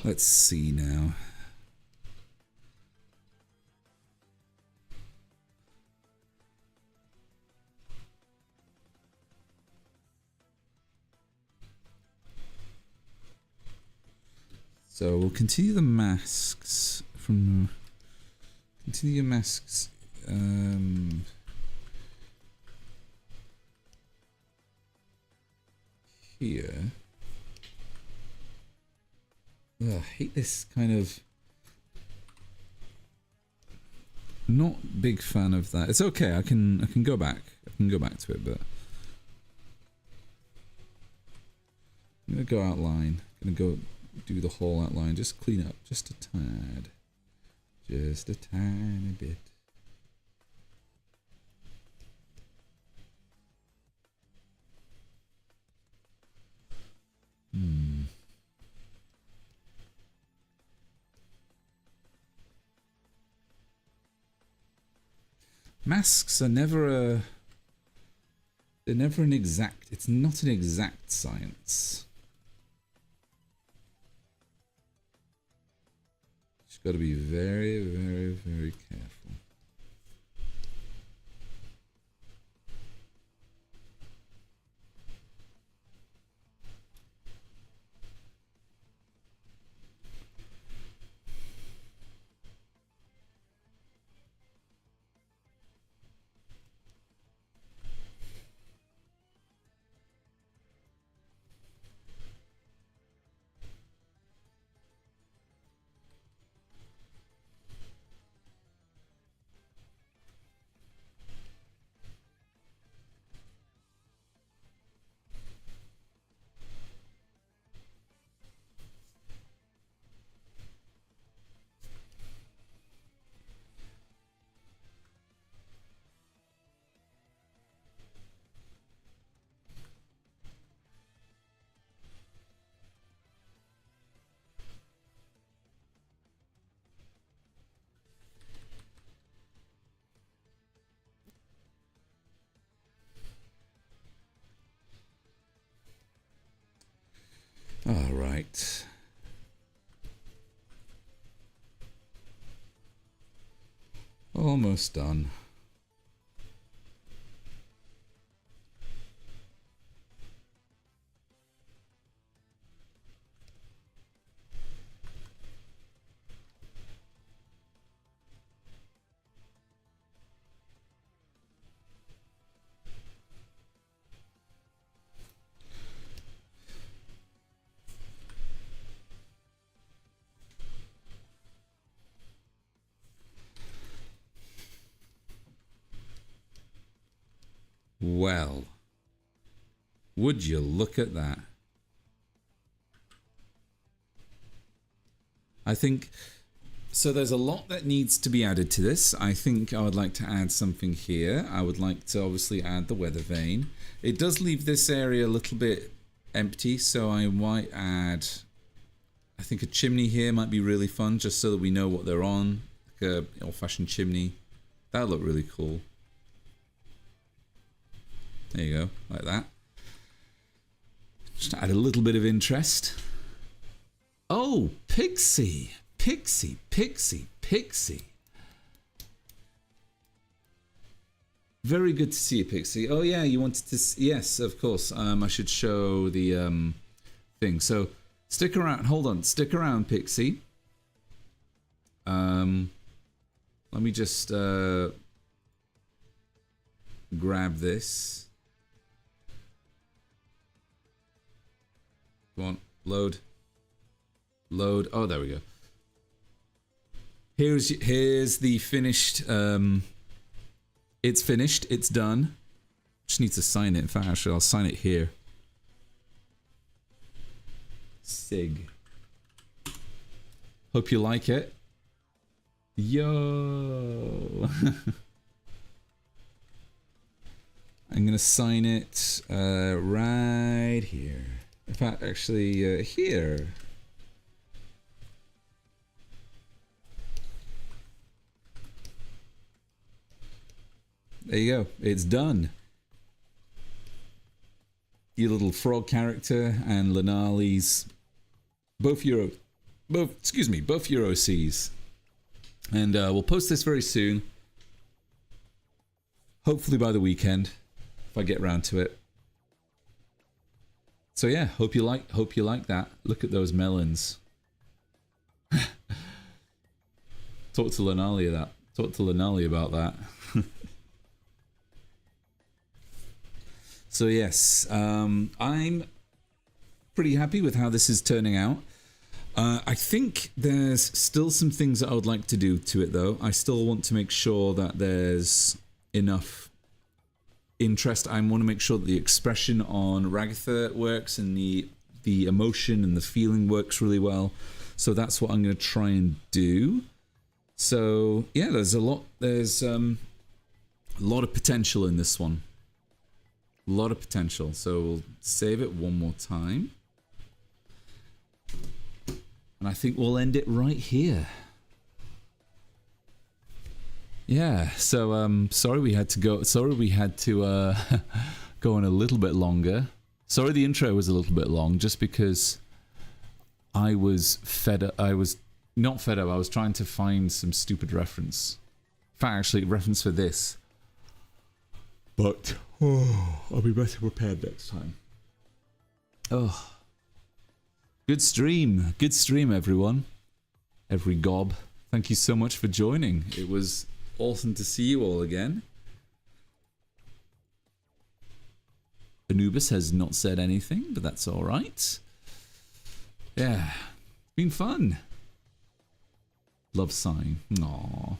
Let's see now. So we'll continue the masks from... Continue your masks. Here. Ugh, I hate this kind of... Not big fan of that. It's okay. I can go back. I can go back to it, but I'm gonna go outline. I'm gonna go do the whole outline. Just clean up just a tad, just a tiny bit. Masks are never a... They're never an exact... It's not an exact science. Just got to be very, very, very careful. All right. Almost done. Well, would you look at that? I think, so there's a lot that needs to be added to this. I think I would like to add something here. I would like to obviously add the weather vane. It does leave this area a little bit empty, so I might add, I think a chimney here might be really fun, just so that we know what they're on. Like a old-fashioned chimney. That would look really cool. There you go, like that. Just add a little bit of interest. Oh, Pixie! Pixie, Pixie, Pixie. Very good to see you, Pixie. Oh yeah, you wanted to see... Yes, of course. I should show the thing. So, stick around. Hold on. Stick around, Pixie. Let me just grab this. Come on, load. Load. Oh, there we go. Here's the finished. It's finished. It's done. Just need to sign it. In fact, actually, I'll sign it here. Sig. Hope you like it. Yo. I'm gonna sign it right here. In fact, actually, here. There you go. It's done. Your little frog character and Lenali's both your OCs. And we'll post this very soon. Hopefully by the weekend, if I get around to it. So yeah, hope you like that. Look at those melons. Talk to Lenali about that. So yes, I'm pretty happy with how this is turning out. I think there's still some things that I would like to do to it, though. I still want to make sure that there's enough interest. I want to make sure that the expression on Ragatha works and the emotion and the feeling works really well. So that's what I'm going to try and do. So yeah, there's a lot of potential in this one. A lot of potential. So we'll save it one more time. And I think we'll end it right here. Yeah, so sorry we had to go go on a little bit longer. Sorry the intro was a little bit long, just because I was fed up. I was not fed up, I was trying to find some stupid reference. In fact, actually, reference for this. But I'll be better prepared next time. Oh. Good stream, everyone. Every gob. Thank you so much for joining. It was awesome to see you all again. Anubis has not said anything, but that's all right. Yeah, it's been fun. Love sign. Aww.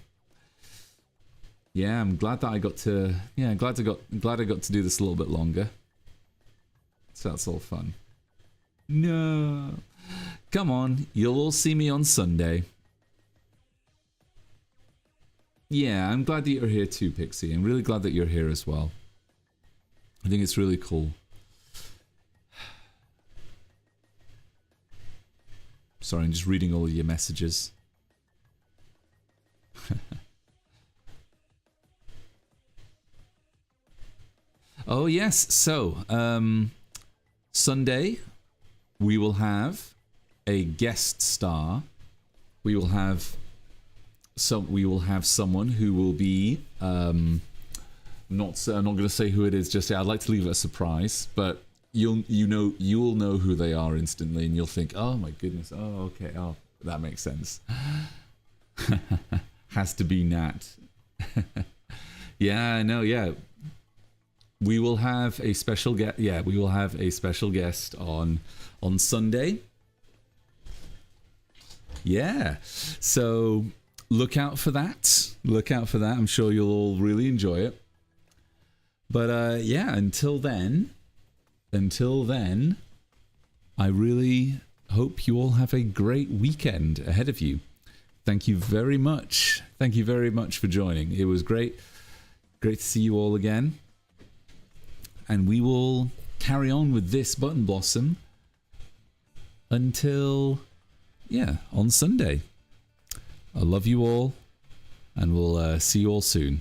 Yeah, I'm glad that I got to. Yeah, glad I got to do this a little bit longer. So that's all fun. No. Come on, you'll all see me on Sunday. Yeah, I'm glad that you're here too, Pixie. I'm really glad that you're here as well. I think it's really cool. Sorry, I'm just reading all of your messages. Oh yes, so Sunday we will have a guest star. We will have someone who will be I'm not going to say who it is just yet. I'd like to leave it a surprise, but you'll know who they are instantly, and you'll think, oh my goodness, oh okay, oh that makes sense. Has to be Nat. Yeah, I know. Yeah. We will have a special guest. Yeah, we will have a special guest on Sunday. Yeah, so look out for that. Look out for that. I'm sure you'll all really enjoy it. But yeah, until then, I really hope you all have a great weekend ahead of you. Thank you very much. Thank you very much for joining. It was great to see you all again. And we will carry on with this Buttonblossom until, yeah, on Sunday. I love you all, and we'll see you all soon.